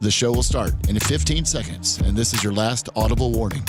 The show will start in 15 seconds, and this is your last audible warning.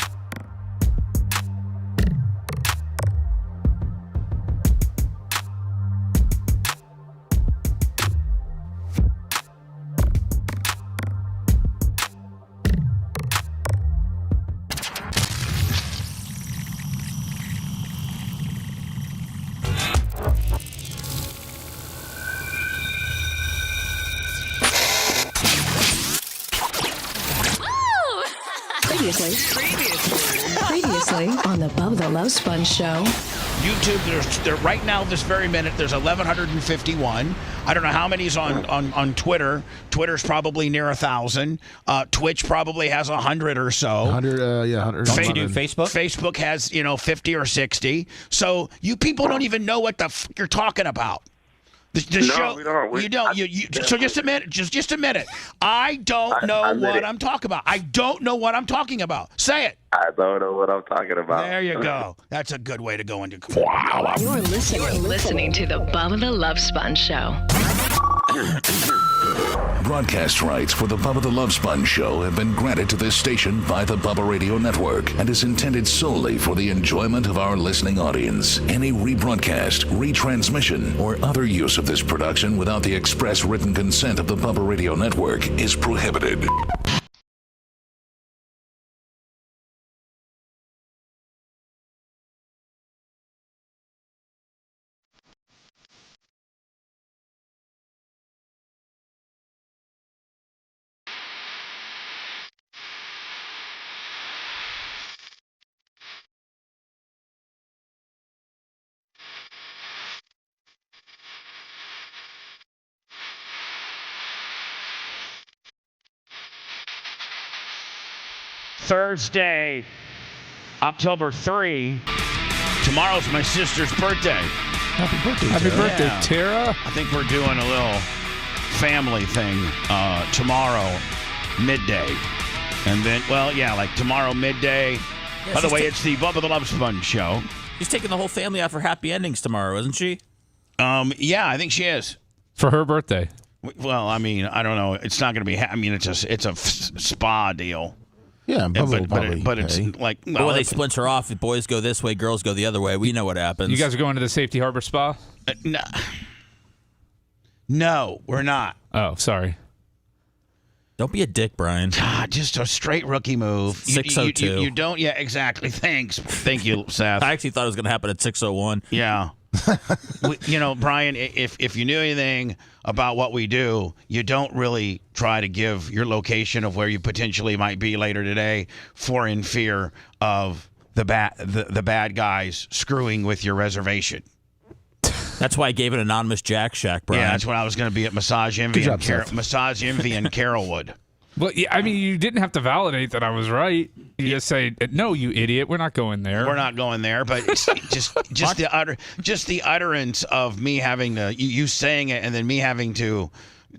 Previously on the Bubba the Love Sponge show. YouTube, there right now, this very minute, there's 1,151. I don't know how many's on Twitter. Twitter's probably near 1,000. Twitch probably has 100 or so. 100, 100. Don't you do Facebook? Facebook has, 50 or 60. So you people don't even know what the f you're talking about. The show, we don't. You don't. So just a minute. Just a minute. I don't know what I'm talking about. I don't know what I'm talking about. Say it. I don't know what I'm talking about. There you go. That's a good way to go into. Wow. You're listening to the Bubba the Love Sponge show. Broadcast rights for the Bubba the Love Sponge show have been granted to this station by the Bubba Radio Network and is intended solely for the enjoyment of our listening audience. Any rebroadcast, retransmission, or other use of this production without the express written consent of the Bubba Radio Network is prohibited. Thursday, October 3. Tomorrow's my sister's birthday. Happy birthday, Happy Tara. birthday, Yeah. Tara. I think we're doing a little family thing tomorrow, midday. And then, like tomorrow, midday. By the way, it's the Bubba the Love Sponge show. She's taking the whole family out for happy endings tomorrow, isn't she? Yeah, I think she is. For her birthday. Well, I mean, I don't know. It's not going to be. It's a spa deal. Yeah, But it's like, But when they splinter off, if boys go this way, girls go the other way. We know what happens. You guys are going to the Safety Harbor Spa? No, we're not. Oh, sorry. Don't be a dick, Brian. Just a straight rookie move. 6:02. You don't. Yeah, exactly. Thanks. Thank you, Seth. I actually thought it was going to happen at 6:01. Yeah. Brian, if you knew anything about what we do, you don't really try to give your location of where you potentially might be later today in fear of the bad guys screwing with your reservation. That's why I gave it anonymous Jack Shack, Brian. Yeah, that's when I was going to be at Massage Envy and Carrollwood. Well, yeah, I mean, you didn't have to validate that I was right. You just say, "No, you idiot, we're not going there." We're not going there, but it's just the utterance of me having to you saying it and then me having to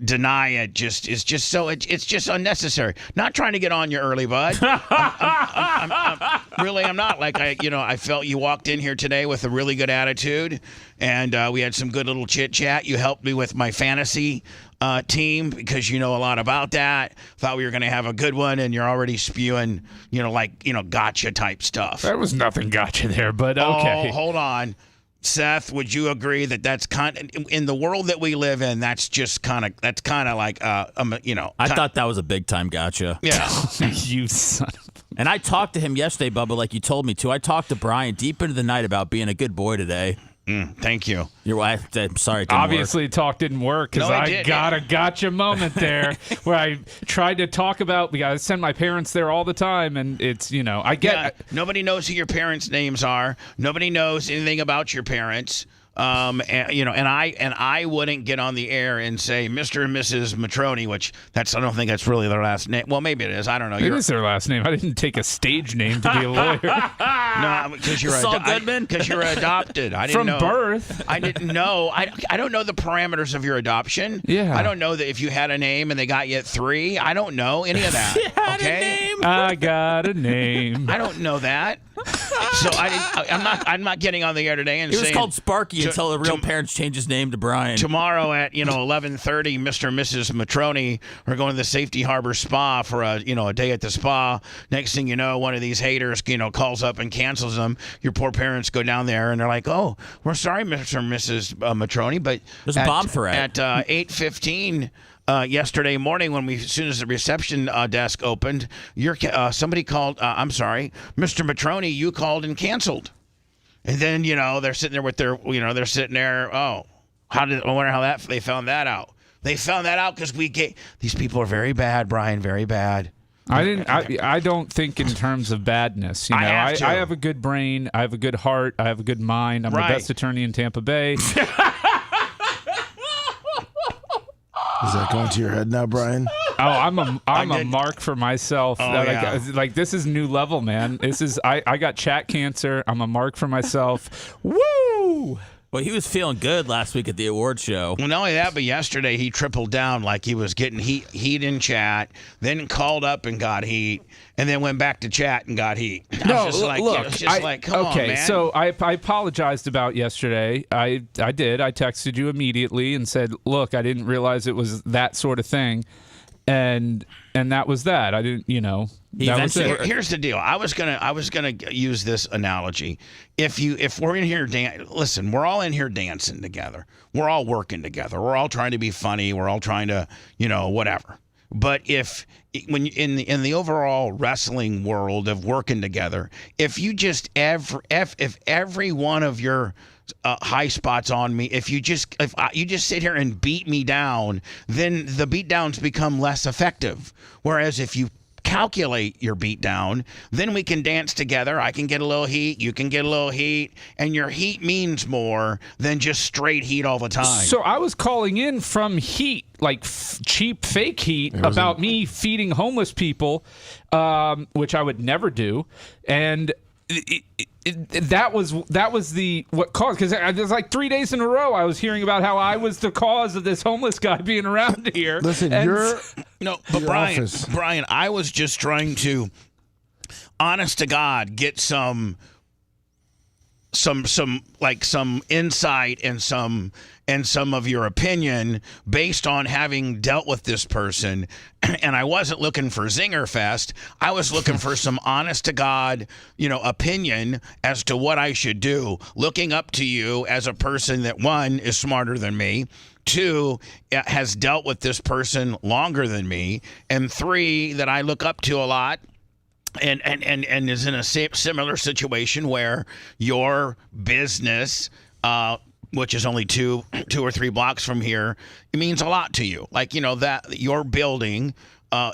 deny it it's just unnecessary. Not trying to get on you early, bud. I'm not. Like I felt you walked in here today with a really good attitude, and we had some good little chit chat. You helped me with my fantasy team because you know a lot about that. Thought we were going to have a good one, and you're already spewing, gotcha type stuff. There was nothing gotcha there, but okay. Oh, hold on. Seth, would you agree that that's kind of, in the world that we live in, that's kind of like, I thought that was a big time gotcha. Yeah. You son of a... And I talked to him yesterday, Bubba, like you told me to. I talked to Brian deep into the night about being a good boy today. Thank you. Your wife, I'm sorry, it didn't Obviously, talk didn't work because I got a gotcha moment there where I tried to talk about, we got to send my parents there all the time, and it's, I get nobody knows who your parents' names are. Nobody knows anything about your parents. And I wouldn't get on the air and say Mr. and Mrs. Matroni, which I don't think that's really their last name. Well, maybe it is. I don't know. It is their last name. I didn't take a stage name to be a lawyer. No, because you're Saul Goodman? Because you're adopted. I didn't From know. birth. I didn't know. I don't know the parameters of your adoption. Yeah. I don't know that if you had a name and they got you at 3. I don't know any of that. You had okay. a name. I got a name. I don't know that. So I'm not getting on the air today and He was saying called Sparky until the real parents changed his name to Brian. tomorrow at 11:30, Mr. and Mrs. Matroni are going to the Safety Harbor Spa for a day at the spa. Next thing you know, one of these haters calls up and cancels them. Your poor parents go down there and they're like, "Oh, we're sorry, Mr. and Mrs. Matroni, but there's a bomb threat at 8:15." Yesterday morning, as soon as the reception desk opened, somebody called. I'm sorry, Mr. Matroni, you called and canceled. And then they're sitting there with their, they're sitting there. Oh, I wonder how they found that out. They found that out because these people are very bad, Brian, very bad. I don't think in terms of badness. I have a good brain. I have a good heart. I have a good mind. I'm the best attorney in Tampa Bay. Is that going to your head now, Brian? Oh, I'm a mark for myself. Like this is new level, man. I got chat cancer. I'm a mark for myself. Woo! Well, he was feeling good last week at the award show. Well, not only that, but yesterday he tripled down, like he was getting heat in chat, then called up and got heat, and then went back to chat and got heat. Come on, man. So I apologized about yesterday. I did. I texted you immediately and said, look, I didn't realize it was that sort of thing. And that was that. I didn't, that was it. Here's the deal. I was gonna use this analogy. If we're in here, listen, we're all in here dancing together. We're all working together. We're all trying to be funny. We're all trying to, whatever. But when in the overall wrestling world of working together, if you just if every one of your high spots on me, if you just sit here and beat me down, then the beat downs become less effective. Whereas if you calculate your beat down, then we can dance together. I can get a little heat, you can get a little heat, and your heat means more than just straight heat all the time. So I was calling in from heat, like cheap fake heat, about me feeding homeless people, which I would never do, and that was what caused, because it was like 3 days in a row I was hearing about how I was the cause of this homeless guy being around here. Listen, Brian, I was just trying to, honest to God, get some insight and some of your opinion based on having dealt with this person. And I wasn't looking for Zinger Fest. I was looking for some honest to God, opinion as to what I should do, looking up to you as a person that, one, is smarter than me, two, has dealt with this person longer than me, and three, that I look up to a lot. And is in a similar situation where your business, which is only two or three blocks from here, it means a lot to you. Like, that your building,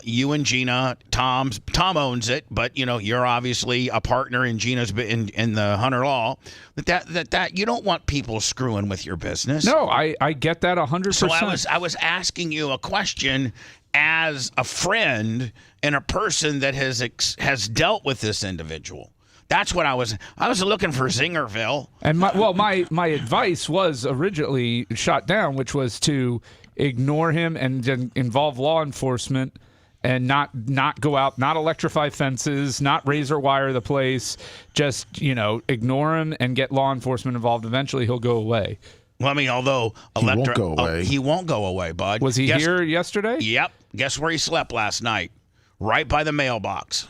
you and Gina, Tom owns it, but you're obviously a partner in Gina's in the Hunter Law. That you don't want people screwing with your business. No, I get that 100%. So I was asking you a question as a friend and a person that has dealt with this individual. That's what I was looking for, Zingerville. And my advice was originally shot down, which was to ignore him and involve law enforcement and not go out, not electrify fences, not razor wire the place, just, ignore him and get law enforcement involved. Eventually he'll go away. Well, I mean, although he won't go away. He won't go away, bud. Was he here yesterday? Yep. Guess where he slept last night? Right by the mailbox.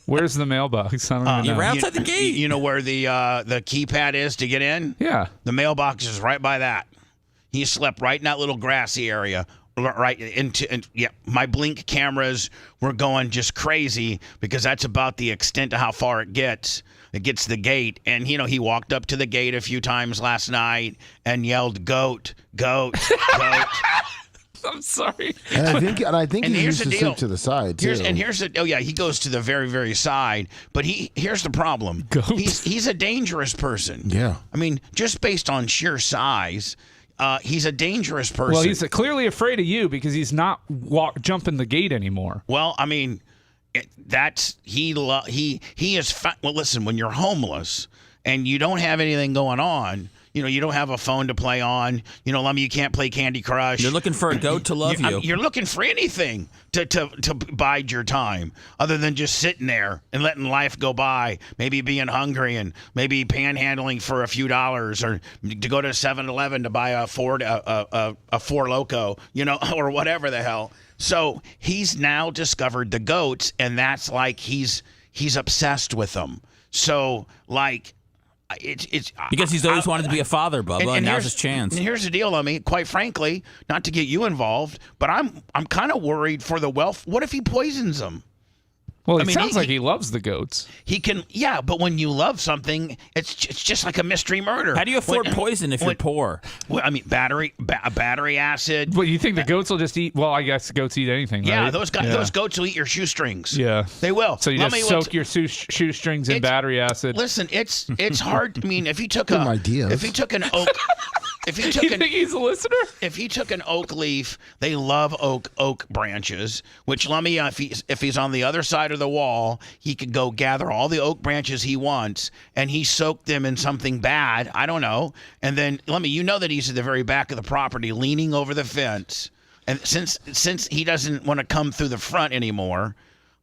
Where's the mailbox? I don't even know. You're outside the gate. You know where the keypad is to get in? Yeah. The mailbox is right by that. He slept right in that little grassy area. Right into my blink cameras were going just crazy because that's about the extent of how far it gets. It gets the gate, and he walked up to the gate a few times last night and yelled, "Goat, goat, goat." I'm sorry. And I think he used to sleep to the side too. He goes to the very, very side. But here's the problem. Goat. He's a dangerous person. Yeah. I mean, just based on sheer size, he's a dangerous person. Well, he's clearly afraid of you because he's not jumping the gate anymore. Well, I mean, he is. Well, listen, when you're homeless and you don't have anything going on, you don't have a phone to play on. Lummy, you can't play Candy Crush. You're looking for a goat to love you. You're looking for anything to bide your time other than just sitting there and letting life go by, maybe being hungry and maybe panhandling for a few dollars, or to go to 7-Eleven to buy a Four Loko, or whatever the hell. So he's now discovered the goats, and that's like he's obsessed with them. So like it's because he's always wanted to be a father, Bubba, and now's his chance. And here's the deal, I mean, quite frankly, not to get you involved, but I'm kind of worried for the wealth. What if he poisons them? Well, it sounds like he loves the goats. He can, yeah, but when you love something, it's just like a mystery murder. How do you afford poison if you're poor? Well, I mean, battery acid. Well, you think the goats will just eat? Well, I guess goats eat anything, yeah, right? those goats will eat your shoestrings. Yeah, they will. So you just soak your shoestrings in battery acid. Listen, it's hard. I mean, if you took ideas. if you took an oak. If you took you think he's a listener? If he took an oak leaf, they love oak branches. Which Lummy, if he's on the other side of the wall, he could go gather all the oak branches he wants, and he soaked them in something bad. I don't know. And then Lummy, that he's at the very back of the property, leaning over the fence. And since he doesn't want to come through the front anymore.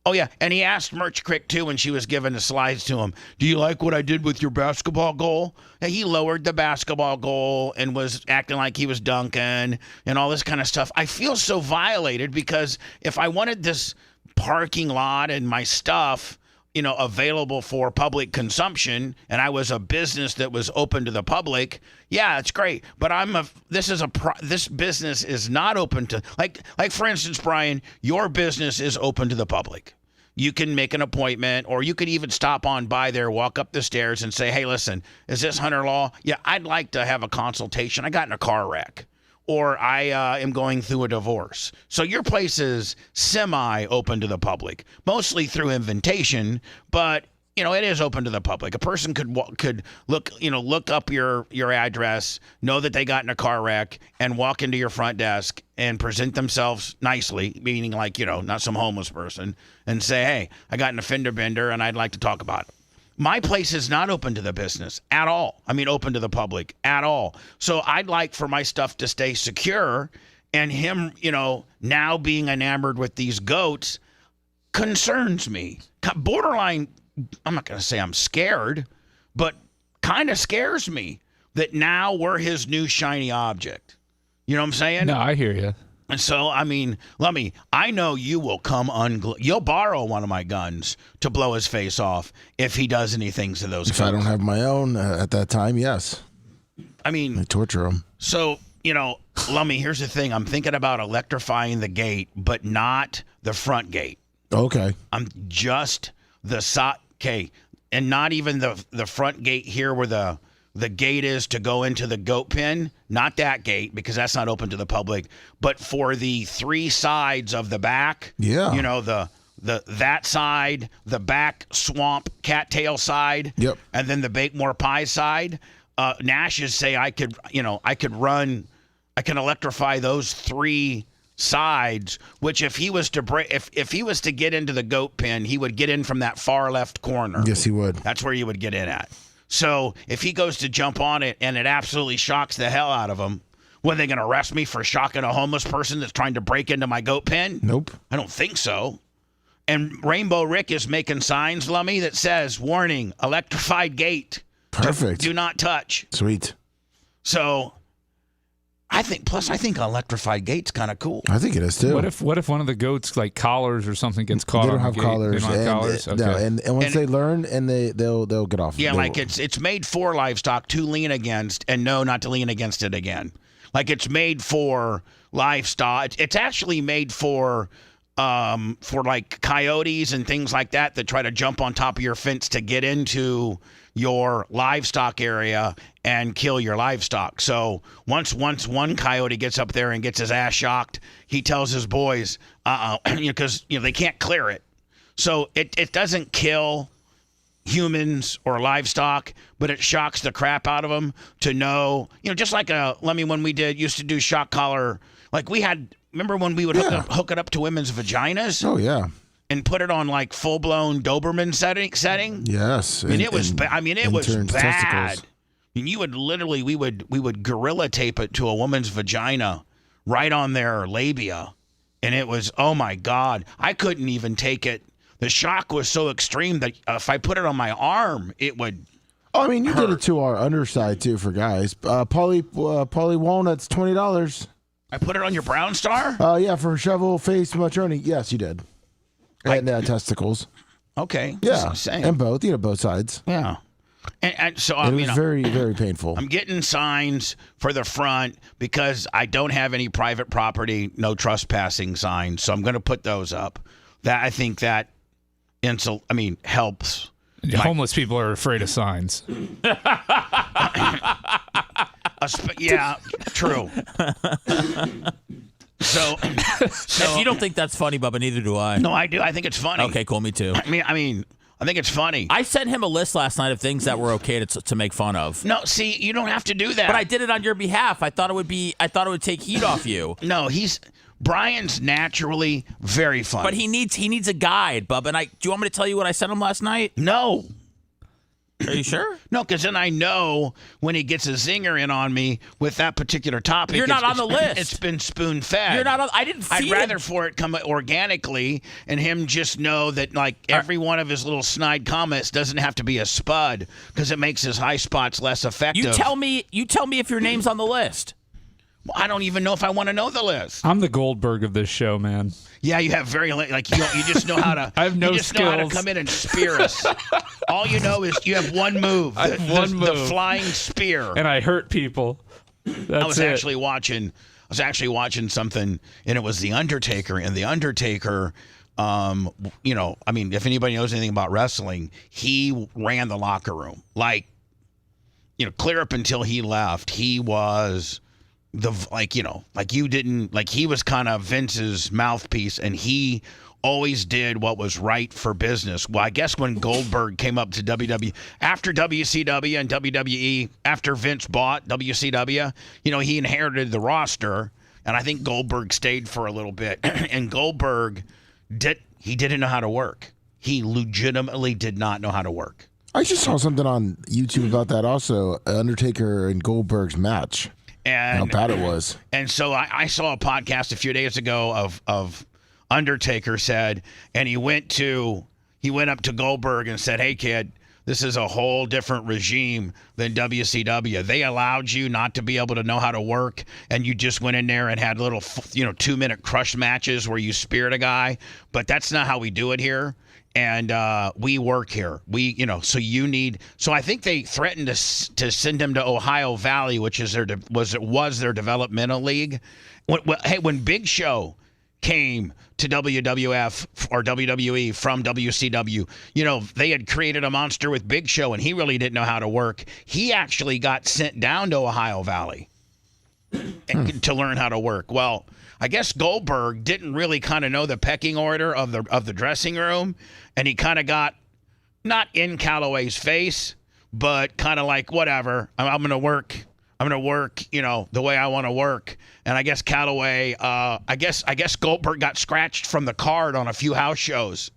Oh, yeah, and he asked Merch Crick, too, when she was giving the slides to him, do you like what I did with your basketball goal? And he lowered the basketball goal and was acting like he was dunking and all this kind of stuff. I feel so violated because if I wanted this parking lot and my stuff, available for public consumption, and I was a business that was open to the public, yeah, it's great. But this business is not open to, like for instance, Brian, your business is open to the public. You can make an appointment, or you could even stop on by there, walk up the stairs and say, hey, listen, is this Hunter Law? Yeah, I'd like to have a consultation. I got in a car wreck, or I am going through a divorce. So your place is semi-open to the public, mostly through invitation, but it is open to the public. A person could look up your address, know that they got in a car wreck, and walk into your front desk and present themselves nicely, meaning like, not some homeless person, and say, hey, I got in a fender bender and I'd like to talk about it. My place is not open to the business at all. I mean, open to the public at all. So I'd like for my stuff to stay secure, and him, now being enamored with these goats concerns me. Borderline, I'm not going to say I'm scared, but kind of scares me that now we're his new shiny object. You know what I'm saying? No, I hear you. And so, I mean, Lummy, I know you will come you'll borrow one of my guns to blow his face off if he does anything to those guns. If I don't have my own at that time, yes. I mean, I torture him. So, Lummy, here's the thing. I'm thinking about electrifying the gate, but not the front gate. Okay. I'm just the side. Okay, and not even the front gate here where the gate is to go into the goat pen. Not that gate, because that's not open to the public. But for the three sides of the back. Yeah. That side, the back swamp cattail side. Yep. And then the Bakemore Pie side. Nash's say I can electrify those three sides, which if he was to if he was to get into the goat pen, he would get in from that far left corner. Yes, he would. That's where he would get in at. So if he goes to jump on it and it absolutely shocks the hell out of him, what, are they going to arrest me for shocking a homeless person that's trying to break into my goat pen? Nope. I don't think so. And Rainbow Rick is making signs, Lummy, that says, warning, electrified gate. Perfect. Do not touch. Sweet. So I think an electrified gate's kind of cool. I think it is too. What if one of the goats, like collars or something, gets caught? They don't on have the gate? collars. They don't have collars. Okay. No, and once they learn, and they'll get off. Yeah, like it's made for livestock to lean against, and no, not to lean against it again. Like it's made for livestock. It's actually made for like coyotes and things like that try to jump on top of your fence to get into your livestock area and kill your livestock. So once one coyote gets up there and gets his ass shocked, he tells his boys, because they can't clear it. So it doesn't kill humans or livestock, but it shocks the crap out of them to know, just like when we used to do shock collar, like we had. Remember when we would hook it up to women's vaginas? Oh yeah. And put it on like full blown Doberman setting? Yes. And it was bad. Testicles. And you would literally, we would gorilla tape it to a woman's vagina right on their labia. And it was, oh my God, I couldn't even take it. The shock was so extreme that if I put it on my arm, it would Oh, I mean, you hurt. did it to our underside, too, for guys. Polly Walnut's $20. I put it on your brown star? Yeah, for shovel face matroni. Yes, you did. And testicles. Okay. Yeah, Same. and both. Both sides. Yeah. And so, I And it mean, was very, very painful. I'm getting signs for the front because I don't have any private property, no trespassing signs. So I'm going to put those up. That I think that helps. Homeless people are afraid of signs. Yeah, true. So If you don't think that's funny, Bubba, neither do I. no, I do. I think it's funny. Okay, cool. Me too. I mean, I think it's funny. I sent him a list last night of things that were okay to make fun of. No, see, you don't have to do that. But I did it on your behalf. I thought it would take heat off you. No, Brian's naturally very funny. But he needs a guide, Bubba. And do you want me to tell you what I sent him last night? No. Are you sure? No, because then I know when he gets a zinger in on me with that particular topic. You're not on the list. It's been spoon fed. You're not on. I didn't feed I'd rather for it come organically and him just know that every one of his little snide comments doesn't have to be a spud because it makes his high spots less effective. You tell me if your name's on the list. Well, I don't even know if I want to know the list. I'm the Goldberg of this show, man. Yeah, you have very you just know how to. I have no you just know how to skills. come in and spear us. All you know is you have one move. I have one the move. flying spear. And I hurt people. That's I was it. actually watching something, and it was The Undertaker, and The Undertaker. If anybody knows anything about wrestling, he ran the locker room. Clear up until he left, he was he was kind of Vince's mouthpiece, and he always did what was right for business. Well, I guess when Goldberg came up to WWE, after WCW and WWE, after Vince bought WCW, he inherited the roster, and I think Goldberg stayed for a little bit. And Goldberg didn't know how to work. He legitimately did not know how to work. I just saw something on YouTube about that also, Undertaker and Goldberg's match. And how bad it was. And so I saw a podcast a few days ago of Undertaker said, and he went up to Goldberg and said, "Hey kid, this is a whole different regime than WCW. They allowed you not to be able to know how to work, and you just went in there and had little 2-minute crush matches where you speared a guy. But that's not how we do it here. And we work here. So I think they threatened to send him to Ohio Valley, which is was their developmental league. When Big Show came to WWF or WWE from WCW, they had created a monster with Big Show, and he really didn't know how to work. He actually got sent down to Ohio Valley to learn how to work. Well, I guess Goldberg didn't really kind of know the pecking order of the dressing room, and he kind of got not in Calloway's face, but kind of like, whatever, I'm going to work. I'm going to work, the way I want to work. And I guess Calloway, I guess Goldberg got scratched from the card on a few house shows.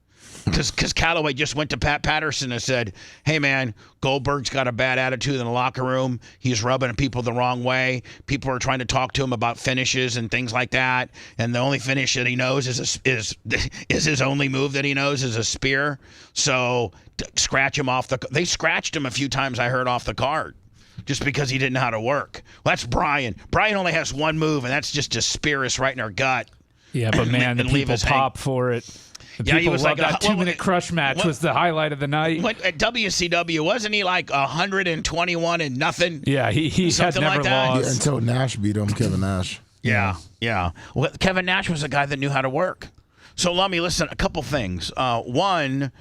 Because Calloway just went to Pat Patterson and said, "Hey, man, Goldberg's got a bad attitude in the locker room. He's rubbing people the wrong way. People are trying to talk to him about finishes and things like that. And the only finish that he knows is his only move that he knows is a spear. So scratch him off they scratched him a few times, I heard, off the card. Just because he didn't know how to work. Well, that's Brian. Brian only has one move, and that's just to spear us right in our gut. Yeah, but man, the people pop for it. Yeah, he was loved like that 2-minute crush match was the highlight of the night. At WCW, wasn't he like 121 and nothing? Yeah, he had never like that? lost. Yeah, until Nash beat him, Kevin Nash. Yeah. Well, Kevin Nash was a guy that knew how to work. So, Lummy, listen, a couple things. One,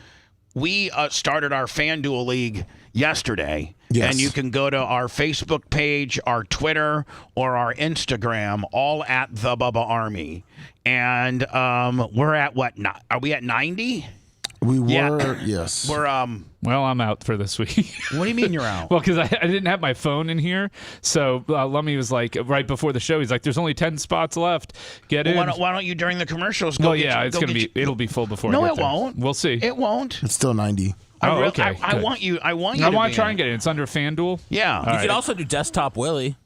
we started our FanDuel League yesterday. Yes. And you can go to our Facebook page, our Twitter, or our Instagram, all at The Bubba Army. And we're at what? Are we at 90? We were, Yeah. yes. We're Well, I'm out for this week. What do you mean you're out? Well, because I didn't have my phone in here, so Lummy was like, right before the show, he's like, "There's only 10 spots left. Get in." Why don't you during the commercials? Go Well, yeah, it'll be full before. No, I it get there. won't. We'll see. It won't. It's still 90. Okay. I good. want you. I want to try and get it. It's under FanDuel. Yeah. You could also do Desktop Willie.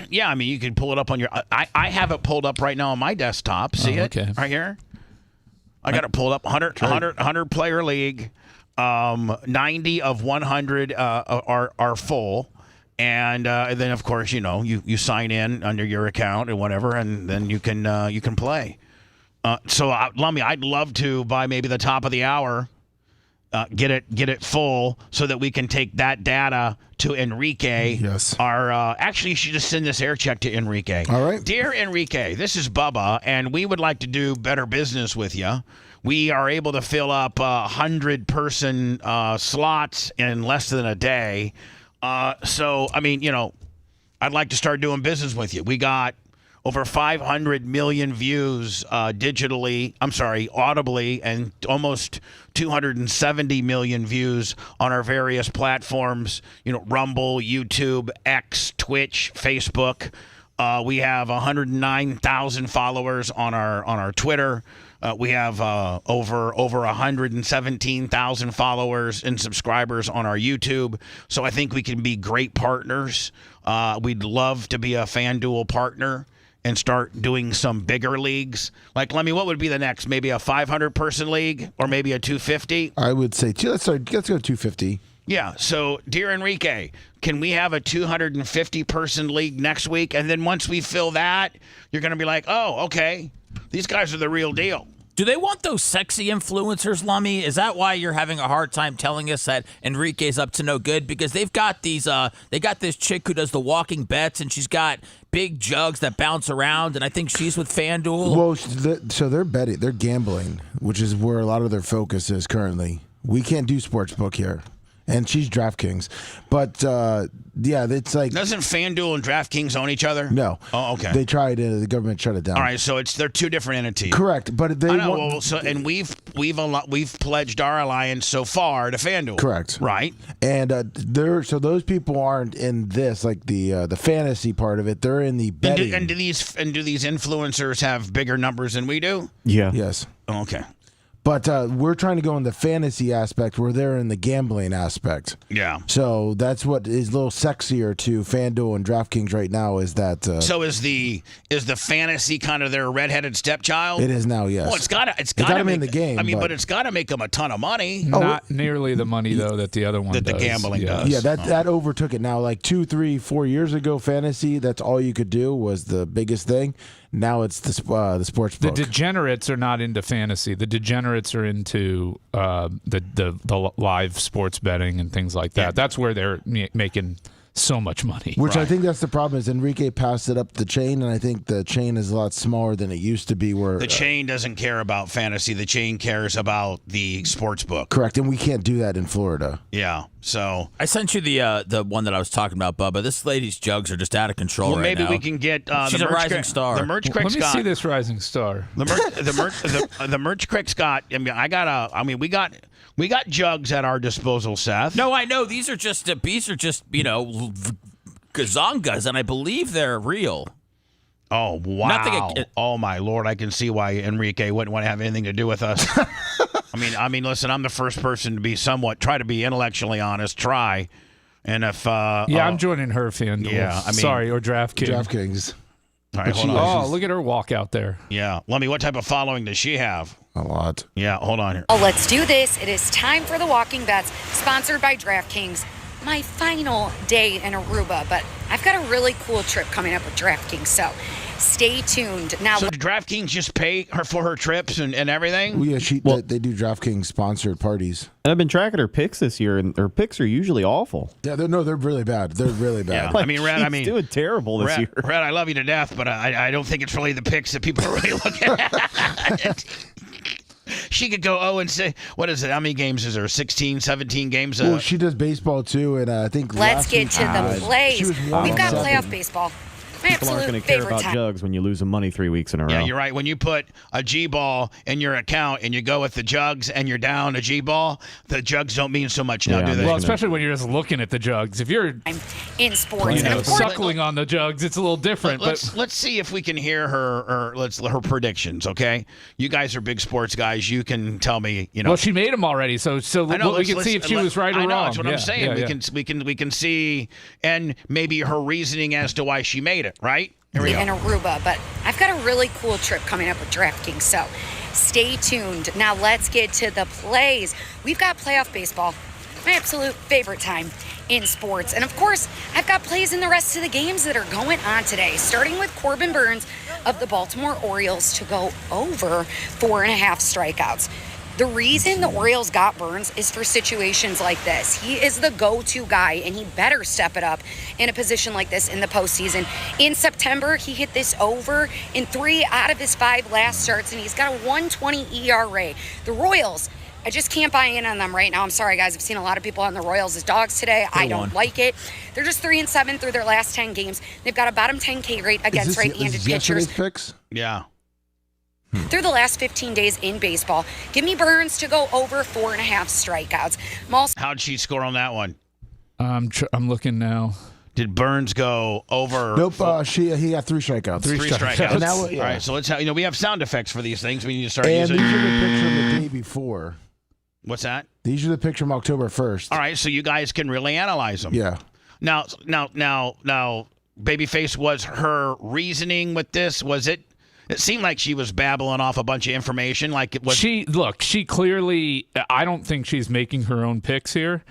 Yeah, I mean, you can pull it up on your. I have it pulled up right now on my desktop. See it right here? I got it pulled up. 100 player league. 90 of 100 are full, and then of course you sign in under your account or whatever, and then you can play. So Lummy, I'd love to by maybe the top of the hour. Get it full so that we can take that data to Enrique. Yes. Actually, you should just send this air check to Enrique. All right. Dear Enrique, this is Bubba, and we would like to do better business with you. We are able to fill up 100-person slots in less than a day. So, I mean, I'd like to start doing business with you. We got over 500 million views audibly, and almost 270 million views on our various platforms, Rumble, YouTube, X, Twitch, Facebook. We have 109,000 followers on our Twitter. We have over 117,000 followers and subscribers on our YouTube. So I think we can be great partners. We'd love to be a FanDuel partner and start doing some bigger leagues. Like, Lemmy, what would be the next? Maybe a 500-person league or maybe a 250? I would say, let's go 250. Yeah, so, dear Enrique, can we have a 250-person league next week? And then once we fill that, you're going to be like, oh, okay, these guys are the real deal. Do they want those sexy influencers, Lummy? Is that why you're having a hard time telling us that Enrique's up to no good? Because they've got they got this chick who does the walking bets, and she's got big jugs that bounce around, and I think she's with FanDuel. Well, so they're betting, they're gambling, which is where a lot of their focus is currently. We can't do sportsbook here. And she's DraftKings. But, yeah, it's like... Doesn't FanDuel and DraftKings own each other? No. Oh, okay. They tried to, the government shut it down. All right, so they're two different entities. Correct, but they... and we've pledged our alliance so far to FanDuel. Correct. Right. And so those people aren't in this, like the fantasy part of it. They're in the betting. And do these influencers have bigger numbers than we do? Yeah. Yes. Oh, okay. But we're trying to go in the fantasy aspect where they're in the gambling aspect. Yeah. So that's what is a little sexier to FanDuel and DraftKings right now is that. So is the fantasy kind of their redheaded stepchild? It is now, yes. Well, it's got to make in the game. I mean, but it's got to make them a ton of money. Not nearly the money though that the other one that does. the gambling does. Yeah, that overtook it now. Like 2, 3, 4 years ago, fantasy, that's all you could do was the biggest thing. Now it's the sports book. The degenerates are not into fantasy. The degenerates are into the live sports betting and things like that. Yeah. That's where they're making so much money. Which I think that's the problem is Enrique passed it up the chain, and I think the chain is a lot smaller than it used to be. Where the chain doesn't care about fantasy. The chain cares about the sports book. Correct, and we can't do that in Florida. Yeah, so I sent you the one that I was talking about, Bubba. This lady's jugs are just out of control well, right now. maybe we can get She's the a rising star. The merch crick Let me see this rising star. The merch crick Scott. We got jugs at our disposal, Seth. No, I know these are just gazongas, and I believe they're real. Oh wow! Oh my Lord! I can see why Enrique wouldn't want to have anything to do with us. I mean, listen. I'm the first person to be try to be intellectually honest. Try, and if I'm joining her FanDuel. Yeah, or DraftKings. DraftKings. All right, hold on. Oh, look at her walk out there. Yeah, Lummy, what type of following does she have? A lot. Yeah, hold on here. Oh, let's do this. It is time for the Walking Bets, sponsored by DraftKings. My final day in Aruba, but I've got a really cool trip coming up with DraftKings, so stay tuned. Now, so did DraftKings just pay her for her trips and everything? Well, yeah, they do DraftKings sponsored parties. And I've been tracking her picks this year, and her picks are usually awful. Yeah, they're really bad. They're really bad. Yeah. She's doing terrible this year. Red, I love you to death, but I don't think it's really the picks that people are really looking at. She could go 0 and say, what is it? How many games is there? 16, 17 games? Well, she does baseball too, and I think let's get to the plays. We've got 1-7. Playoff baseball. My People aren't going absolute to care favorite about time. jugs when you lose them money 3 weeks in a row. Yeah, you're right. When you put a G-ball in your account and you go with the jugs and you're down a G-ball, the jugs don't mean so much now, do they? Well, especially when you're just looking at the jugs. If you're in sports. And of course, suckling on the jugs, it's a little different. Let's see if we can hear her predictions. Okay, you guys are big sports guys. You can tell me. Well, she made them already, so we can see if she was right or wrong. That's what I'm saying. We can see, and maybe her reasoning as to why she made it. Right. Here we go. In Aruba, but I've got a really cool trip coming up with DraftKings, so stay tuned. Now let's get to the plays. We've got playoff baseball, my absolute favorite time in sports. And of course, I've got plays in the rest of the games that are going on today, starting with Corbin Burns of the Baltimore Orioles to go over 4.5 strikeouts. The reason the Orioles got Burns is for situations like this. He is the go-to guy, and he better step it up in a position like this in the postseason. In September, he hit this over in 3 out of his 5 last starts, and he's got a 1.20 ERA. The Royals, I just can't buy in on them right now. I'm sorry, guys. I've seen a lot of people on the Royals as dogs today. I don't like it. They're just 3-7 through their last 10 games. They've got a bottom 10 K rate against right-handed pitchers. Picks? Yeah. Through the last 15 days in baseball, give me Burns to go over 4.5 strikeouts. How'd she score on that one? I'm looking now. Did Burns go over? Nope. He got 3 strikeouts. 3 strikeouts. And now, All right. So let's have, we have sound effects for these things. We need to start and using. these are the picture of the day before. What's that? These are the picture from October 1st. All right. So you guys can really analyze them. Yeah. Now, Babyface, was her reasoning with this? Was it? It seemed like she was babbling off a bunch of information. Like it was. She clearly. I don't think she's making her own picks here.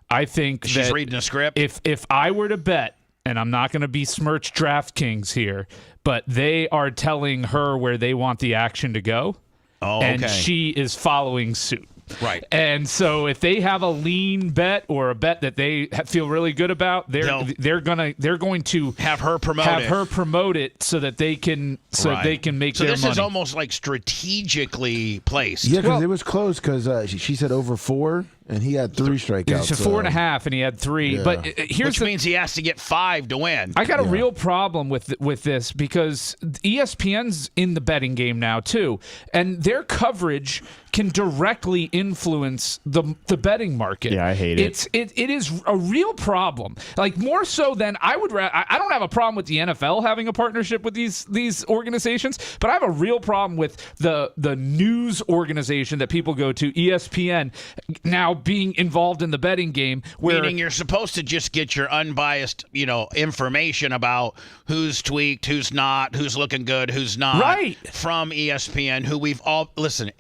I think she's reading a script. If I were to bet, and I'm not going to besmirch DraftKings here, but they are telling her where they want the action to go, and she is following suit. Right. And so if they have a lean bet or a bet that they feel really good about, they're going to have her promote it so that they can they can make their money. So this is almost like strategically placed. Yeah, because it was close because she said over 4 and he had 3 strikeouts. It's 4.5 and he had 3. Yeah. But which means he has to get 5 to win. I got a real problem with this because ESPN's in the betting game now too, and their coverage can directly influence the betting market. Yeah, I hate it. It is a real problem. Like more so than I would. I don't have a problem with the NFL having a partnership with these organizations, but I have a real problem with the news organization that people go to, ESPN, now being involved in the betting game. Meaning you're supposed to just get your unbiased, information about who's tweaked, who's not, who's looking good, who's not. Right. From ESPN, who we've all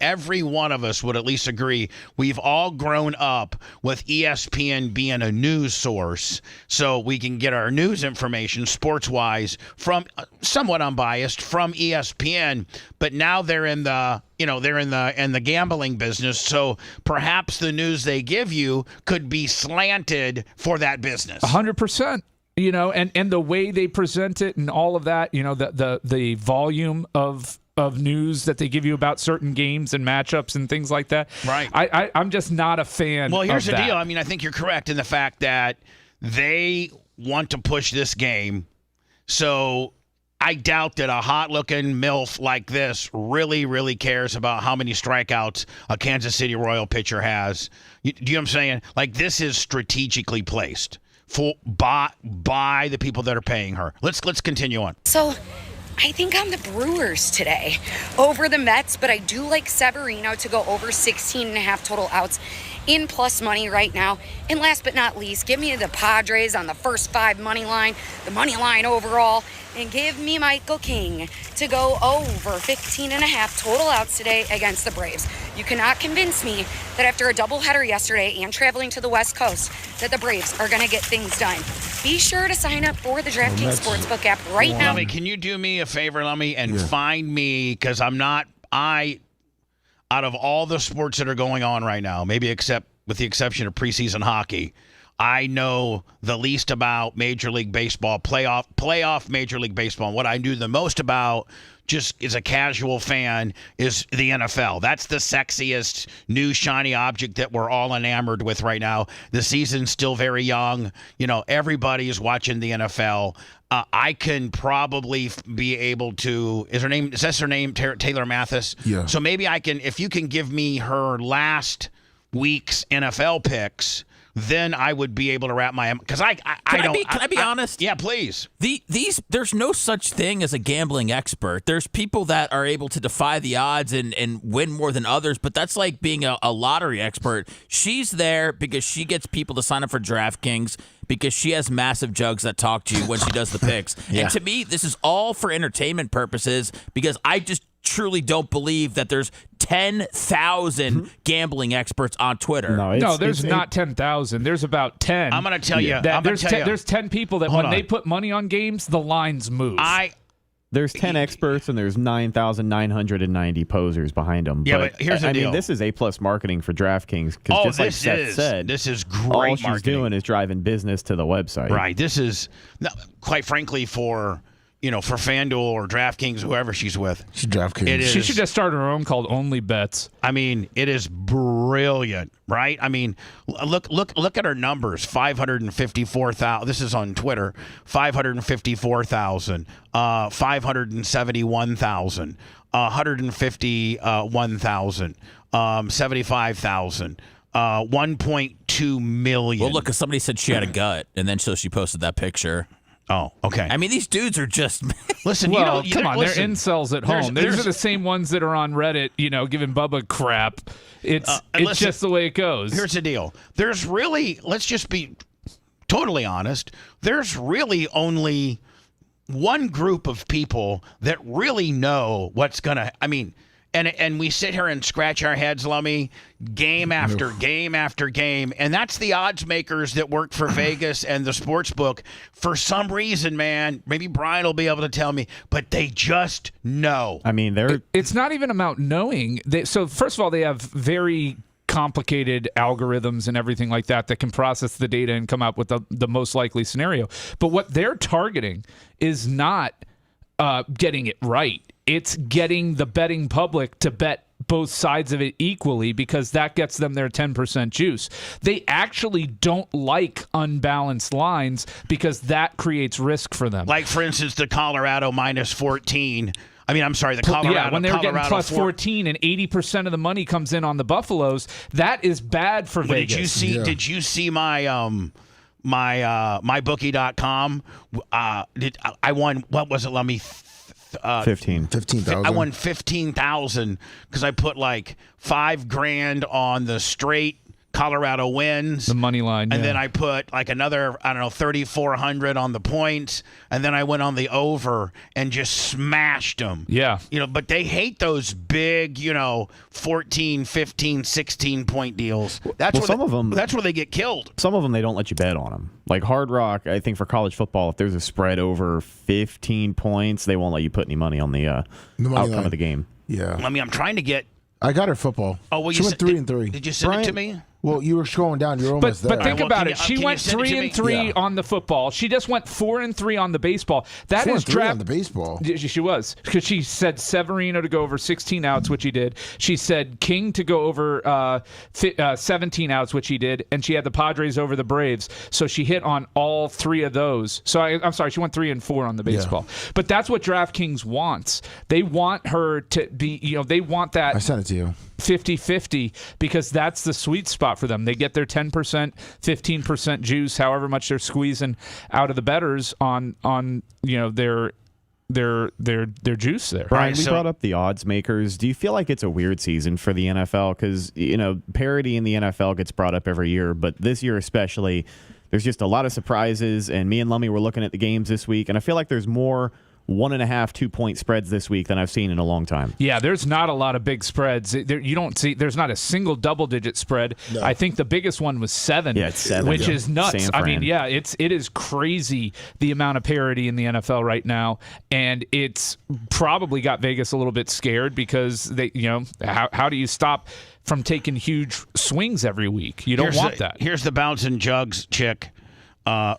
every one of us would at least agree we've all grown up with ESPN being a news source, so we can get our news information sports wise from somewhat unbiased from ESPN. But now they're in the they're in the gambling business, so perhaps the news they give you could be slanted for that business. 100%. And the way they present it and all of that, the volume of news that they give you about certain games and matchups and things like that. Right. I'm just not a fan. Well, here's of the that. deal. I mean, I think you're correct in the fact that they want to push this game. So I doubt that a hot-looking MILF like this really, really cares about how many strikeouts a Kansas City Royal pitcher has. Do you know what I'm saying? Like, this is strategically placed by the people that are paying her. Let's continue on. So I think I'm the Brewers today over the Mets, but I do like Severino to go over 16.5 total outs in plus money right now. And last but not least, give me the Padres on the first 5 money line, the money line overall, and give me Michael King to go over 15.5 total outs today against the Braves. You cannot convince me that after a doubleheader yesterday and traveling to the West Coast that the Braves are going to get things done. Be sure to sign up for the DraftKings Sportsbook app right now. Lummy, can you do me a favor, Lummy, and find me, because out of all the sports that are going on right now, maybe with the exception of preseason hockey, I know the least about Major League Baseball, playoff Major League Baseball. And what I knew the most about, just as a casual fan, is the NFL. That's the sexiest new shiny object that we're all enamored with right now. The season's still very young. Everybody is watching the NFL. I can probably be able to. Is that her name? Taylor Mathis. Yeah. So maybe I can. If you can give me her last week's NFL picks, then I would be able to wrap my because I Can I be honest? Yeah, please. There's no such thing as a gambling expert. There's people that are able to defy the odds and win more than others, but that's like being a lottery expert. She's there because she gets people to sign up for DraftKings because she has massive jugs that talk to you when she does the picks. Yeah. And to me, this is all for entertainment purposes because I just truly don't believe that there's 10,000 gambling experts on Twitter. No, there's not 10,000. There's about 10. I'm going to tell you. There's 10 people that when they put money on games, the lines move. There's 10 experts and there's 9,990 posers behind them. Yeah, but here's the deal. I mean, this is A+ marketing for DraftKings because just like Seth said, this is great all marketing. she's doing is driving business to the website. Right. This is, quite frankly, for FanDuel or DraftKings, whoever she's with. She's DraftKings. She should just start her own called Only Bets. I mean, it is brilliant, right? I mean, look at her numbers. 554,000. This is on Twitter. 554,000. 571,000. 151,000. 75,000. 1.2 million. Well, look, because somebody said she had a gut, and then so she posted that picture. Oh, okay. I mean, these dudes are just listen. Well, you come on, listen, they're incels at home. These are the same ones that are on Reddit, giving Bubba crap. It's just the way it goes. Here's the deal. There's really, let's just be totally honest. There's really only one group of people that really know what's gonna. I mean. And we sit here and scratch our heads, Lummy, game after game after game. And that's the odds makers that work for Vegas and the sports book. For some reason, man, maybe Brian will be able to tell me, but they just know. I mean, it's not even about knowing. So first of all, they have very complicated algorithms and everything like that can process the data and come up with the most likely scenario. But what they're targeting is not getting it right. It's getting the betting public to bet both sides of it equally because that gets them their 10% juice. They actually don't like unbalanced lines because that creates risk for them. Like, for instance, the Colorado minus 14. I mean, I'm sorry, the Colorado. Yeah, when they were getting plus 14 and 80% of the money comes in on the Buffaloes, that is bad for Vegas. Did you see my mybookie.com? I won, what was it, let me 15,000. I won 15,000 because I put like $5,000 on the straight Colorado wins, the money line, and then I put like another 3,400 on the points, and then I went on the over and just smashed them. Yeah, but they hate those big 14, 15, 16 point deals. That's where they get killed. Some of them they don't let you bet on them. Like Hard Rock, I think for college football, if there's a spread over 15 points, they won't let you put any money on the outcome of the game. Yeah, I mean, I'm trying to get. I got her football. Oh, well, she went 3-3. Did you send it to me? Well, you were scrolling down. You're almost there. But think about it. She went 3-3 on the football. She just went 4-3 on the baseball. That is 4-3 on the baseball. She was, because she said Severino to go over 16 outs, which he did. She said King to go over 17 outs, which he did, and she had the Padres over the Braves. So she hit on all three of those. So I'm sorry, she went 3-4 on the baseball. Yeah. But that's what DraftKings wants. They want her to be. They want that. I sent it to you. 50-50 because that's the sweet spot for them. They get their 10%, 15% juice, however much they're squeezing out of the bettors on their juice there. Brian, we brought up the odds makers. Do you feel like it's a weird season for the NFL? Because parity in the NFL gets brought up every year, but this year especially, there's just a lot of surprises. And me and Lummy were looking at the games this week, and I feel like there's more 1.5, 2-point spreads this week than I've seen in a long time. Yeah, there's not a lot of big spreads. You don't see. There's not a single double-digit spread. No. I think the biggest one was 7. Yeah, it's 7, which is nuts. I mean, yeah, it is crazy the amount of parity in the NFL right now, and it's probably got Vegas a little bit scared because they, how do you stop from taking huge swings every week? You don't want that. Here's the bouncing jugs chick.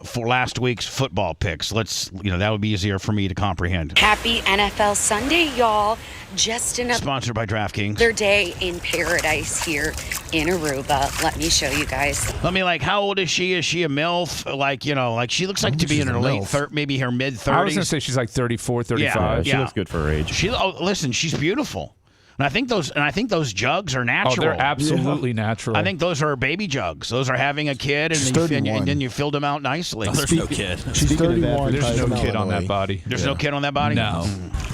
For last week's football picks. That would be easier for me to comprehend. Happy NFL Sunday, y'all. Sponsored by DraftKings. Their day in paradise here in Aruba. Let me show you guys. How old is she? Is she a MILF? She looks like to be in her late 30s, maybe her mid-30s. I was going to say she's like 34, 35. Yeah, she looks good for her age. Listen, she's beautiful. And I think those jugs are natural. Oh, they're absolutely natural. I think those are baby jugs. Those are having a kid, and then you filled them out nicely. Oh, there's no kid. She's 31. There's no kid on that body. There's no kid on that body? No.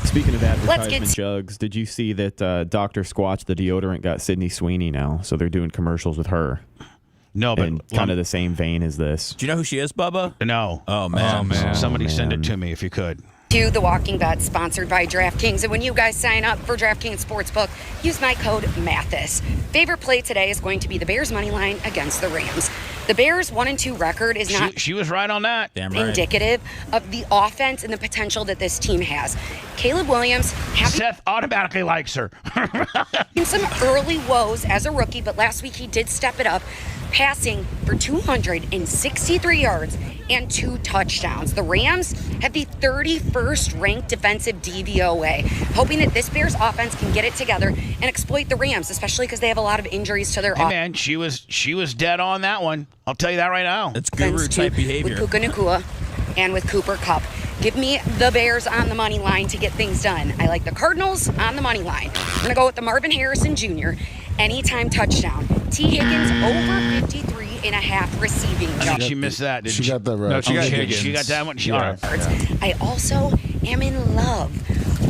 Speaking of advertisement jugs, did you see that Dr. Squatch, the deodorant, got Sydney Sweeney now? So they're doing commercials with her. No, but in kind of the same vein as this. Do you know who she is, Bubba? No. Oh, man. Somebody send it to me if you could. To the Walking Bets, sponsored by DraftKings. And when you guys sign up for DraftKings Sportsbook, use my code Mathis. Favorite play today is going to be the Bears money line against the Rams. The Bears 1-2 record is not She was right on that. Damn right. indicative of the offense and the potential that this team has. Caleb Williams having Seth automatically likes her. some early woes as a rookie, but last week he did step it up, passing for 263 yards and 2 touchdowns. The Rams have the 31st ranked defensive DVOA, hoping that this Bears offense can get it together and exploit the Rams, especially because they have a lot of injuries to their Hey, offense. man, she was dead on that one. I'll tell you that right now. It's guru-type behavior. With Puka Nacua and with Cooper Kupp. Give me the Bears on the money line to get things done. I like the Cardinals on the money line. I'm going to go with the Marvin Harrison Jr. anytime touchdown. T. Higgins over 53.5 receiving yards. She missed that, didn't She got that right. No, she got Higgins. She got that one? All right. I also am in love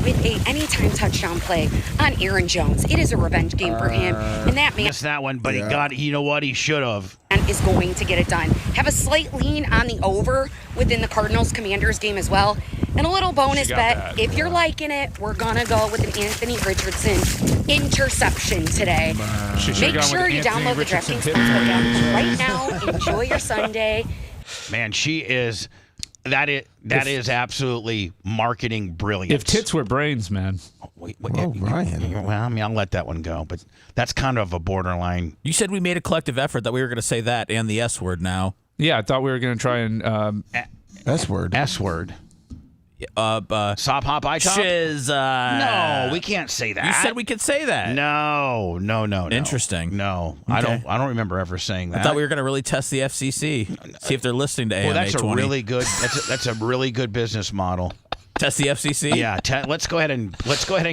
with a anytime touchdown play on Aaron Jones. It is a revenge game for him, and that man Missed that one, but he got it. You know what? He should have. is going to get it done. Have a slight lean on the over within the Cardinals-Commanders game as well. And a little bonus bet, if you're liking it, we're going to go with an Anthony Richardson interception today. Make sure you download the DraftKings Sportsbook app right now. Enjoy your Sunday. Man, she is. That is absolutely marketing brilliant. If tits were brains, man. Wait, Ryan. Well, I mean, I'll let that one go, but that's kind of a borderline. You said we made a collective effort that we were going to say that and the S word now. Yeah, I thought we were going to try and... S word. S word. Sop hop I top? Shiz. No, we can't say that. You said we could say that. No. Interesting. No, Okay. I don't remember ever saying that. I thought we were going to really test the FCC, see if they're listening to AMA Well, that's 20. a really good. That's a really good business model. Test the FCC. Yeah, let's go ahead and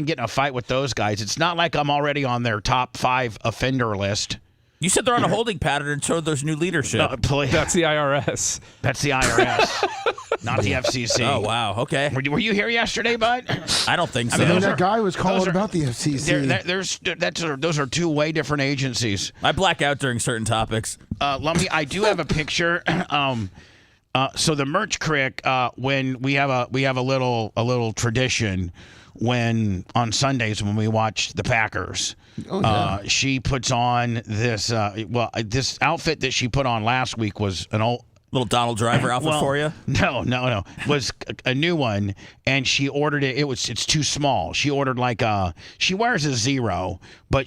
get in a fight with those guys. It's not like I'm already on their top 5 offender list. You said they're on a holding pattern until there's new leadership. No, please. That's the IRS. That's the IRS, not the FCC. Oh, wow. Okay. Were you here yesterday, bud? I don't think so. mean, And that guy was calling about the FCC. Those are 2 way different agencies. I black out during certain topics. Lummy, I do have a picture. So the merch crick, when we have a little tradition when on Sundays when we watch the Packers. She puts on this this outfit that she put on last week was an old Little Donald Driver outfit for you? No. Was a new one, and she ordered it. It's too small. She ordered she wears a 0, but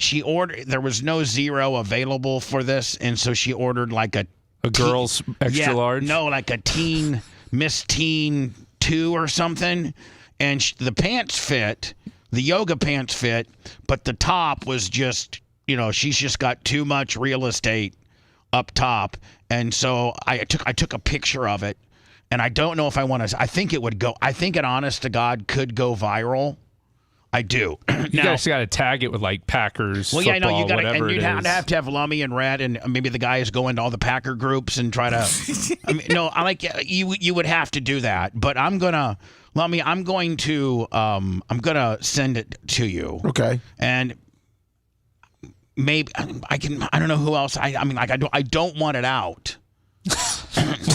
there was no 0 available for this, and so she ordered like a girl's extra large? No, like a teen, Miss Teen 2 or something. And the pants fit, the yoga pants fit, but the top was just, she's just got too much real estate up top. And so I took a picture of it, and I don't know if I want to. I think it honest to God could go viral. I do. You guys got to tag it with like Packers. Well, football, yeah, no, you got to, and you'd have to have Lummy and Red, and maybe the guys go into all the Packer groups and try to. You would have to do that, but I'm gonna, Lummy, I'm going to send it to you. Okay. And maybe I can. I don't know who else. I don't want it out.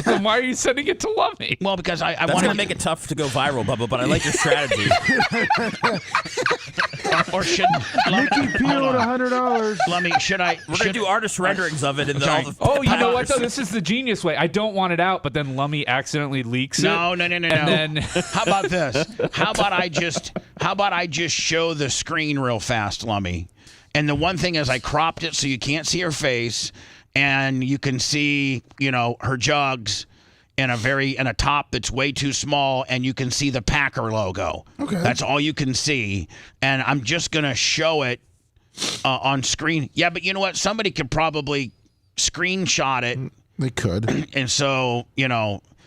Then why are you sending it to Lummy? Well, because I want to make it tough to go viral, Bubba, but I like your strategy. Or should Mickey peeled $100. Lummy, should I? We're going to do artist renderings of it. Oh, you know what, though? This is the genius way. I don't want it out, but then Lummy accidentally leaks it. No. And then How about this? How about I just show the screen real fast, Lummy? And the one thing is I cropped it so you can't see her face, and you can see, her jugs in a top that's way too small, and you can see the Packer logo. Okay. That's all you can see. And I'm just going to show it on screen. Yeah, but you know what? Somebody could probably screenshot it. They could. And so,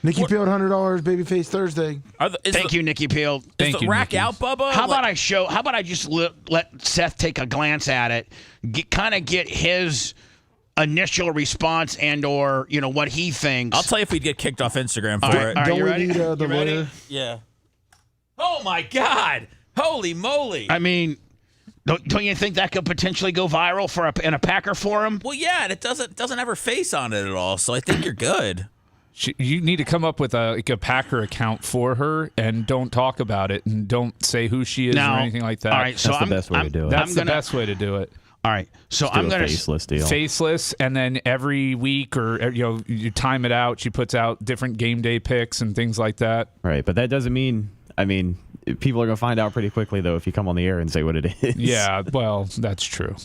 Nikki Field, $100, Babyface Thursday. Thank you, Nikki Peel. Is the rack out, Bubba? How about I just let Seth take a glance at it, kind of get his initial response and/or what he thinks. I'll tell you if we'd get kicked off Instagram for it. All right, Don't you we ready? need the You ready? lawyer? Yeah. Oh my God! Holy moly! I mean, don't you think that could potentially go viral in a Packer forum? Well, yeah, and it doesn't have her face on it at all, so I think you're good. You need to come up with a Packer account for her and don't talk about it and don't say who she is or anything like that. All right, so That's the best way to do it. That's the best way to do it. All right, so Just do I'm a going to faceless deal. Faceless, and then every week or you time it out. She puts out different game day picks and things like that. Right, but that doesn't mean. I mean, people are going to find out pretty quickly though if you come on the air and say what it is. Yeah, well, that's true.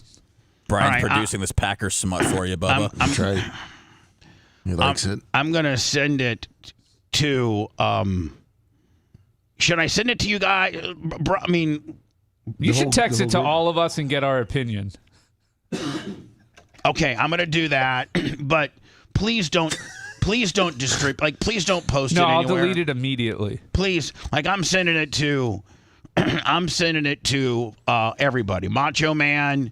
Brian's producing this Packer smut for you, Bubba. That's right. He likes it. I'm going to send it to. Should I send it to you guys? I mean, you should text it to all of us and get our opinion. Okay, I'm going to do that, but please don't distribute. Like, please don't post it anywhere. No, I'll delete it immediately. Please, I'm sending it to. I'm sending it to everybody. Macho Man.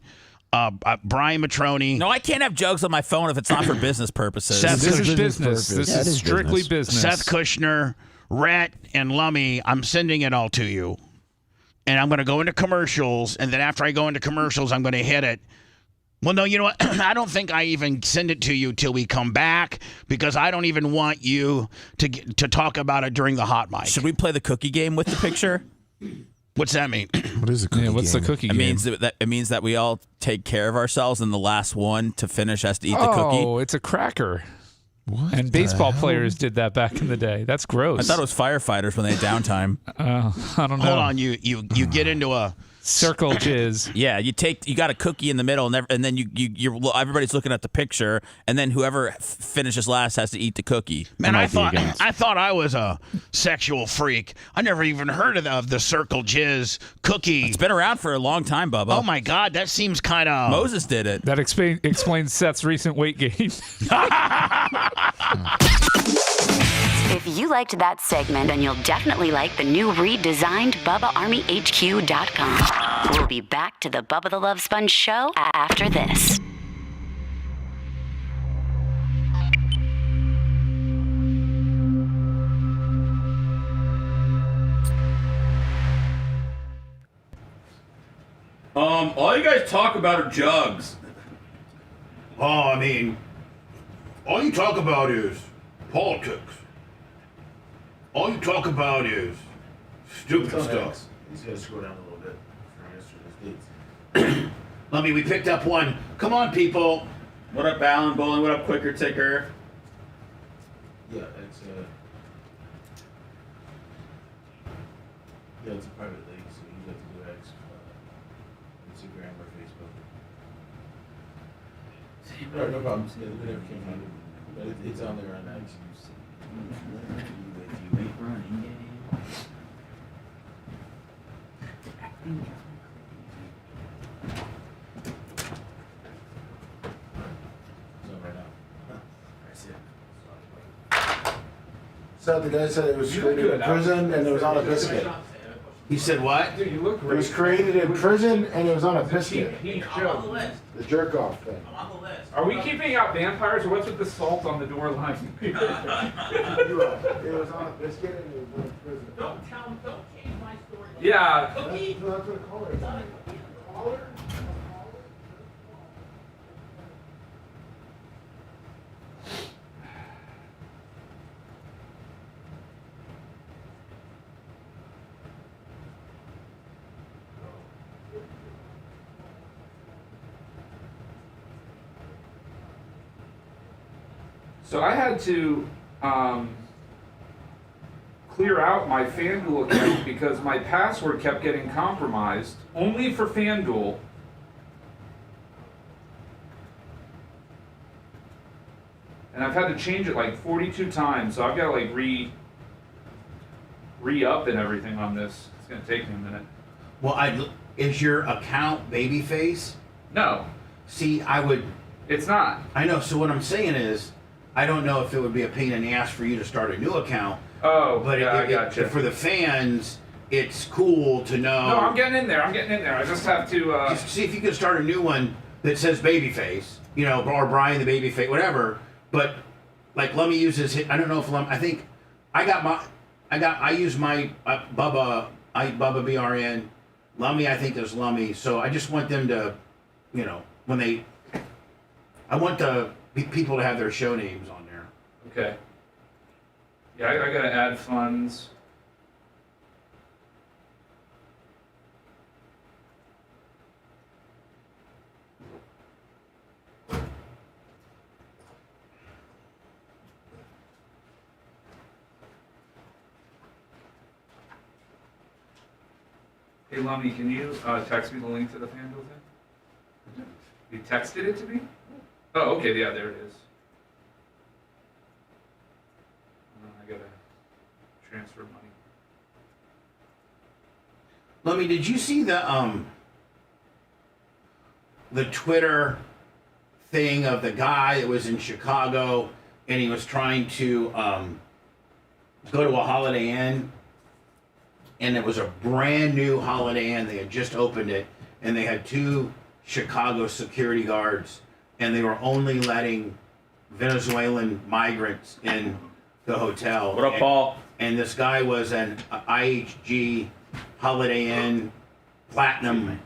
Brian Matroni. No, I can't have jokes on my phone if it's not for business purposes. This is business. This is strictly business. Seth Kushner, Rhett, and Lummy, I'm sending it all to you. And I'm going to go into commercials, and then after I go into commercials, I'm going to hit it. Well, no, you know what? I don't think I even send it to you till we come back because I don't even want you to talk about it during the hot mic. Should we play the cookie game with the picture? What's that mean? What is a cookie What's game? the cookie game? It means that we all take care of ourselves, and the last one to finish has to eat the cookie. Oh, it's a cracker. What and baseball players did that back in the day. That's gross. I thought it was firefighters when they had downtime. I don't know. Hold on, you get into a circle jizz. Yeah, you got a cookie in the middle, and then everybody's looking at the picture, and then whoever finishes last has to eat the cookie. Man, I thought I was a sexual freak. I never even heard of the circle jizz cookie. It's been around for a long time, Bubba. Oh my God, that seems kind of. Moses did it. That explains Seth's recent weight gain. If you liked that segment, then you'll definitely like the new redesigned BubbaArmyHQ.com. We'll be back to the Bubba the Love Sponge show after this. All you guys talk about are jugs. Oh, I mean, all you talk about is politics. All you talk about is stupid stuff. He's got to scroll down a little bit for yesterday's dates. Lummy, we picked up one. Come on, people. What up, Alan Bowling? What up, Quicker Ticker? Yeah, it's a private league, so you have to do X, Instagram or Facebook. Alright, no problem. Yeah, whatever came out. But it's on there on X. So the guy said it was created in prison and it was on a biscuit. He said what? Dude, you look great. It was created in prison and it was on a biscuit. I'm on the list. The jerk off thing. I'm on the list. Are we keeping out vampires, or what's with the salt on the door line? It was on a biscuit and it was in prison. Don't change my story. Yeah. Cookie. That's what a collar is. Collar? So I had to clear out my FanDuel account because my password kept getting compromised, only for FanDuel. And I've had to change it like 42 times, so I've got to like re-up and everything on this. It's going to take me a minute. Well, is your account Babyface? No. See, It's not. I know. So what I'm saying is, I don't know if it would be a pain in the ass for you to start a new account. Oh, but yeah, I gotcha. For the fans, it's cool to know. No, I'm getting in there. I just have to. Just see if you can start a new one that says Babyface, or Brian the Babyface, whatever. But like Lummy uses I don't know if I think I use my Bubba BRN. Lummy I think is Lummy. So I just want them to, I want the people to have their show names on there. Okay. Yeah, I gotta add funds. Hey, Lummy, can you text me the link to the FanDuel thing? You texted it to me? Oh, okay, yeah, there it is. I gotta transfer money. Lummy, did you see the Twitter thing of the guy that was in Chicago and he was trying to go to a Holiday Inn, and it was a brand new Holiday Inn. They had just opened it, and they had 2 Chicago security guards, and they were only letting Venezuelan migrants in the hotel. What up, Paul? And this guy was an IHG Holiday Inn platinum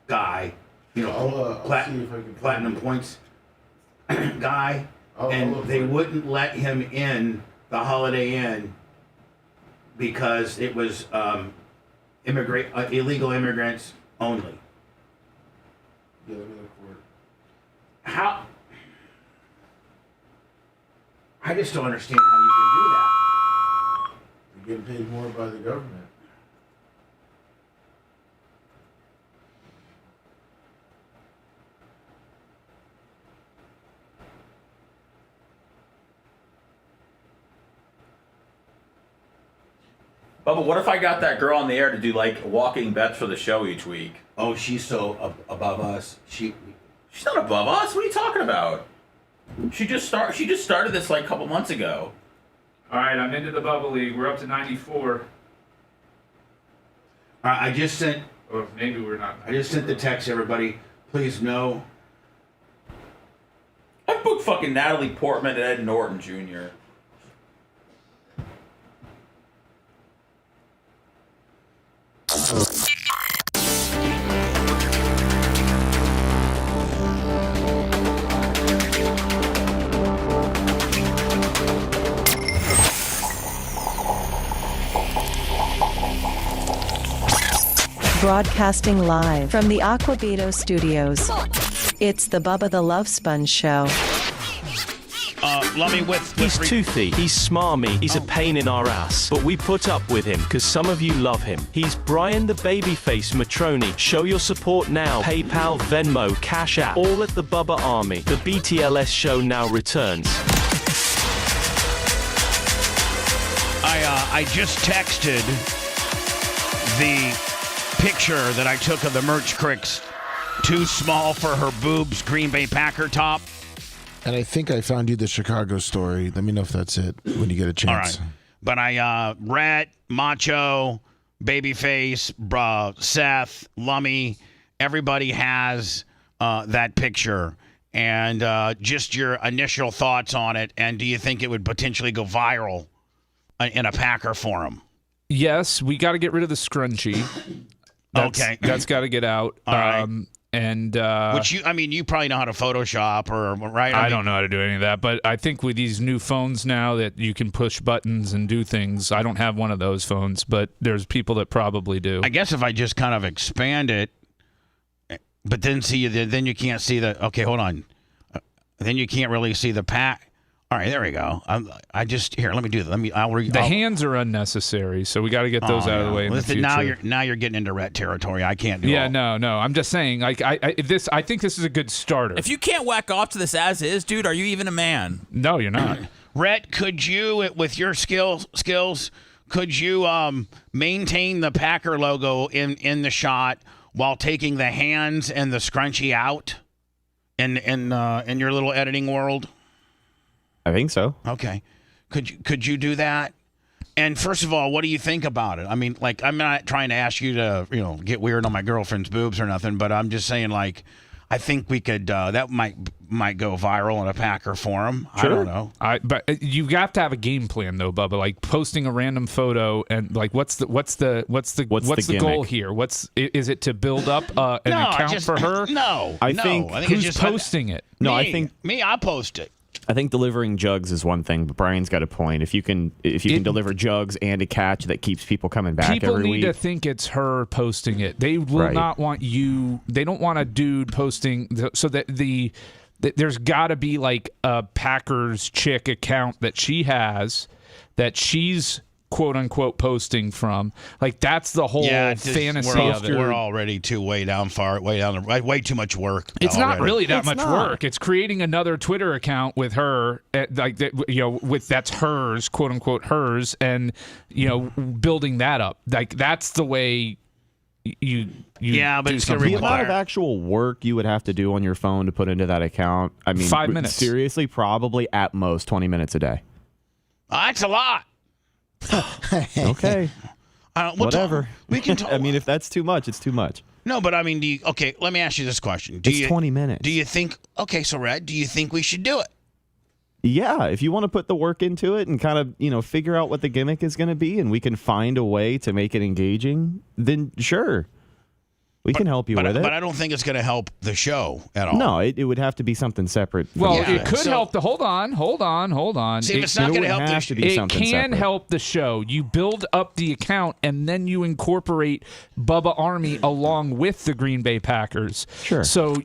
guy, platinum points guy, and they wouldn't let him in the Holiday Inn because it was illegal immigrants only. Yeah, let me look for it. How? I just don't understand how you can do that. You're getting paid more by the government. Bubba, what if I got that girl on the air to do like walking bets for the show each week? Oh, she's so above us. She's not above us. What are you talking about? She just started this like a couple months ago. All right, I'm into the Bubba League. We're up to 94. I just sent. Or maybe we're not. I just sent the text. Everybody, please know. I booked fucking Natalie Portman and Ed Norton Jr. Broadcasting live from the Aquabito studios. It's the Bubba the Love Sponge Show. He's toothy, he's smarmy, he's a pain in our ass. But we put up with him, because some of you love him. He's Brian the Babyface Matroni. Show your support now. PayPal, Venmo, Cash App, all at the Bubba Army. The BTLS show now returns. I just texted the picture that I took of the Merch Cricks. Too small for her boobs, Green Bay Packer top. And I think I found you the Chicago story. Let me know if that's it when you get a chance. All right. But Rhett, Macho, Babyface, Seth, Lummy, everybody has that picture. And just your initial thoughts on it. And do you think it would potentially go viral in a Packer forum? Yes, we got to get rid of the scrunchie. Okay. That's got to get out. All right. And which you probably know how to Photoshop, or right? I don't know how to do any of that, but I think with these new phones now that you can push buttons and do things, I don't have one of those phones, but there's people that probably do. I guess if I just kind of expand it, but then then you can't see the. Okay, hold on. Then you can't really see the pack. All right, there we go. Let me do that. The hands are unnecessary, so we got to get those out of the way in the future. Now you're getting into Rhett territory. I can't do. Yeah, no. I'm just saying. I think this is a good starter. If you can't whack off to this as is, dude, are you even a man? No, you're not. Rhett, could you, with your skills, could you maintain the Packer logo in the shot while taking the hands and the scrunchie out in your little editing world? I think so. Okay. Could you do that? And first of all, what do you think about it? I mean, like, I'm not trying to ask you to, get weird on my girlfriend's boobs or nothing, but I'm just saying, like, I think we could. That might go viral in a Packer forum. Sure. I don't know. But you have to have a game plan, though, Bubba. Like posting a random photo and like, what's the goal here? Is it to build up an account for her? No, I think who's just posting it? No, me, I think I'll post it. I think delivering jugs is one thing, but Brian's got a point. If you can deliver jugs and a catch that keeps people coming back people every week. People need to think it's her posting it. They will not want you. They don't want a dude posting. So that there's got to be like a Packers chick account that she has that she's quote unquote posting from. Like that's the whole fantasy of it. We're already way too much work. It's not really that much work. It's creating another Twitter account with her, with that's hers, quote unquote hers, and building that up. Like that's the way you but it's going to the amount of actual work you would have to do on your phone to put into that account. I mean, 5 minutes. Seriously, probably at most 20 minutes a day. That's a lot. Okay. Whatever. We can talk. I mean, if that's too much, it's too much. No, but I mean, let me ask you this question. It's 20 minutes. Do you think, so Red, do you think we should do it? Yeah, if you want to put the work into it and kind of, figure out what the gimmick is going to be and we can find a way to make it engaging, then sure. We can help you with it. But I don't think it's going to help the show at all. No, it would have to be something separate. Well, it could help the... Hold on. See, if it's not going to help the show. It can help the show. You build up the account, and then you incorporate Bubba Army along with the Green Bay Packers. Sure. So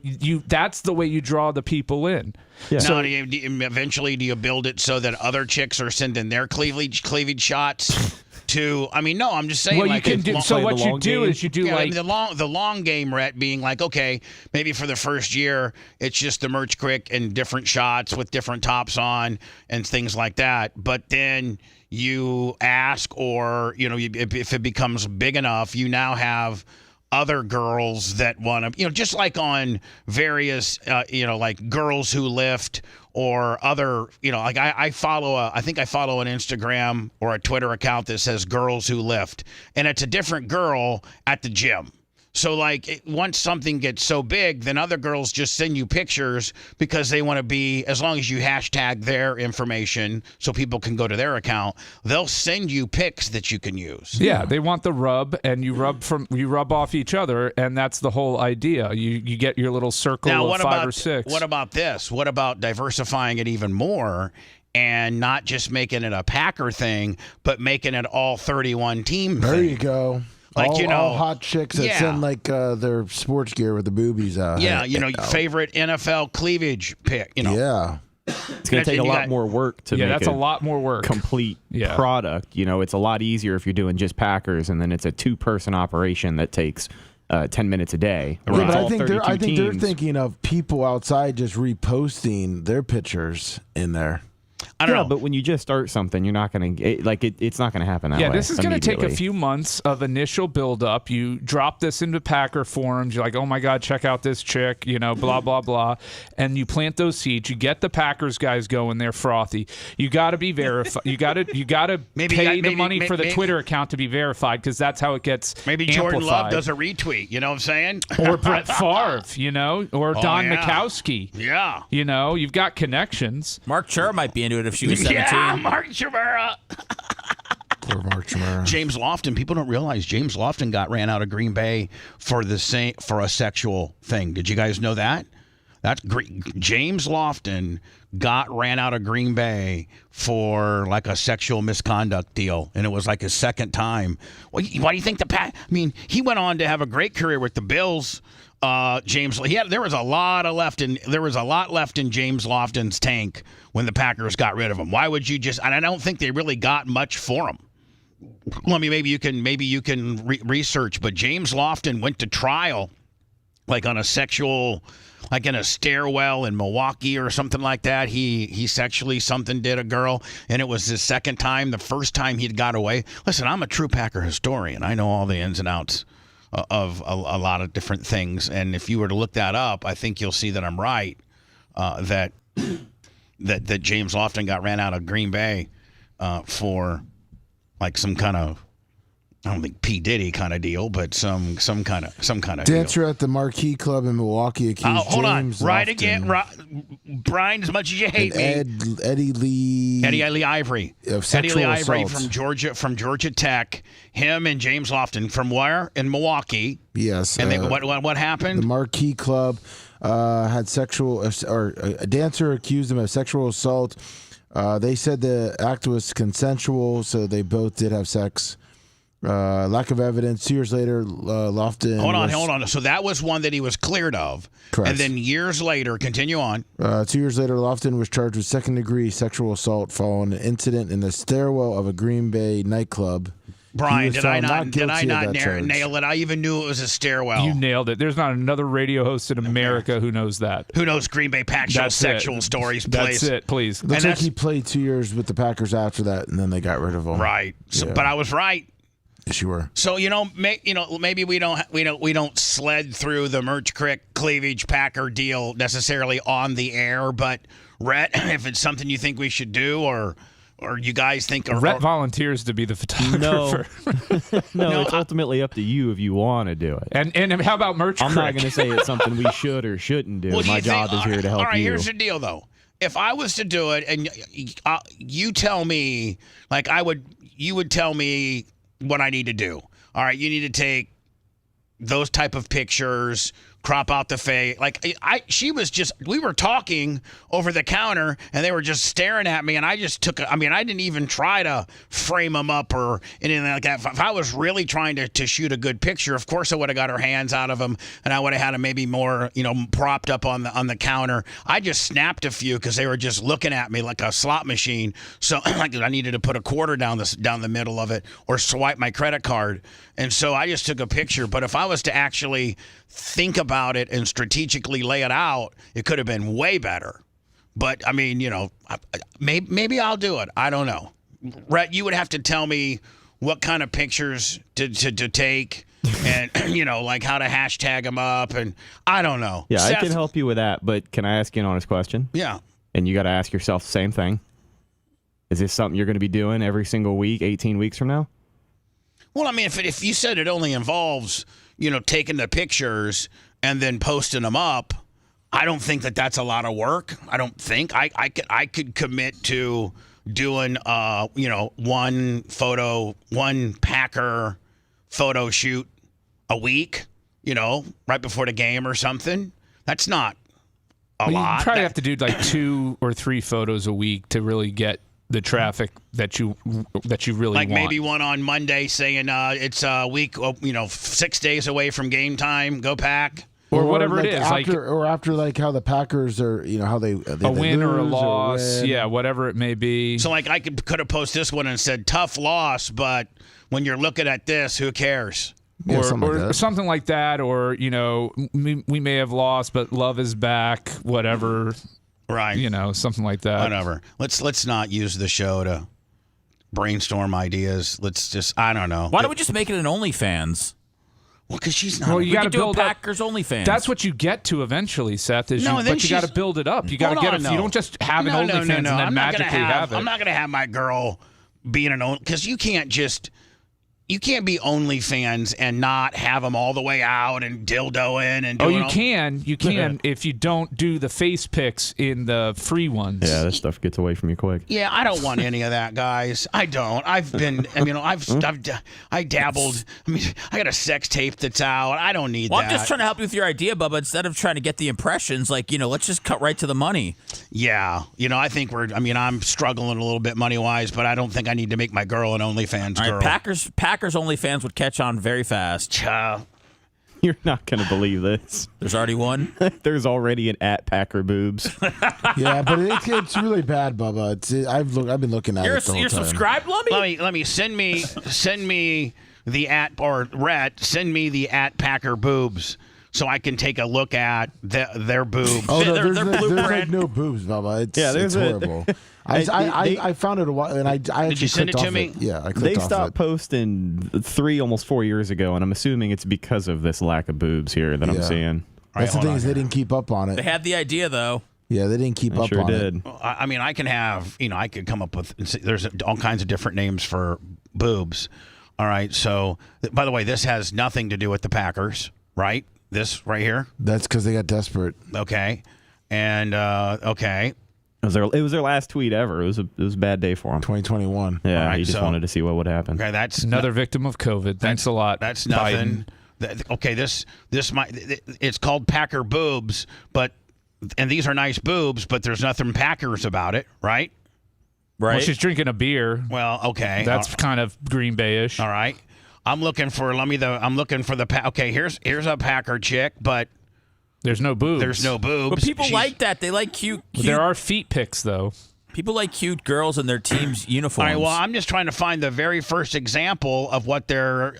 that's the way you draw the people in. Yeah. So eventually, do you build it so that other chicks are sending their cleavage shots? I'm just saying. Well, like, you can do. So what you do is you do like the long game, Rhett, being like, okay, maybe for the first year it's just the merch crick and different shots with different tops on and things like that. But then you ask, or if it becomes big enough, you now have other girls that want to, just like on various, like Girls Who Lift or other, like I follow an Instagram or a Twitter account that says Girls Who Lift, and it's a different girl at the gym. So, like, once something gets so big, then other girls just send you pictures because they want to be, as long as you hashtag their information so people can go to their account, they'll send you pics that you can use. Yeah, they want the rub, and you rub off each other, and that's the whole idea. You get your little circle of 5 or 6. What about this? What about diversifying it even more and not just making it a Packer thing, but making it all 31 team There thing? you go. Like, all hot chicks that send like their sports gear with the boobies out. Yeah, your favorite NFL cleavage pick. Yeah. It's going to take a lot more work to make that's a lot more work. Complete product. It's a lot easier if you're doing just Packers, and then it's a 2-person operation that takes 10 minutes a day. Yeah, but I think they're thinking of people outside just reposting their pictures in there. I don't know. But when you just start something, you're not going to it's not going to happen that way. Yeah, this is going to take a few months of initial build-up. You drop this into Packer forums. You're like, oh my God, check out this chick, blah blah blah, and you plant those seeds. You get the Packers guys going. They're frothy. You got to be verified. You got to pay the money for the Twitter account to be verified, because that's how it gets. Maybe amplified. Jordan Love does a retweet. You know what I'm saying? Or Brett Favre. Or Don Mikowski. Yeah. You've got connections. Mark Chur might be into it if she was 17. Yeah, Mark Chimera. Poor Mark Chimera. James Lofton. People don't realize James Lofton got ran out of Green Bay for a sexual thing. Did you guys know that? That's great. James Lofton got ran out of Green Bay for like a sexual misconduct deal, and it was like his second time. Why do you think he went on to have a great career with the Bills. James, there was a lot left in James Lofton's tank when the Packers got rid of him. Why would you and I don't think they really got much for him. Maybe you can research, but James Lofton went to trial like on a sexual, like in a stairwell in Milwaukee or something like that. He sexually did a girl, and it was his second time. The first time he'd got away. Listen, I'm a true Packer historian. I know all the ins and outs of a lot of different things, and if you were to look that up, I think you'll see that I'm right. That that James Lofton got ran out of Green Bay for like some kind of, I don't think P. Diddy kind of deal, but some kind of Dancer deal. at the Marquee Club in Milwaukee accused hold James on, right Lofton again, Brian. As much as you hate me, Eddie Lee Ivory, of sexual assault. from Georgia Tech. Him and James Lofton from where in Milwaukee. Yes. And what happened? The Marquee Club had a dancer accused him of sexual assault. They said the act was consensual, so they both did have sex. Lack of evidence. 2 years later, Lofton. Hold on. So that was one that he was cleared of. Correct. And then years later, continue on. 2 years later, Lofton was charged with second-degree sexual assault following an incident in the stairwell of a Green Bay nightclub. Brian, did I not nail it? I even knew it was a stairwell. You nailed it. There's not another radio host in America who knows that. Who knows Green Bay Pack Show sexual stories, please. That's it, please. Looks like he played 2 years with the Packers after that, and then they got rid of him. Right. So, but I was right. Yes, you were. So maybe we don't sled through the Merch Crick Cleavage Packer deal necessarily on the air, but Rhett, if it's something you think we should do, or you guys think, Rhett volunteers to be the photographer. No, it's ultimately up to you if you want to do it. And how about Merch I'm Crick? not going to say it's something we should or shouldn't do. Well, My job is here to help all right, you. Here's the deal, though. If I was to do it, and you tell me, like you would tell me what I need to do. All right, you need to take those type of pictures, crop out the face. Like we were talking over the counter and they were just staring at me, and I just I didn't even try to frame them up or anything like that. If I was really trying to shoot a good picture, of course I would have got her hands out of them, and I would have had them maybe more, propped up on the counter. I just snapped a few because they were just looking at me like a slot machine. So like I needed to put a quarter down the middle of it or swipe my credit card. And so I just took a picture. But if I was to actually think about it and strategically lay it out, it could have been way better. But I mean, maybe I'll do it. I don't know. Rhett, you would have to tell me what kind of pictures to take and, like how to hashtag them up. And I don't know. Yeah, Seth, I can help you with that. But can I ask you an honest question? Yeah. And you got to ask yourself the same thing. Is this something you're going to be doing every single week, 18 weeks from now? Well, I mean, if you said it only involves, taking the pictures and then posting them up, I don't think that's a lot of work. I don't think I could commit to doing one Packer photo shoot a week, right before the game or something. That's not a lot. You probably have to do like 2 or 3 photos a week to really get the traffic that you really like want. Maybe one on Monday saying it's a week, 6 days away from game time. Go Pack. Or whatever it is. After how the Packers are, how they a win or a loss. Yeah, whatever it may be. So I could have posted this one and said tough loss, but when you're looking at this, who cares? Yeah, or something like that. Or, we may have lost, but love is back, whatever. Right. Something like that. Whatever. Let's not use the show to brainstorm ideas. Let's just, I don't know. Why don't we just make it an OnlyFans? Well, because she's not. Well, you got to build build Packers OnlyFans. That's what you get to eventually, Seth. But you got to build it up. You got to get it. You don't just have an OnlyFans and then magically have it. I'm not going to have my girl being an only, because you can't be OnlyFans and not have them all the way out and dildoing and doing you can if you don't do the face pics in the free ones. Yeah, that stuff gets away from you quick. Yeah, I don't want any of that, guys. I don't. I dabbled. I mean, I got a sex tape that's out. I don't need that. I'm just trying to help you with your idea, Bubba. Instead of trying to get the impressions, let's just cut right to the money. Yeah. I think I'm struggling a little bit money-wise, but I don't think I need to make my girl an OnlyFans girl. All right, Packers OnlyFans would catch on very fast. You're not going to believe this. There's already one? There's already an @ Boobs. Yeah, but it's really bad, Bubba. I've been looking at it the whole You're time. subscribed, Lummy? Let me send me the Rhett, send me the Packer boobs so I can take a look at their boobs. Oh, their there's no boobs, Bubba. It's horrible. I found it a while, and I actually Did you send it to me? Yeah, I clicked They off stopped it. posting almost 4 years ago, and I'm assuming it's because of this lack of boobs here that I'm seeing. That's the thing is they didn't keep up on it. They had the idea, though. Yeah, they didn't keep They up sure on did. it. I mean, I can have, I could come up with, there's all kinds of different names for boobs. All right. So, by the way, this has nothing to do with the Packers, right? This right here. That's because they got desperate. Okay. And, okay. It was their last tweet ever. It was a bad day for him. 2021. Yeah, right, he just so- wanted to see what would happen. Okay. That's Another victim of COVID. Thanks a lot. That's nothing. Okay. This might, it's called Packer boobs, and these are nice boobs, but there's nothing Packers about it, right? Well, she's drinking a beer. Well, okay. That's kind of Green Bay-ish. All right. I'm looking for okay, here's a Packer chick, but there's no boobs. There's no boobs. But people like that. They like cute. There are feet pics though. People like cute girls in their team's uniforms. All right, well, I'm just trying to find the very first example of what they're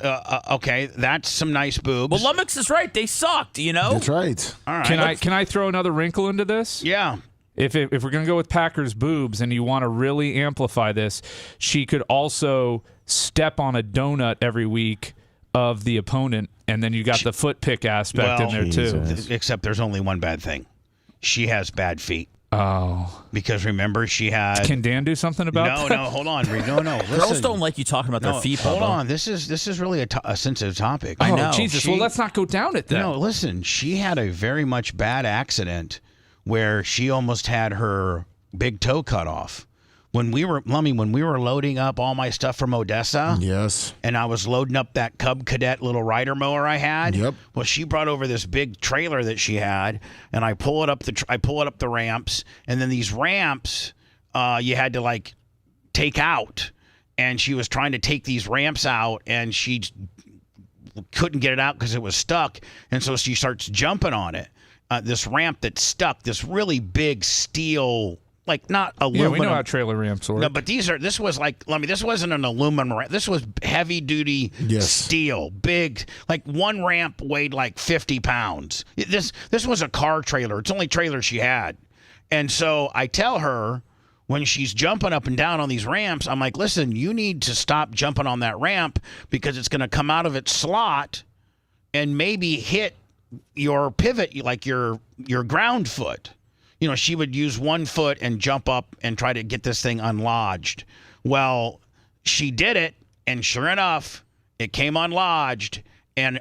okay, that's some nice boobs. Well, Lummox is right. They sucked, That's right. All right. Can I throw another wrinkle into this? Yeah. If we're going to go with Packers boobs and you want to really amplify this, she could also step on a donut every week of the opponent, and then you got the foot pick aspect in there too. Except there's only one bad thing. She has bad feet. Oh. Because remember, she had. Can Dan do something about that? No, hold on. No. Listen. Girls don't like you talking about their feet, Hold Bubba. on. This is really a sensitive topic. I know. Jesus. Well, let's not go down it then. No, listen. She had a very much bad accident where she almost had her big toe cut off. When we were loading up all my stuff from Odessa, yes, and I was loading up that Cub Cadet little rider mower I had. Yep. Well, she brought over this big trailer that she had, and I pull it up the ramps, and then these ramps, you had to like take out, and she was trying to take these ramps out, and she couldn't get it out because it was stuck, and so she starts jumping on it. This ramp that's stuck, this really big steel. Like not aluminum. Yeah, we know how trailer ramps work. No, but this wasn't an aluminum ramp. This was heavy duty steel, big. Like one ramp weighed like 50 pounds. This was a car trailer. It's the only trailer she had. And so I tell her when she's jumping up and down on these ramps, I'm like, listen, you need to stop jumping on that ramp because it's going to come out of its slot and maybe hit your pivot, like your ground foot. She would use one foot and jump up and try to get this thing unlodged. Well, she did it, and sure enough, it came unlodged. And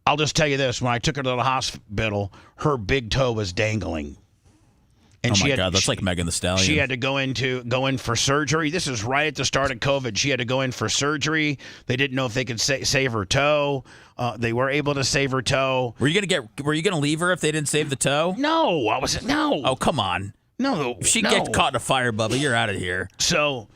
I'll just tell you this: when I took her to the hospital, her big toe was dangling. And oh my God, that's like Megan Thee Stallion. She had to go in for surgery. This is right at the start of COVID. She had to go in for surgery. They didn't know if they could save her toe. They were able to save her toe. Were you gonna leave her if they didn't save the toe? No, I wasn't. No. Oh, come on. No. If she gets caught in a fire, Bubba, you're out of here. So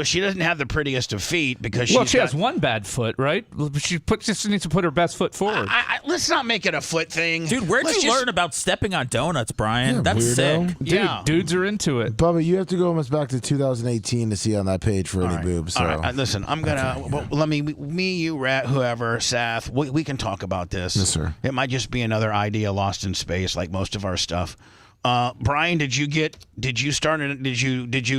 she doesn't have the prettiest of feet because she has one bad foot, right? She just needs to put her best foot forward. Let's not make it a foot thing, dude. Where'd you learn about stepping on donuts, Brian? Yeah, that's weirdo. sick. Dude, dudes are into it. Bubba, you have to go almost back to 2018 to see on that page for any boobs. So. All right. Listen, I'm gonna. Let me, you, Rat, whoever, Seth. We can talk about this. Yes, sir. It might just be another idea lost in space, like most of our stuff. Brian, did you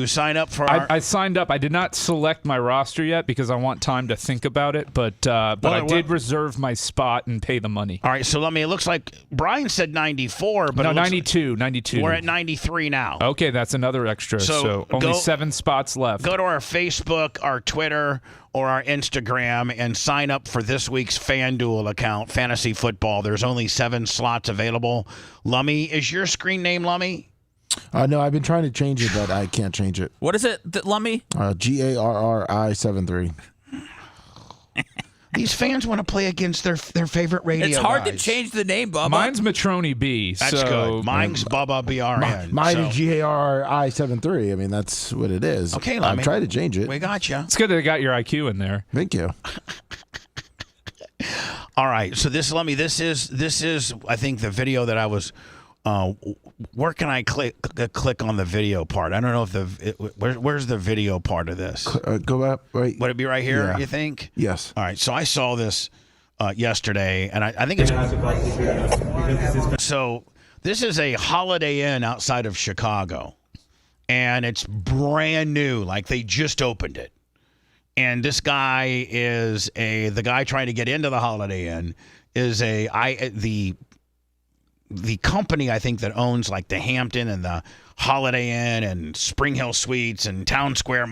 sign up for our... I signed up. I did not select my roster yet because I want time to think about it, but I did reserve my spot and pay the money. All right, so it looks like Brian said 94, but no, 92. We're at 93 now. Okay, that's another extra. So only 7 spots left. Go to our Facebook, our Twitter, or our Instagram and sign up for this week's FanDuel account, Fantasy Football. There's only 7 slots available. Lummy, is your screen name Lummy? No, I've been trying to change it, but I can't change it. What is it, Lummy? GARRI73. These fans want to play against their favorite radio It's hard guys. to change the name, Bubba. Mine's Matroni B. That's good. Mine's Bubba BRN. Mine is GARRI73. I mean, that's what it is. Okay, I've tried to change it. We got you. It's good that I got your IQ in there. Thank you. All right. So this is I think the video that I was. Where can I click on the video part? I don't know if where's the video part of this? Go up. Wait. Would it be right here? Yeah. You think? Yes. All right. So I saw this yesterday, and I think it's. So this is a Holiday Inn outside of Chicago, and it's brand new. Like they just opened it. And this guy is the guy trying to get into the Holiday Inn is the the company I think that owns like the Hampton and the Holiday Inn and Spring Hill Suites and Town Square,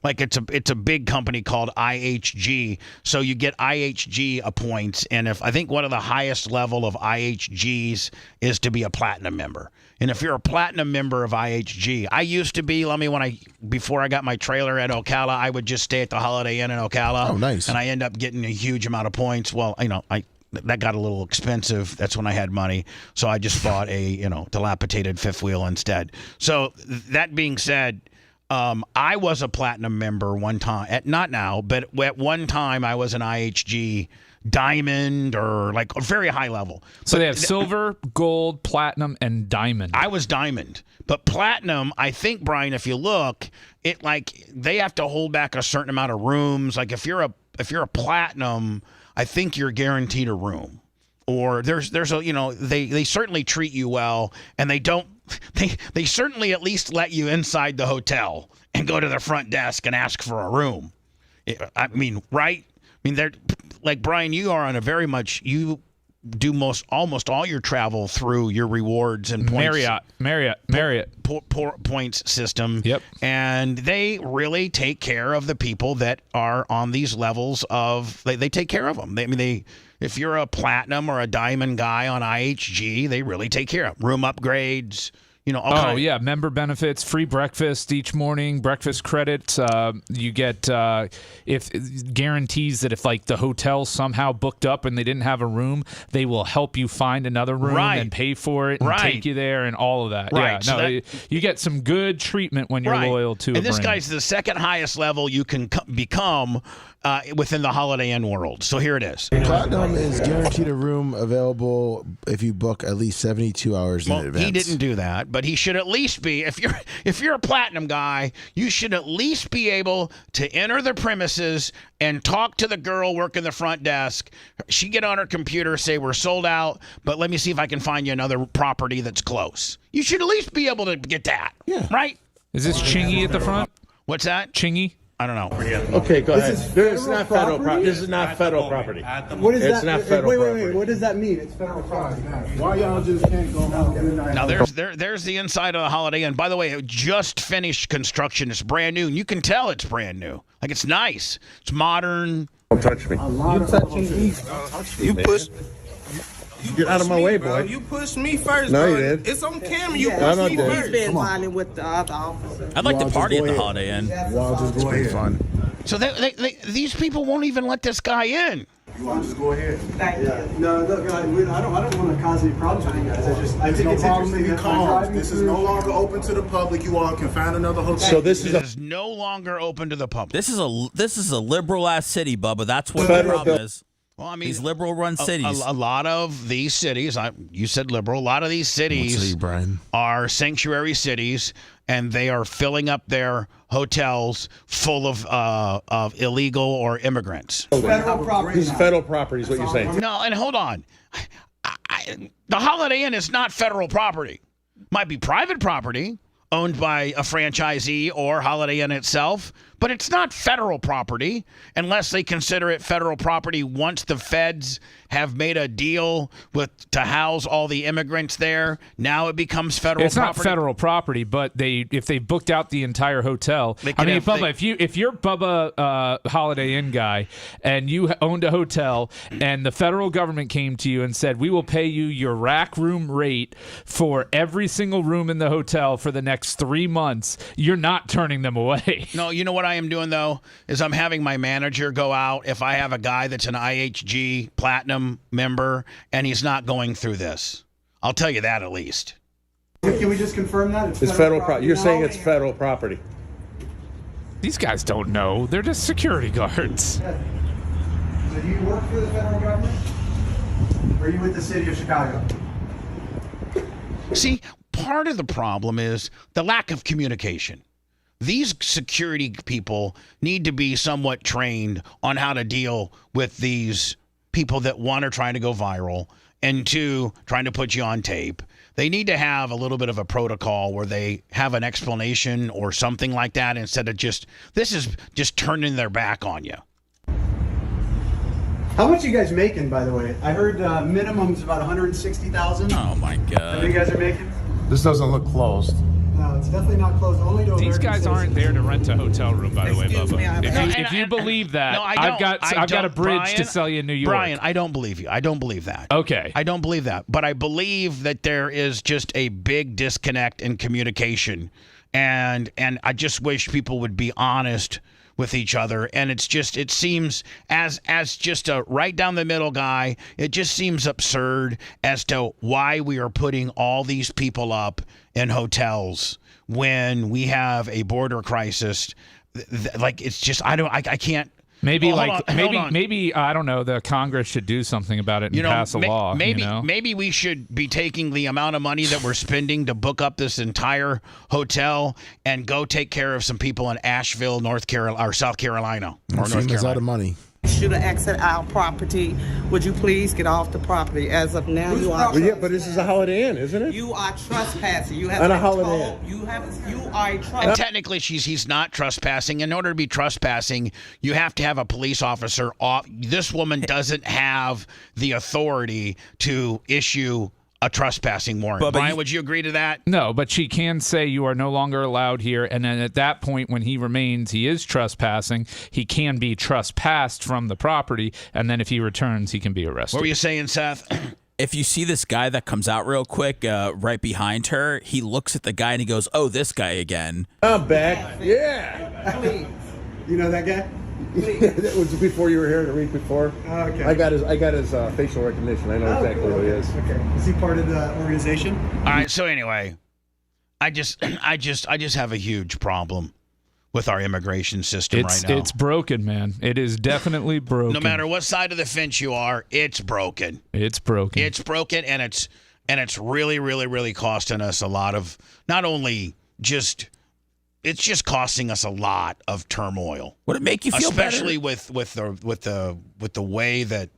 like it's a big company called IHG. So you get IHG points, and I think one of the highest level of IHGs is to be a platinum member. And if you're a platinum member of IHG, I used to be. Before I got my trailer at Ocala, I would just stay at the Holiday Inn in Ocala. Oh, nice. And I end up getting a huge amount of points. Well, that got a little expensive. That's when I had money. So I just bought a, dilapidated fifth wheel instead. So that being said, I was a platinum member one time. Not now, but at one time I was an IHG diamond or like a very high level. So they have silver, gold, platinum, and diamond. I was diamond. But platinum, I think, Brian, if you look, they have to hold back a certain amount of rooms. Like if you're a platinum, I think you're guaranteed a room, or there's a they certainly treat you well, and they certainly at least let you inside the hotel and go to the front desk and ask for a room. I mean, right? I mean, they're like Brian. You are on you do almost all your travel through your rewards and points. Marriott. Points system. Yep. And they really take care of the people that are on these levels of. They take care of them. If you're a platinum or a diamond guy on IHG, they really take care of room upgrades. Member benefits, free breakfast each morning, breakfast credits. You get if guarantees that if like the hotel somehow booked up and they didn't have a room, they will help you find another room and pay for it and take you there and all of that. Right. Yeah, you get some good treatment when you're loyal to a brand. And this guy's the second highest level you can become within the Holiday Inn world. So here it is. Platinum is guaranteed a room available if you book at least 72 hours in advance. He didn't do that, but he should at least be. If you're a platinum guy, you should at least be able to enter the premises and talk to the girl working the front desk. She get on her computer, say we're sold out, but let me see if I can find you another property that's close. You should at least be able to get that. Yeah. Right? Is this Chingy at the front? What's that? Chingy? I don't know. Okay, go ahead. This is not federal property. This is not federal property. What is It's that? not federal property. Wait. What does that mean? It's federal property. Why y'all just can't go home? Now there's the inside of the Holiday Inn. By the way, it just finished construction. It's brand new. And you can tell it's brand new. Like it's nice. It's modern. Don't touch me. You touching me? You push. Get out of my way, boy. You pushed me first. No, bro. you did. It's on camera. You No, pushed me did. first. He's been violent with the other officer. I'd like to party at the Holiday Inn. Well, just go ahead. Fun. So these people won't even let this guy in. You want to just go ahead? Thank you. No, look, I don't want to cause any problems with you guys. I think it's interesting. Be calm. This is no longer open to the public. You all can find another hotel. So This is no longer open to the public. This is a liberal ass city, Bubba. That's what the Federal problem bill- is. Well, I mean, These liberal-run cities. A lot of these cities, you said liberal, a lot of these cities Brian? are sanctuary cities, and they are filling up their hotels full of illegal or immigrants. Federal property. This is federal property is what you're saying. No, and hold on. The Holiday Inn is not federal property. Might be private property owned by a franchisee or Holiday Inn itself, but it's not federal property unless they consider it federal property once the feds have made a deal to house all the immigrants there. Now it becomes federal It's property. not federal property, but if they booked out the entire hotel. I mean, Bubba, if you're Bubba Holiday Inn guy and you owned a hotel and the federal government came to you and said, we will pay you your rack room rate for every single room in the hotel for the next 3 months, you're not turning them away. No, you know what I am doing, though, is I'm having my manager go out. If I have a guy that's an IHG Platinum member and he's not going through this, I'll tell you that at least. Can we just confirm that? It's federal property. You're saying it's federal property. These guys don't know. They're just security guards. So do you work for the federal government? Or are you with the city of Chicago? See, part of the problem is the lack of communication. These security people need to be somewhat trained on how to deal with these people that, one, are trying to go viral, and two, trying to put you on tape. They need to have a little bit of a protocol where they have an explanation or something like that instead of this is just turning their back on you. How much are you guys making, by the way? I heard minimum's about $160,000. Oh my God. What you guys are making? This doesn't look closed. No, it's definitely not closed. Only to These American guys aren't there to rent a hotel room, by the way, Excuse Bubba. me, I have If you believe that, No, I I've don't. got a bridge Brian, to sell you in New York. Brian, I don't believe you. I don't believe that. Okay. I don't believe that. But I believe that there is just a big disconnect in communication. And I just wish people would be honest with each other. And it seems as just a right down the middle guy, it just seems absurd as to why we are putting all these people up in hotels when we have a border crisis. Like, it's just, I can't. Maybe Well, hold on. maybe I don't know. The Congress should do something about it and pass a law. Maybe we should be taking the amount of money that we're spending to book up this entire hotel and go take care of some people in Asheville, North Carolina, or South Carolina, or North FEMA's Carolina. out of money. Should have exit our property. Would you please get off the property? As of now, you are. Well, yeah, but this is a Holiday Inn, isn't it? You are trespassing. You have And a been Holiday told. Inn. You are a trespassing. And technically, he's not trespassing. In order to be trespassing, you have to have a police officer off. This woman doesn't have the authority to issue a trespassing warrant. But Brian, would you agree to that? No, but she can say you are no longer allowed here. And then at that point, when he is trespassing, he can be trespassed from the property. And then if he returns, he can be arrested. What were you saying, Seth? If you see this guy that comes out real quick right behind her, he looks at the guy and he goes, "Oh, this guy again." I'm back. Yeah. Please. You know that guy? That was before you were here the week before. Oh, okay. I got his facial recognition. I know exactly who he is. Okay. Is he part of the organization? All right. So anyway, I just have a huge problem with our immigration system right now. It's broken, man. It is definitely broken. No matter what side of the fence you are, it's broken. It's broken. It's broken, and it's really, really, really costing us a lot of not only just. It's just costing us a lot of turmoil. Would it make you feel especially better? with the way that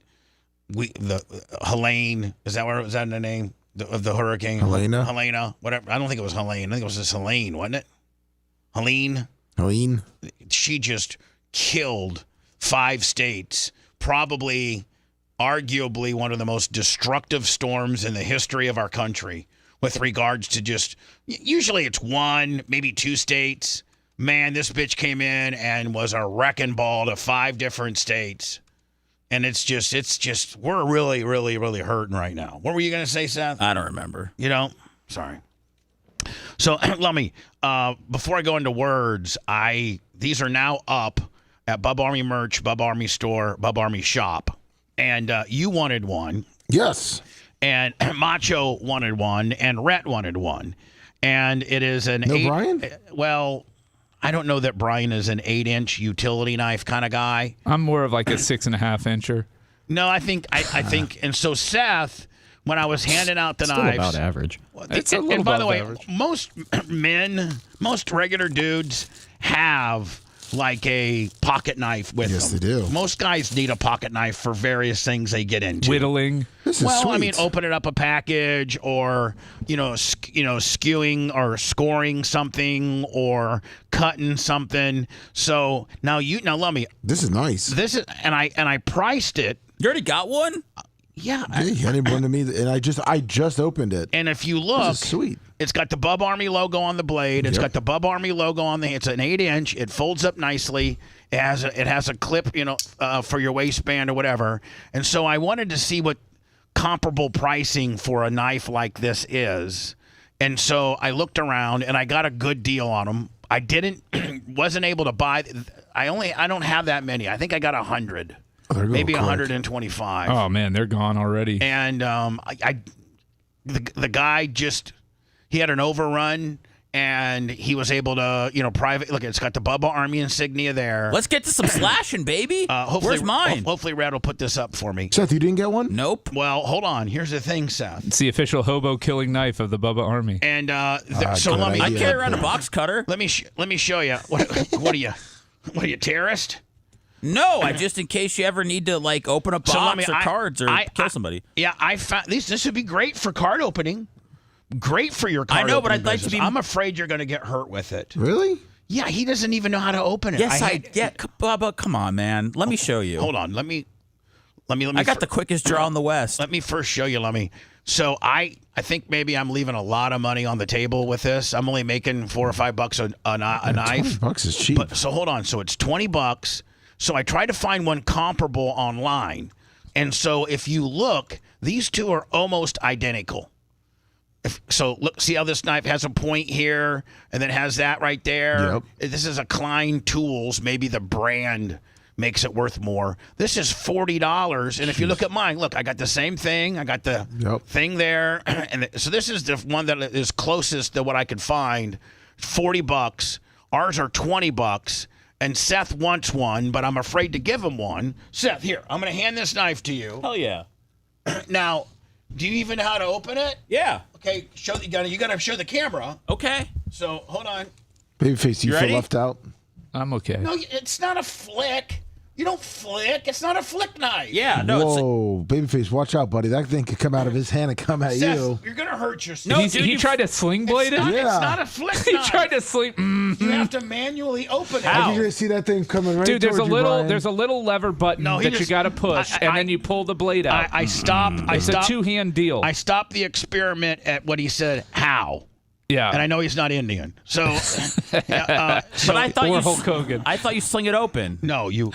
Helene, is that the name of the hurricane? Helena, whatever. I don't think it was Helene. I think it was just Helene, wasn't it? Helene. She just killed 5 states. Probably, arguably, one of the most destructive storms in the history of our country. With regards to just, usually it's 1, maybe 2 states. Man, this bitch came in and was a wrecking ball to 5 different states. And it's just, we're really, really, really hurting right now. What were you going to say, Seth? I don't remember. You don't? Sorry. So, let me, before I go into words, these are now up at Bubba Army Merch, Bubba Army Store, Bubba Army Shop. And you wanted one. Yes. And Macho wanted one, and Rhett wanted one. And it is an Brian? Well, I don't know that Brian is an 8-inch utility knife kind of guy. I'm more of like a 6.5 incher. No, I think, and so Seth, when I was handing out the Still knives. about average. It's a little and by the above way, average. most regular dudes have like a pocket knife with them. Yes, they do. Most guys need a pocket knife for various things they get into. Whittling. This is Well, sweet. I mean, opening up a package, or skewing or scoring something, or cutting something. So now let me. This is nice. This is and I priced it. You already got one? Yeah. Yeah, he handed one to me, and I just opened it. And if you look, This is sweet. It's got the Bubba Army logo on the blade. It's Yep. got the Bubba Army logo on the. It's an 8-inch. It folds up nicely. It has a clip, for your waistband or whatever. And so I wanted to see what comparable pricing for a knife like this is. And so I looked around and I got a good deal on them. I wasn't able to buy. I don't have that many. I think I got 100, maybe 125. Oh man, they're gone already. And the guy he had an overrun, and he was able to, private. Look, it's got the Bubba Army insignia there. Let's get to some slashing, baby. Hopefully, Where's mine? Hopefully, Rad will put this up for me. Seth, you didn't get one? Nope. Well, hold on. Here's the thing, Seth. It's the official hobo killing knife of the Bubba Army. And so good let me. I idea. carry around a box cutter. Let me show you. What are you? What are you, terrorist? No, just in case you ever need to open a box or cards or kill somebody. Yeah, I found this would be great for card opening. Great for your card. I know, but opening I'd like to business. be. I'm afraid you're going to get hurt with it. Really? Yeah, he doesn't even know how to open it. Yes, Bubba, come on, man. Let me show you. Hold on. Let me. Let me. I got the quickest draw in the West. Let me first show you, Lummy. So I think maybe I'm leaving a lot of money on the table with this. I'm only making $4 or $5 a knife. $20 is cheap. So hold on. So it's $20. So I tried to find one comparable online. And so if you look, these two are almost identical. So look, see how this knife has a point here and then has that right there? Yep. This is a Klein Tools. Maybe the brand makes it worth more. This is $40. And if you look at mine, look, I got the same thing. I got the thing there. And so this is the one that is closest to what I could find. $40. Ours are $20. And Seth wants one, but I'm afraid to give him one. Seth, here, I'm going to hand this knife to you. Hell yeah. Now, do you even know how to open it? Yeah. Okay, you got to show the camera. Okay. So, hold on. Babyface, do you feel ready? left out? I'm okay. No, it's not a flick. You don't flick. It's not a flick knife. Yeah, no. Whoa, Babyface, watch out, buddy. That thing could come out of his hand and come at Seth, you. you're going to hurt yourself. No, he tried to sling blade it? It's not a flick He knife. tried to sling. You have to manually open it. I can just see that thing coming right Dude, there's a towards you, little Brian. there's a little lever button No, he that you just- got to push, and then you pull the blade out. I stopped. It's a two-hand deal. I stopped the experiment at what he said, how. Yeah. And I know he's not Indian. So, But I thought or you Hulk Hogan. I thought you sling it open. No, you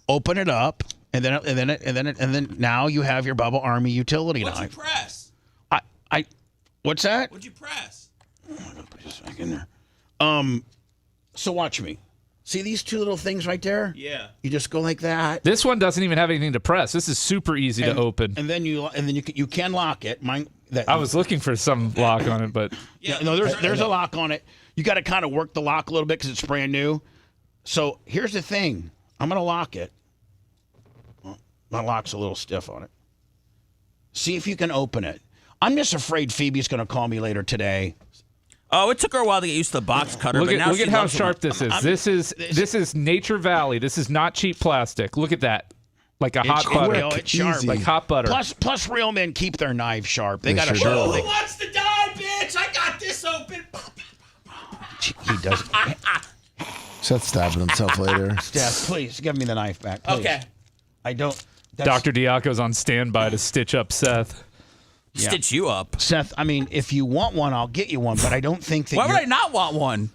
open it up, and then now you have your Bubba Army utility What'd you knife. press? I what's that? What'd you press? Just back in there. So watch me. See these two little things right there? Yeah. You just go like that. This one doesn't even have anything to press. This is super easy to open. And then you can lock it. I was looking for some lock on it, but Yeah, no, there's a lock on it. You got to kind of work the lock a little bit because it's brand new. So here's the thing. I'm going to lock it. Well, my lock's a little stiff on it. See if you can open it. I'm just afraid Phoebe's going to call me later today. Oh, it took her a while to get used to the box cutter. look but now at she how loves them. sharp this is. This is Nature Valley. This is not cheap plastic. Look at that. Like a hot butter. It's sharp. Like hot butter. Plus, real men keep their knives sharp. They got to sure show. do. They, wants to die, bitch? I got this open. he does. Seth's stabbing himself later. Steph, please give me the knife back. Please. Okay. I don't. Dr. Diaco's on standby to stitch up Seth. Yeah. Stitch you up. Seth, I mean, if you want one, I'll get you one, but I don't think that Why would you're- I not want one?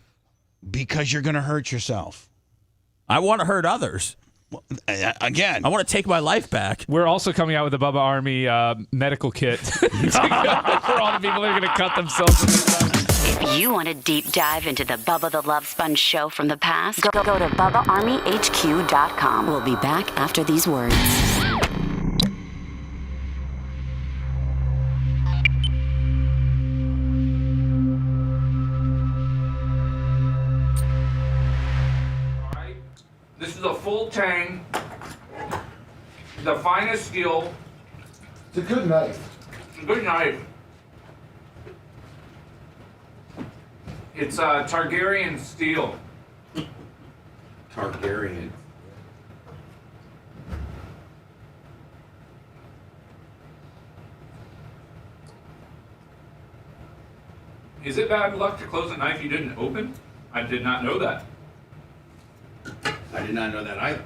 Because you're going to hurt yourself. I want to hurt others. Again. I want to take my life back. We're also coming out with a Bubba Army medical kit for all the people who are going to cut themselves in the If you want a deep dive into the Bubba the Love Sponge show from the past, go to BubbaArmyHQ.com. We'll be back after these words. This is a full tang, the finest steel. It's a good knife. It's a good knife. It's Targaryen steel. Targaryen. Is it bad luck to close a knife you didn't open? I did not know that. I did not know that either.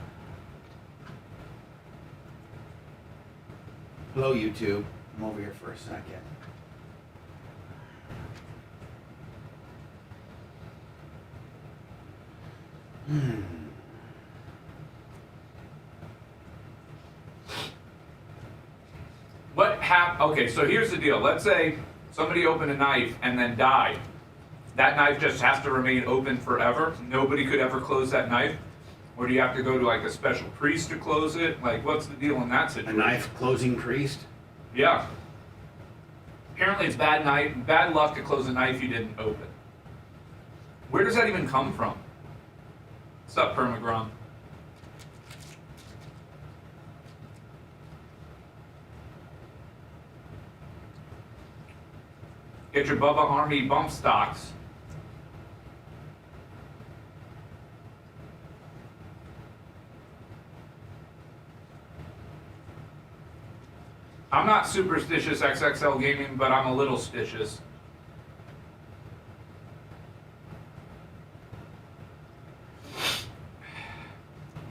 Hello, YouTube. I'm over here for a second. Okay, so here's the deal. Let's say somebody opened a knife and then died. That knife just has to remain open forever. Nobody could ever close that knife. Or do you have to go to like a special priest to close it? Like, what's the deal in that situation? A knife closing priest? Yeah. Apparently it's bad luck to close a knife you didn't open. Where does that even come from? What's up, Permagrum? Get your Bubba Army bump stocks. I'm not superstitious XXL gaming, but I'm a little stitious.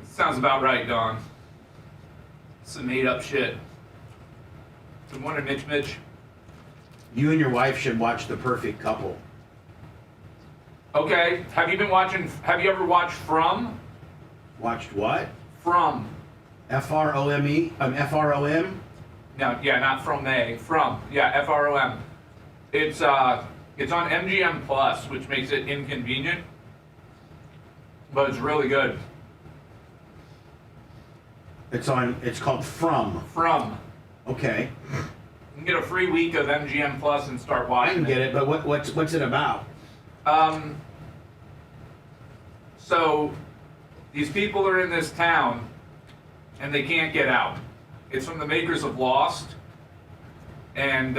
Sounds about right, Don. some made-up shit. Good morning, Mitch. You and your wife should watch The Perfect Couple. Okay, have you ever watched From? Watched what? From. F-R-O-M-E? F-R-O-M? No, yeah, not From A. From. Yeah, F-R-O-M. It's on MGM Plus, which makes it inconvenient. But it's really good. It's called From. From. Okay. You can get a free week of MGM Plus and start watching I can get it, but what's it about? So these people are in this town and they can't get out. It's from the makers of Lost, and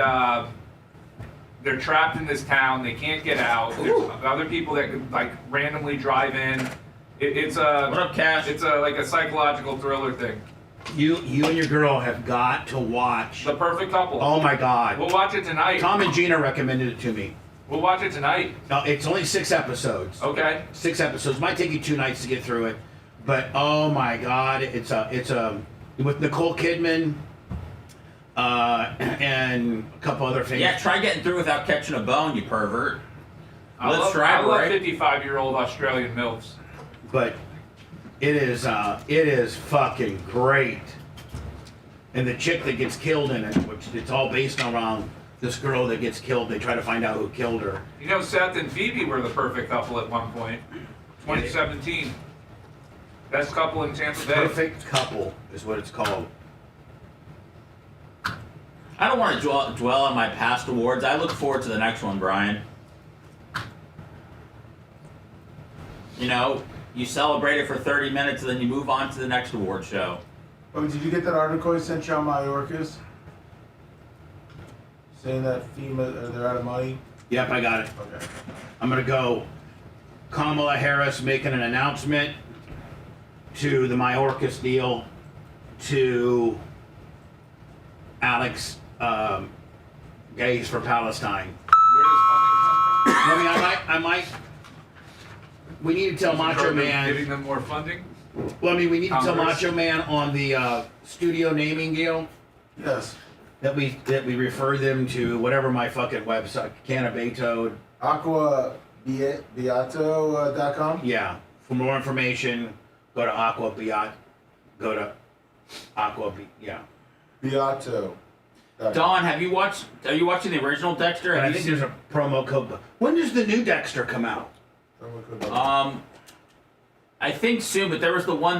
they're trapped in this town. They can't get out. There's other people that could like randomly drive in. It's a what up, Cash? It's like a psychological thriller thing. You and your girl have got to watch The Perfect Couple. Oh my God. We'll watch it tonight. Tom and Gina recommended it to me. We'll watch it tonight. No, it's only 6 episodes. Okay. 6 episodes. Might take you 2 nights to get through it, but oh my God, it's a with Nicole Kidman and a couple other famous. Yeah, try getting through without catching a bone, you pervert. I love 55-year-old Australian MILFs. But it is fucking great. And the chick that gets killed in it, which it's all based around this girl that gets killed. They try to find out who killed her. You know, Seth and Phoebe were the perfect couple at one point. 2017. Best couple in Tampa Bay. Perfect Couple is what it's called. I don't want to dwell on my past awards. I look forward to the next one, Brian. You know, you celebrate it for 30 minutes and then you move on to the next award show. Oh, did you get that article I sent you on Mayorkas? Saying that FEMA, they're out of money? Yep, I got it. Okay. I'm going to go Kamala Harris making an announcement to the Mayorkas deal, to Alex Gays for Palestine. Where does funding come from? I might. We need to tell Macho Man. Giving them more funding? Well, I mean, we need to tell Congress? Macho Man on the studio naming deal. Yes. That we refer them to whatever my fucking website, Cannabato. AquaBeato.com? Yeah. For more information, go to yeah. Beato. Don, are you watching the original Dexter? And I think there's a promo code. When does the new Dexter come out? I think soon, but there was the one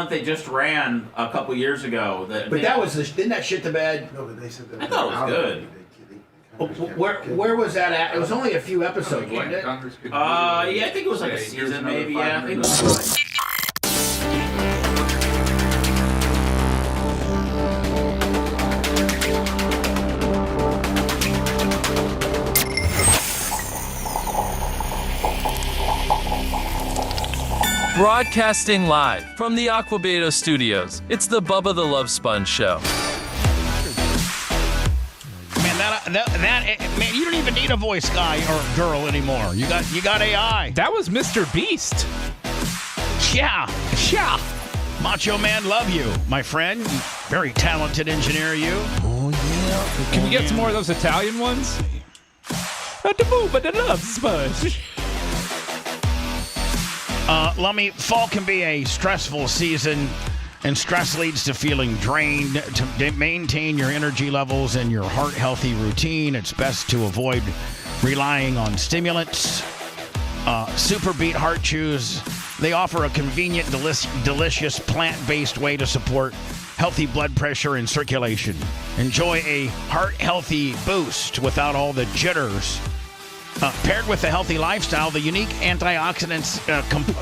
they just ran a couple years ago. Didn't that shit the bed? No, but they said that. I thought it was good. Where was that at? It was only a few episodes, wasn't it? Yeah, I think it was like a season, maybe. Yeah, I think it was. Broadcasting live from the Aquabeto Studios, it's the Bubba the Love Sponge Show. Man, you don't even need a voice guy or girl anymore. You got AI. That was Mr. Beast. Yeah. Macho Man, love you, my friend. Very talented engineer, you. Oh yeah. Can we get some more of those Italian ones? The Bubba the Love Sponge. Lummy, fall can be a stressful season, and stress leads to feeling drained. To maintain your energy levels and your heart-healthy routine, it's best to avoid relying on stimulants. Super Beet Heart Chews, they offer a convenient, delicious plant-based way to support healthy blood pressure and circulation. Enjoy a heart-healthy boost without all the jitters. Paired with a healthy lifestyle, the unique antioxidants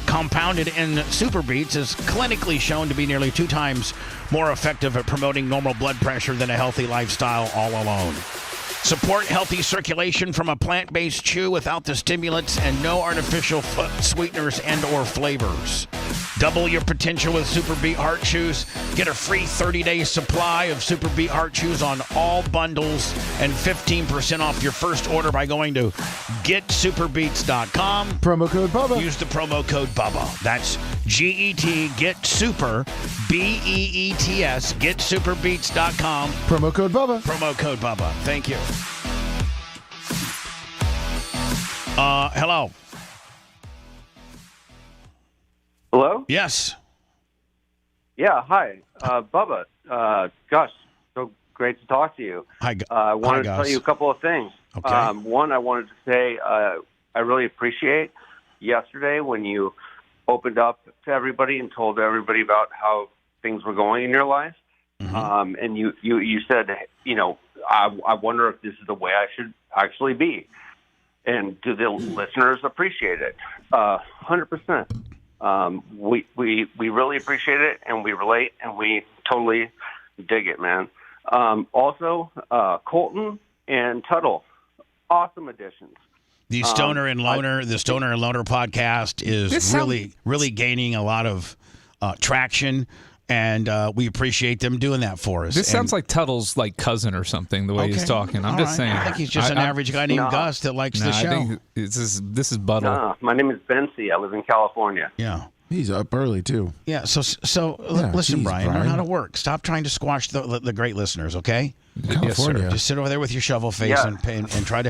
compounded in Super Beets is clinically shown to be nearly 2 times more effective at promoting normal blood pressure than a healthy lifestyle all alone. Support healthy circulation from a plant-based chew without the stimulants and no artificial sweeteners and or flavors. Double your potential with Super Beat Heart Shoes. Get a free 30-day supply of Super Beat Heart Shoes on all bundles and 15% off your first order by going to getsuperbeats.com. Promo code Bubba. Use the promo code Bubba. That's GET, Get Super, BEETS, getsuperbeats.com. Promo code Bubba. Promo code Bubba. Thank you. Hello. Hello? Yes. Yeah, hi. Bubba. Gus, so great to talk to you. Hi, I wanted to Gus. tell you a couple of things. Okay. One, I wanted to say I really appreciate yesterday when you opened up to everybody and told everybody about how things were going in your life. Mm-hmm. And you said, I wonder if this is the way I should actually be. And do the listeners appreciate it? 100%. We really appreciate it, and we relate, and we totally dig it, man. Also, Colton and Tuttle, awesome additions. The Stoner and Loner podcast is really gaining a lot of traction, and we appreciate them doing that for us. This sounds like Tuttle's like cousin or something. The way he's talking, I'm just saying. I think he's just an average guy named Gus that likes the show. I think this is Buttle. No, my name is Bency. I live in California. Yeah. He's up early too. Yeah. Listen, geez, Brian, learn how to work. Stop trying to squash the great listeners. Okay. California. Yes, just sit over there with your shovel face and try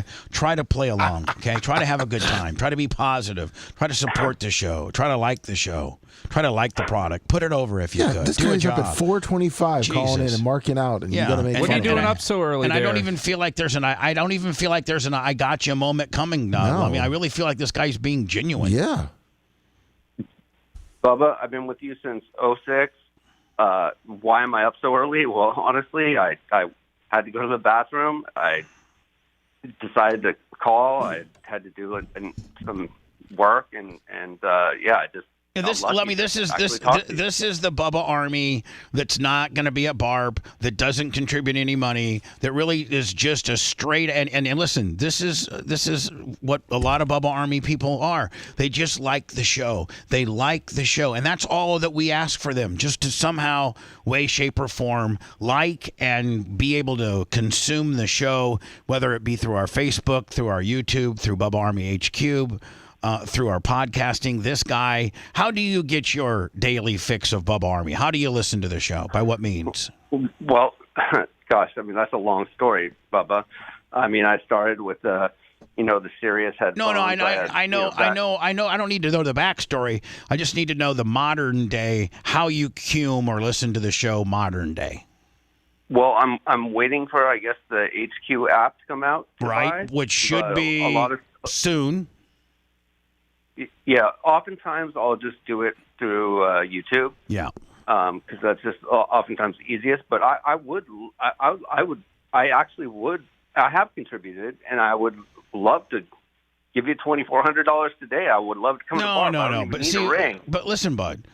to play along. Okay. Try to have a good time. Try to be positive. Try to support the show. Try to like the show. Try to like the product. Put it over if you could. This Do a guy's up job. at 4:25 calling in and marking out, and you got to make. What are you doing up so early? And there? I don't even feel like there's an I got you moment coming now. No. I mean, I really feel like this guy's being genuine. Yeah. Bubba, I've been with you since '06. Why am I up so early? Well, honestly, I had to go to the bathroom. I decided to call. I had to do some work, and I just. And this is the Bubba Army that's not going to be at Barb, that doesn't contribute any money, that really is just a straight and listen, this is what a lot of Bubba Army people are. They just like the show. They like the show, and that's all that we ask for them, just to somehow, way, shape, or form like and be able to consume the show, whether it be through our Facebook, through our YouTube, through Bubba Army HQ. Through our podcasting. This guy, how do you get your daily fix of Bubba Army? How do you listen to the show? By what means? Well, gosh, I mean, that's a long story, Bubba. I mean, I started with the Sirius headphones. No, I know. I don't need to know the backstory. I just need to know the modern day, how you cum or listen to the show modern day. Well, I'm waiting for, I guess, the HQ app to come out. Right, which should be soon. Yeah, oftentimes I'll just do it through YouTube. Yeah, because that's just oftentimes easiest. But I have contributed, and I would love to give you $2,400 today. I would love to come to the bar. No. But see, a ring. But listen, bud.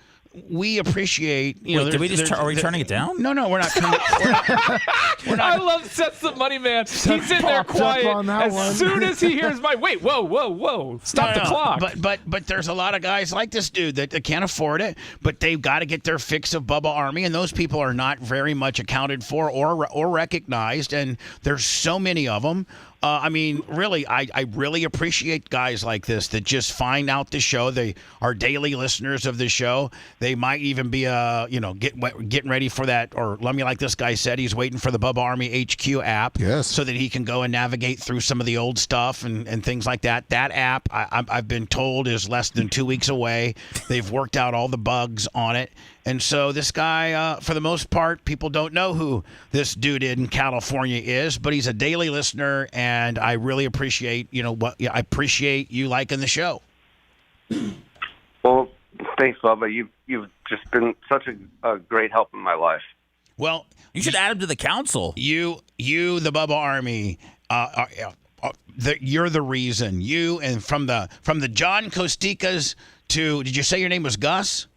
We appreciate, Wait, did we just are we turning it down? No, we're not turning it. I love Seth's the money man. He's sitting there quiet. As soon as he hears my whoa, stop the clock. But there's a lot of guys like this dude that can't afford it, but they've got to get their fix of Bubba Army, and those people are not very much accounted for or recognized, and there's so many of them. I mean, really, I really appreciate guys like this that just find out the show. They are daily listeners of the show. They might even be, getting ready for that. Or let me, like this guy said, he's waiting for the Bubba Army HQ app, so that he can go and navigate through some of the old stuff and things like that. That app, I've been told, is less than 2 weeks away. They've worked out all the bugs on it. And so this guy, for the most part, people don't know who this dude in California is, but he's a daily listener, and I really appreciate, I appreciate you liking the show. Well, thanks, Bubba. You've just been such a great help in my life. Well, you should add him to the council. You, the Bubba Army, you're the reason. You and from the John Costicas to, did you say your name was Gus?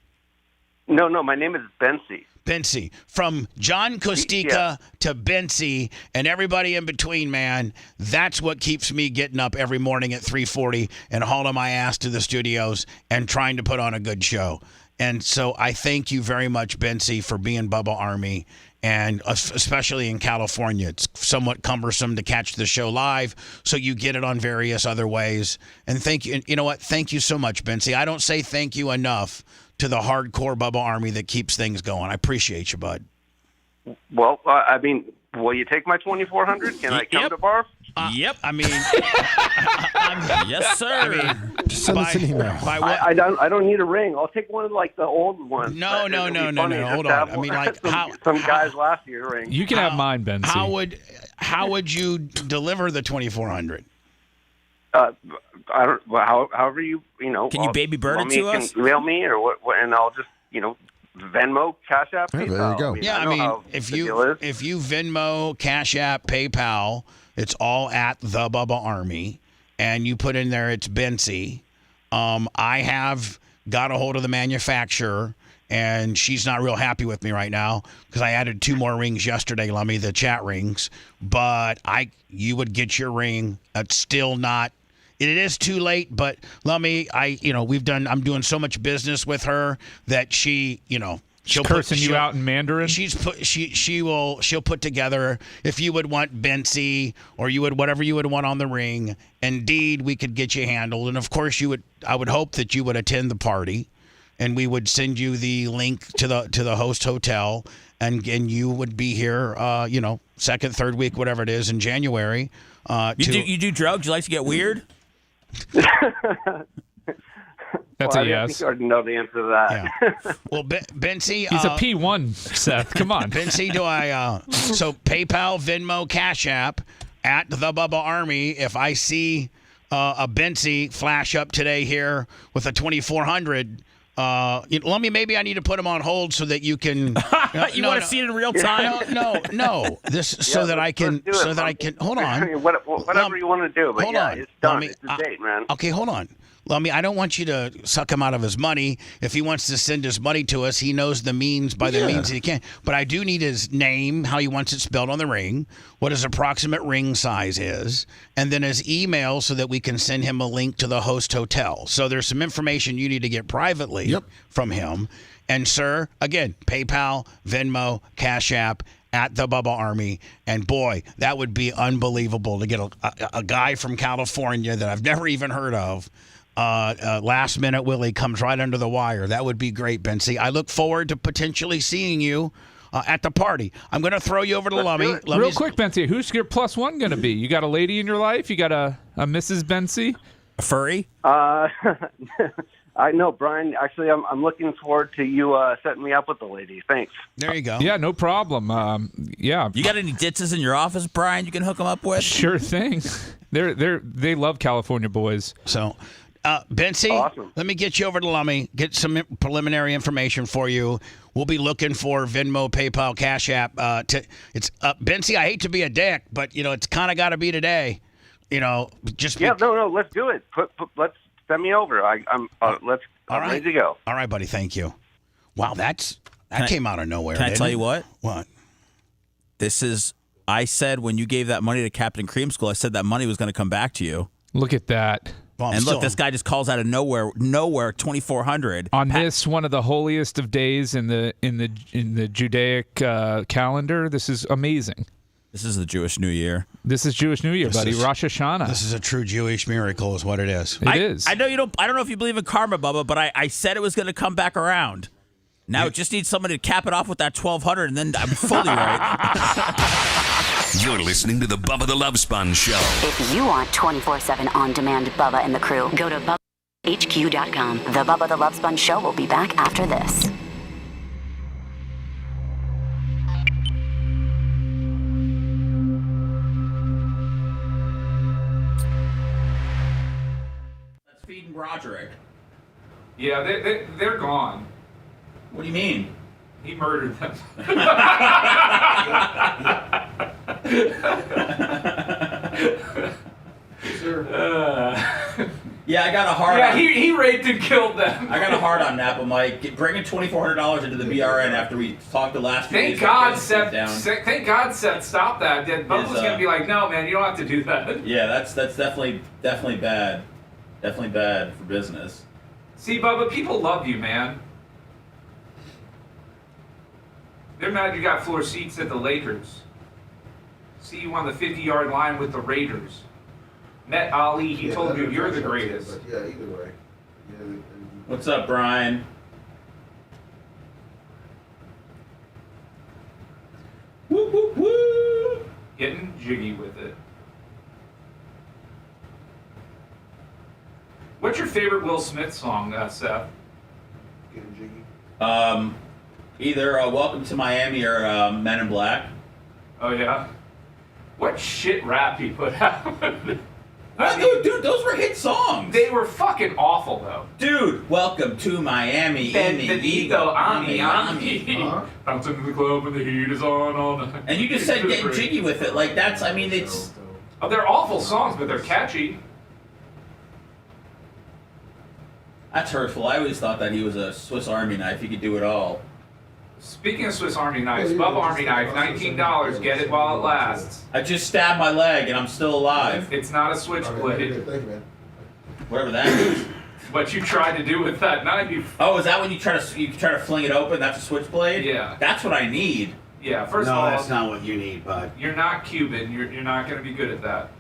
No, my name is Bency. Bency. From John Costica to Bency and everybody in between, man, that's what keeps me getting up every morning at 3:40 and hauling my ass to the studios and trying to put on a good show. And so I thank you very much, Benzie, for being Bubba Army. And especially in California, it's somewhat cumbersome to catch the show live, so you get it on various other ways. And thank you. You know what? Thank you so much, Benzie. I don't say thank you enough to the hardcore Bubba Army that keeps things going. I appreciate you, bud. Well, I mean, will you take my 2400? Can I come to bar? Yep. I mean, yes, sir. I mean, just send us an email. I don't need a ring. I'll take one of like the old ones. No. Hold on. I mean, like some guys last year ring. You can have mine, Benzie. How would you deliver the 2400? I don't. However you know. Can you baby bird it to us? Can mail me or what? And I'll just Venmo, Cash App, PayPal. There you go. Yeah, I mean, if you Venmo, Cash App, PayPal, it's all at the Bubba Army, and you put in there it's Benzie. I have got a hold of the manufacturer, and she's not real happy with me right now because I added 2 more rings yesterday, Lummy, the chat rings. But you would get your ring. It's still not. It is too late, but Lummy, I'm doing so much business with her that she'll cursing you out in Mandarin. She'll put together if you would want Benzie or whatever you would want on the ring. Indeed, we could get you handled, and of course I would hope that you would attend the party, and we would send you the link to the host hotel, and you would be here, second, third week, whatever it is in January. You do drugs? You like to get weird? That's a yes. I think you already know the answer to that. Yeah. Well, Benzie, he's a P1, Seth. Come on, Benzie. So PayPal, Venmo, Cash App at the Bubba Army. If I see a Benzie flash up today here with a 2400. Let me. Maybe I need to put him on hold so that you can. You want to see it in real time? No. So that I can. Hold on. Whatever you want to do, but hold on. It's done. It's a date, man. Okay, hold on. Lummy, I don't want you to suck him out of his money. If he wants to send his money to us, he knows the means that he can. But I do need his name, how he wants it spelled on the ring, what his approximate ring size is, and then his email so that we can send him a link to the host hotel. So there's some information you need to get privately from him. And, sir, again, PayPal, Venmo, Cash App, at the Bubba Army. And, boy, that would be unbelievable to get a guy from California that I've never even heard of. Last minute Willie comes right under the wire. That would be great, Benzie. I look forward to potentially seeing you at the party. I'm going to throw you over to Lummy. Real quick, Benzie, who's your +1 going to be? You got a lady in your life? You got a Mrs. Benzie? A furry? I know, Brian. Actually, I'm looking forward to you setting me up with the lady. Thanks. There you go. Yeah, no problem. Yeah. You got any ditches in your office, Brian? You can hook them up with? Sure thing. They love California boys. So. Benzie, awesome. Let me get you over to Lummy, get some preliminary information for you. We'll be looking for Venmo, PayPal, Cash App. Benzie, I hate to be a dick, but, it's kind of got to be today. No, let's do it. Let's send me over. I'm ready to go. All right, buddy. Thank you. Wow, that came out of nowhere. Can I tell you what? What? I said when you gave that money to Captain Cream School, I said that money was going to come back to you. Look at that. Well, and look, this guy just calls out of nowhere 2,400 on this one of the holiest of days in the Judaic calendar. This is amazing. This is the Jewish New Year. This is Jewish New Year, buddy. Rosh Hashanah. This is a true Jewish miracle, is what it is. It is. I know you don't. I don't know if you believe in karma, Bubba, but I said it was going to come back around. Now it just needs somebody to cap it off with that 1,200, and then I'm fully right. You're listening to the Bubba the Love Sponge Show. If you want 24/7 on-demand Bubba and the crew, go to BubbaHQ.com. The Bubba the Love Sponge Show will be back after this. That's feeding Broderick. Yeah, they're gone. What do you mean? He murdered them. Yeah, I got a hard. Yeah, he raped and killed them. I got a hard on Napa Mike. Bringing $2,400 into the BRN after we talked the last few days. Thank God, Seth stopped that. Bubba's gonna be like, no, man, you don't have to do that. Yeah, that's definitely bad. Definitely bad for business. See, Bubba, people love you, man. They're mad you got floor seats at the Lakers. See you on the 50-yard line with the Raiders. Met Ali, he told you you're the greatest. Yeah, either way. Yeah, What's up, Brian? Woo, woo, woo. Getting jiggy with it. What's your favorite Will Smith song, Seth? Getting jiggy. Either Welcome to Miami or Men in Black. Oh, yeah? What shit rap he put out? Dude, those were hit songs. They were fucking awful, though. Dude, welcome to Miami. Benvenuto, Ami. Bounce into the club when the heat is on all night. And you just said getting jiggy with it. Like, that's, I mean, it's... Oh, they're awful songs, but they're catchy. That's hurtful. I always thought that he was a Swiss Army knife. He could do it all. Speaking of Swiss Army knives, Bubba Army knife, $19. Get it while it lasts. I just stabbed my leg and I'm still alive. It's not a switchblade. Thank you, man. Whatever that is. What you tried to do with that knife? Oh, is that when you try to fling it open? That's a switchblade. Yeah. That's what I need. Yeah. First of all, that's not what you need, bud. You're not Cuban. You're not going to be good at that.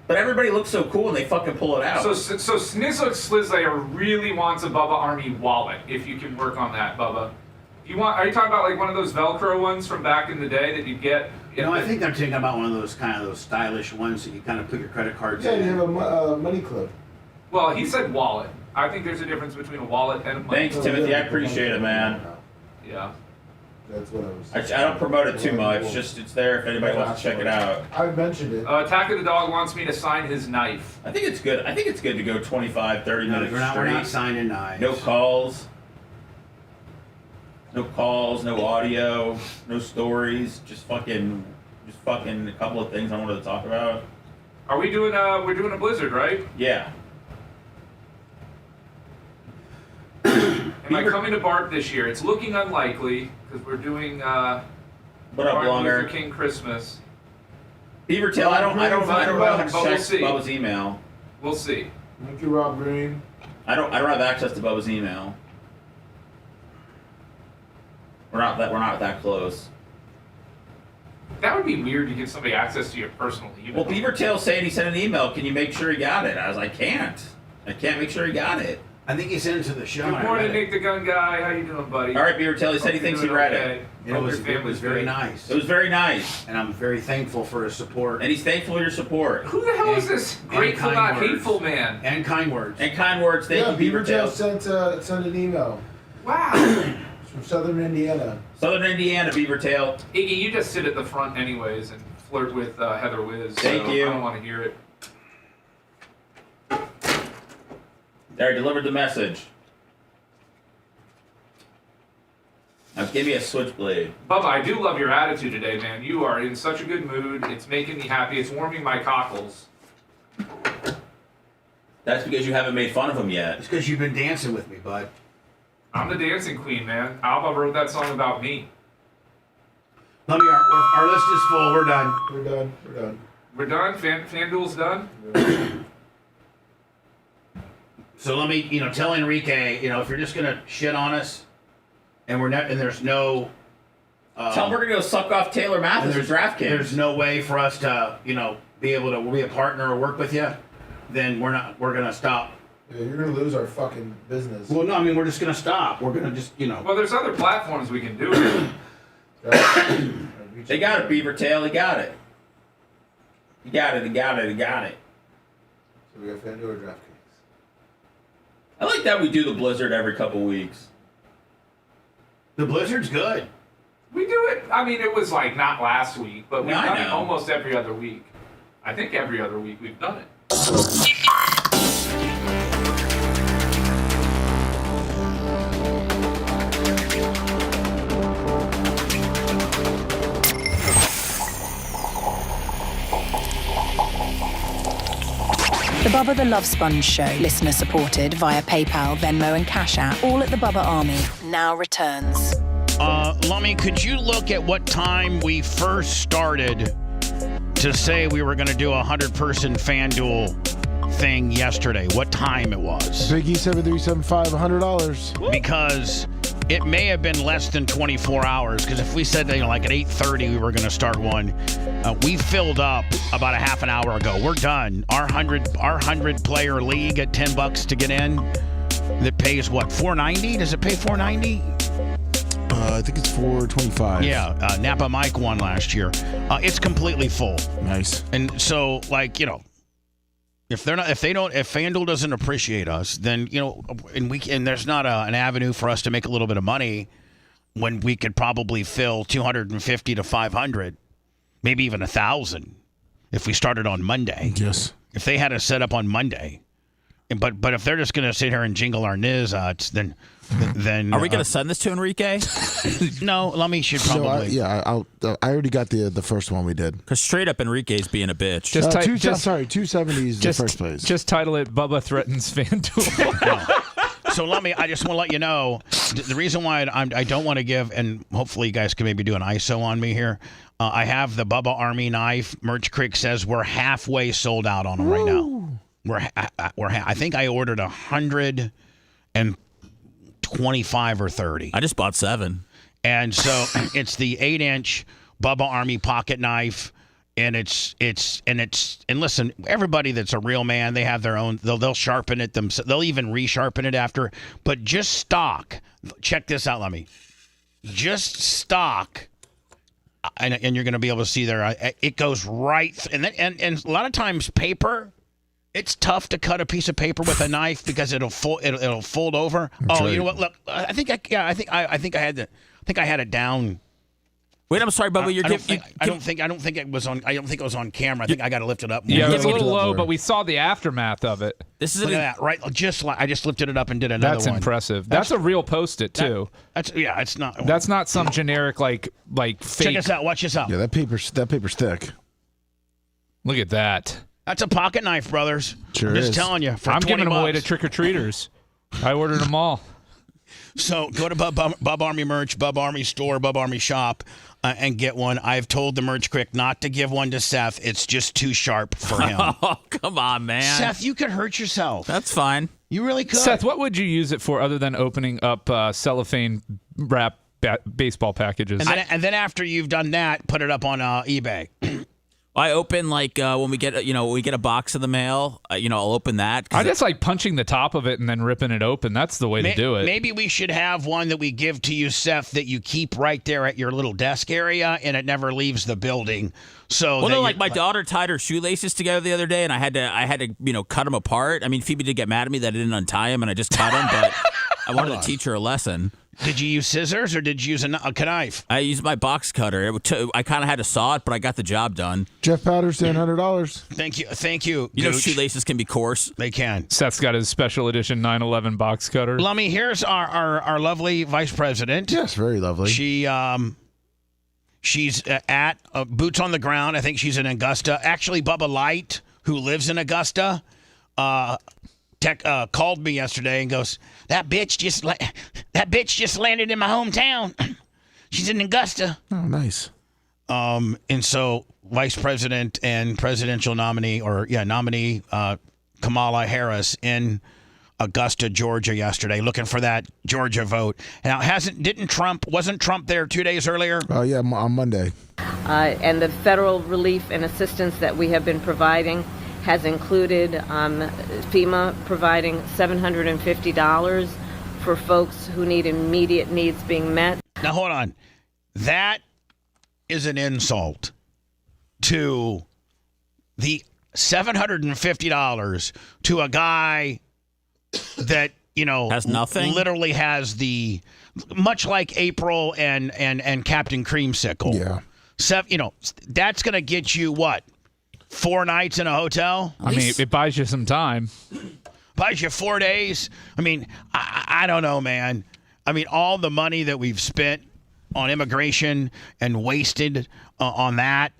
But everybody looks so cool and they fucking pull it out. So Snizzle Slizzler really wants a Bubba Army wallet. If you can work on that, Bubba. Are you talking about like one of those Velcro ones from back in the day that you get? You know, I think they're thinking about one of those those stylish ones that you kind of put your credit cards Yeah, in. you have a money clip. Well, he said wallet. I think there's a difference between a wallet and a money Thanks, Timothy. I appreciate it, man. Yeah. That's what I was. I don't promote it too much. Just it's there if anybody wants to check it out. I've mentioned it. Attack of the Dog wants me to sign his knife. I think it's good. I think it's good to go 25, 30 minutes we're not signing knives. No calls. No calls, no audio, no stories. Just fucking a couple of things I wanted to talk about. Are we doing? We're doing a blizzard, right? Yeah. Am I coming to Bart this year? It's looking unlikely because we're doing what up, Martin Longer? Luther King Christmas. Beavertail, I don't know how to But we'll check see. Bubba's email. We'll see. Thank you, Rob Green. I don't have access to Bubba's email. We're not that close. That would be weird to give somebody access to your personal email. Well, Beavertail saying he sent an email. Can you make sure he got it? I was like, I can't make sure he got it. I think he sent it to the show. Good morning, Nick the Gun Guy. How you doing, buddy? All right, Beavertail. He said he thinks he read it. It was very nice. It was very nice. And I'm very thankful for his support. And he's thankful for your support. Who the hell is this grateful, not hateful man? And kind words. And kind words. Thank you, Beavertail Beavertail. sent an email. Wow. It's from Southern Indiana. Southern Indiana, Beavertail. Iggy, you just sit at the front anyways and flirt with Heather Wiz. Thank you. I don't want to hear it. There, I delivered the message. Now give me a switchblade. Bubba, I do love your attitude today, man. You are in such a good mood. It's making me happy. It's warming my cockles. That's because you haven't made fun of him yet. It's because you've been dancing with me, bud. I'm the dancing queen, man. Alba wrote that song about me. Let me. Our list is full. We're done. We're done. We're done. We're done. FanDuel's done. So let me, tell Enrique, if you're just gonna shit on us, and there's no. Tell him we're gonna go suck off Taylor Mathis or DraftKings. There's no way for us to, be able to be a partner or work with you. Then we're gonna stop. Yeah, you're gonna lose our fucking business. Well, no, I mean we're just gonna stop. We're gonna just, Well, there's other platforms we can do it. They got it, Beavertail. He got it. He got it. So we got FanDuel or DraftKings. I like that we do the Blizzard every couple weeks. The Blizzard's good. We do it. I mean, it was like not last week, but we've Yeah, I done it know. almost every other week. I think every other week we've done it. The Bubba the Love Sponge Show, listener supported via PayPal, Venmo, and Cash App, all at the Bubba Army, now returns. Lummy, could you look at what time we first started to say we were going to do a 100-person FanDuel thing yesterday? What time it was? Biggie 7375, $100. Because it may have been less than 24 hours because if we said like at 8:30 we were going to start one, we filled up about a half an hour ago. We're done. Our 100 player league at $10 to get in. That pays what, $4.90? Does it pay $4.90? I think it's $4.25. Yeah, Napa Mike won last year. It's completely full. Nice. And so, if FanDuel doesn't appreciate us, then and there's not an avenue for us to make a little bit of money when we could probably fill 250 to 500, maybe even 1,000 if we started on Monday. Yes. If they had us set up on Monday, but if they're just going to sit here and jingle our niz, then are we going to send this to Enrique? No, Lummy should probably. I already got the first one we did. Because straight up Enrique's being a bitch. 270 is the first place. Just title it Bubba Threatens FanDuel. So Lummy, I just want to let you know the reason why I don't want to give, and hopefully you guys can maybe do an ISO on me here. I have the Bubba Army knife. Merch Creek says we're halfway sold out on them right now. I think I ordered 125 or 30. I just bought 7. And so it's the 8-inch Bubba Army pocket knife, and and listen, everybody that's a real man, they have their own. They'll sharpen it themselves. They'll even resharpen it after. But just stock. Check this out, Lemmy. Just stock. And you're going to be able to see there. It goes right, and a lot of times paper. It's tough to cut a piece of paper with a knife because it'll fold over. You know what? Look, I think I had it down. Wait, I'm sorry, Bubba. I don't think it was on. I don't think it was on camera. I think I got to lift it up. Yeah, it was a little low, but we saw the aftermath of it. This is Look at that, right? I just lifted it up and did another one. That's impressive. That's a real Post-it too. It's not. That's not some generic like fake. Check this out. Watch this out. Yeah, that paper's thick. Look at that. That's a pocket knife, brothers. Sure I'm just is. telling you. I'm giving them away to trick-or-treaters. I ordered them all. So go to Bub Army merch, Bub Army store, Bub Army shop, and get one. I've told the Merch Crick not to give one to Seth. It's just too sharp for him. Oh, come on, man. Seth, you could hurt yourself. That's fine. You really could. Seth, what would you use it for other than opening up cellophane wrap baseball packages? And then after you've done that, put it up on eBay. I open when we get a box of the mail. I'll open that. I just like punching the top of it and then ripping it open. That's the way to do it. Maybe we should have one that we give to you, Seth, that you keep right there at your little desk area, and it never leaves the building. So my daughter tied her shoelaces together the other day, and I had to cut them apart. I mean, Phoebe did get mad at me that I didn't untie them, and I just cut them, but I wanted to teach her a lesson. Did you use scissors or did you use a knife? I used my box cutter. I kind of had to saw it, but I got the job done. Jeff Patterson, $100. Thank you. You know shoelaces can be coarse. They can. Seth's got his special edition 911 box cutter. Lummy, here's our lovely vice president. Yes, very lovely. She's at boots on the ground. I think she's in Augusta. Actually, Bubba Light, who lives in Augusta, called me yesterday and goes, that bitch just landed in my hometown. She's in Augusta. Oh, nice. And so Vice President and presidential nominee Kamala Harris in Augusta, Georgia yesterday, looking for that Georgia vote. Now, wasn't Trump there 2 days earlier? Oh, yeah, on Monday. And the federal relief and assistance that we have been providing has included FEMA providing $750 for folks who need immediate needs being met. Now, hold on. That is an insult to the $750 to a guy that, has nothing. Literally has much like April and Captain Creamsicle. Yeah. That's going to get you what? 4 nights in a hotel? I mean, it buys you some time. Buys you 4 days? I mean, I don't know, man. I mean, all the money that we've spent on immigration and wasted on that.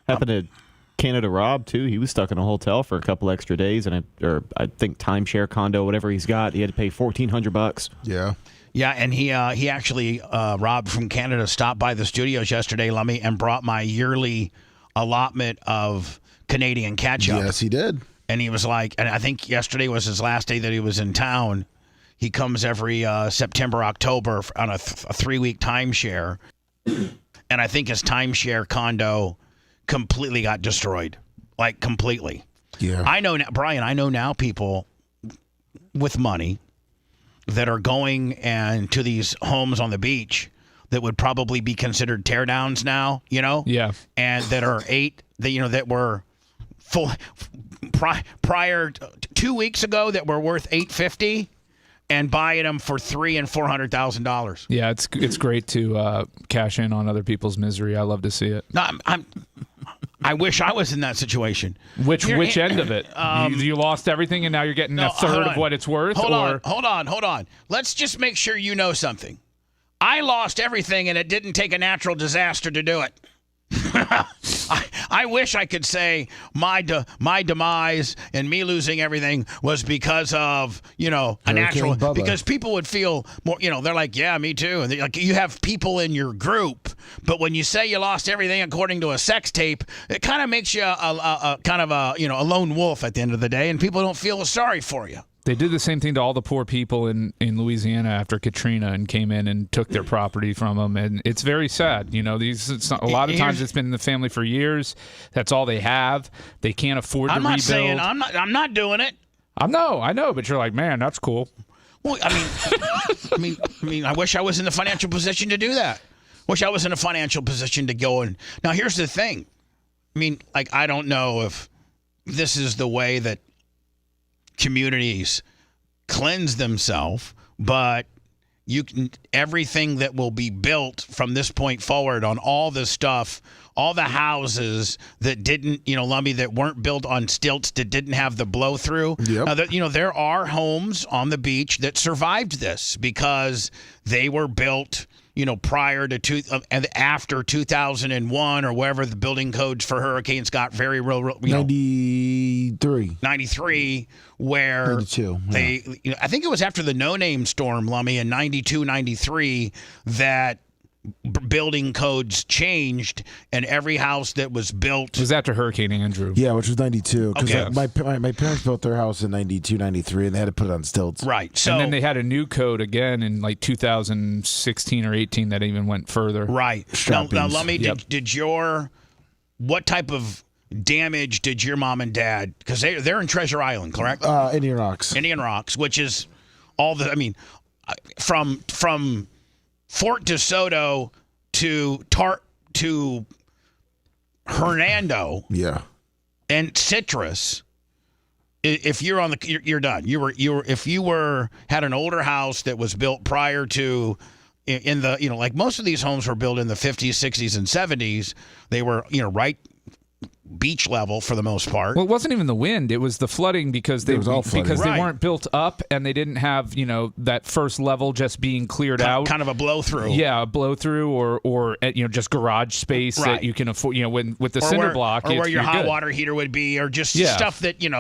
Happened to Canada Rob, too. He was stuck in a hotel for a couple extra days, and I think timeshare condo, whatever he's got, he had to pay $1,400. Yeah. Yeah, and he actually, Rob from Canada, stopped by the studios yesterday, Lummy, and brought my yearly allotment of Canadian ketchup. Yes, he did. And he was like, and I think yesterday was his last day that he was in town. He comes every September, October on a 3-week timeshare. And I think his timeshare condo completely got destroyed. Like, completely. Yeah. I know now, Brian, I know now people with money that are going and to these homes on the beach that would probably be considered teardowns now, you know? Yeah. And that are that were full prior 2 weeks ago that were worth $850 and buying them for $300,000 and $400,000. Yeah, it's great to cash in on other people's misery. I love to see it. No, I wish I was in that situation. Which end of it? You lost everything and now you're getting a third of what it's worth? Hold on. Let's just make sure you know something. I lost everything and it didn't take a natural disaster to do it. I wish I could say my demise and me losing everything was because of, a natural, Bubba. because people would feel more, they're like, yeah, me too. And like, you have people in your group, but when you say you lost everything according to a sex tape, it kind of makes you a kind of a lone wolf at the end of the day, and people don't feel sorry for you. They did the same thing to all the poor people in Louisiana after Katrina and came in and took their property from them. And it's very sad. A lot of times it's been in the family for years. That's all they have. They can't afford to rebuild. I'm not doing it. I know, but you're like, man, that's cool. Well, I mean, I wish I was in the financial position to do that. Wish I was in a financial position to go and now here's the thing. I mean, like, I don't know if this is the way that communities cleanse themselves, but everything that will be built from this point forward on all this stuff, all the houses that didn't, Lumby, that weren't built on stilts, that didn't have the blow through. Yep. Now, there are homes on the beach that survived this because they were built, prior to and after 2001 or wherever the building codes for hurricanes got very real. 93, where 92, they, I think it was after the No Name storm, Lummy, in 92, 93, that building codes changed, and every house that was built it was after Hurricane Andrew. Yeah, which was 92. Because Okay. my parents built their house in 92, 93, and they had to put it on stilts. Right. So and then they had a new code again in like 2016 or 18 that even went further. Right. Now, Lummy, what type of damage did your mom and dad? Because they're in Treasure Island, correct? Indian Rocks. Indian Rocks, which is from Fort DeSoto to Hernando, yeah, and Citrus. If you're you're done. If you had an older house that was built prior to, in the like most of these homes were built in the 50s, 60s, and 70s. They were right beach level for the most part. Well, it wasn't even the wind; it was the flooding because they weren't built up and they didn't have that first level just being cleared out. Kind of a blow through. Yeah, a blow through or just garage space that you can afford. With the cinder block, or where your hot water heater would be, or just stuff that you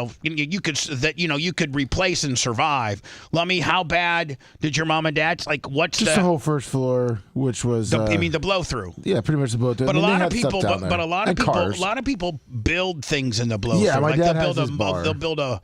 could replace and survive. Lummy, how bad did your mom and dad what's just the whole first floor, which was the blow through? Yeah, pretty much the blow through. But a lot of people, but a lot of people build things in the blow through. Yeah, my dad has they'll his bar. They'll build a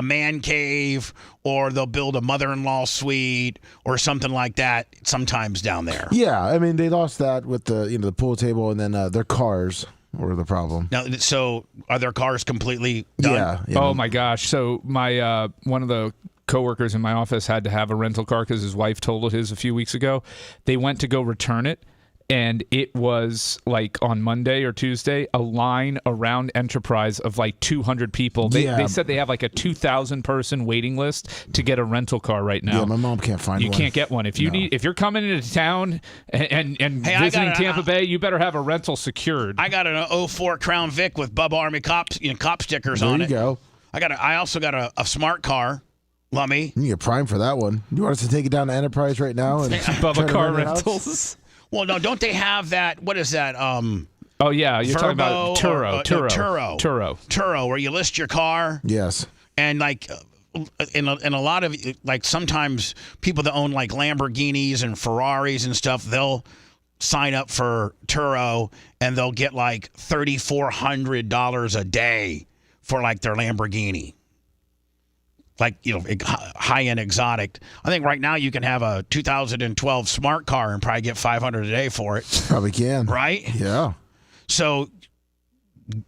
man cave, or they'll build a mother-in-law suite or something like that sometimes down there. Yeah, I mean, they lost that with the pool table, and then their cars were the problem. Now, so are their cars completely done? Yeah. Oh my gosh! So my one of the coworkers in my office had to have a rental car because his wife totaled his a few weeks ago. They went to go return it. And it was like on Monday or Tuesday, a line around Enterprise of like 200 people. They said they have like a 2,000 person waiting list to get a rental car right now. Yeah, my mom can't find one. You can't get one. If you're coming into town and visiting Tampa Bay, you better have a rental secured. I got an 04 Crown Vic with Bubba Army cop stickers on it. There you go. I also got a smart car. Lummy. You get prime for that one. You want us to take it down to Enterprise right now and Bubba Car Rentals? Well, no, don't they have that? What is that? Oh yeah, you're talking about Turo, where you list your car. Yes. And in a lot of sometimes people that own like Lamborghinis and Ferraris and stuff, they'll sign up for Turo and they'll get like $3,400 a day for like their Lamborghini. like, high-end exotic. I think right now you can have a 2012 smart car and probably get $500 a day for it. Probably can. Right? Yeah. So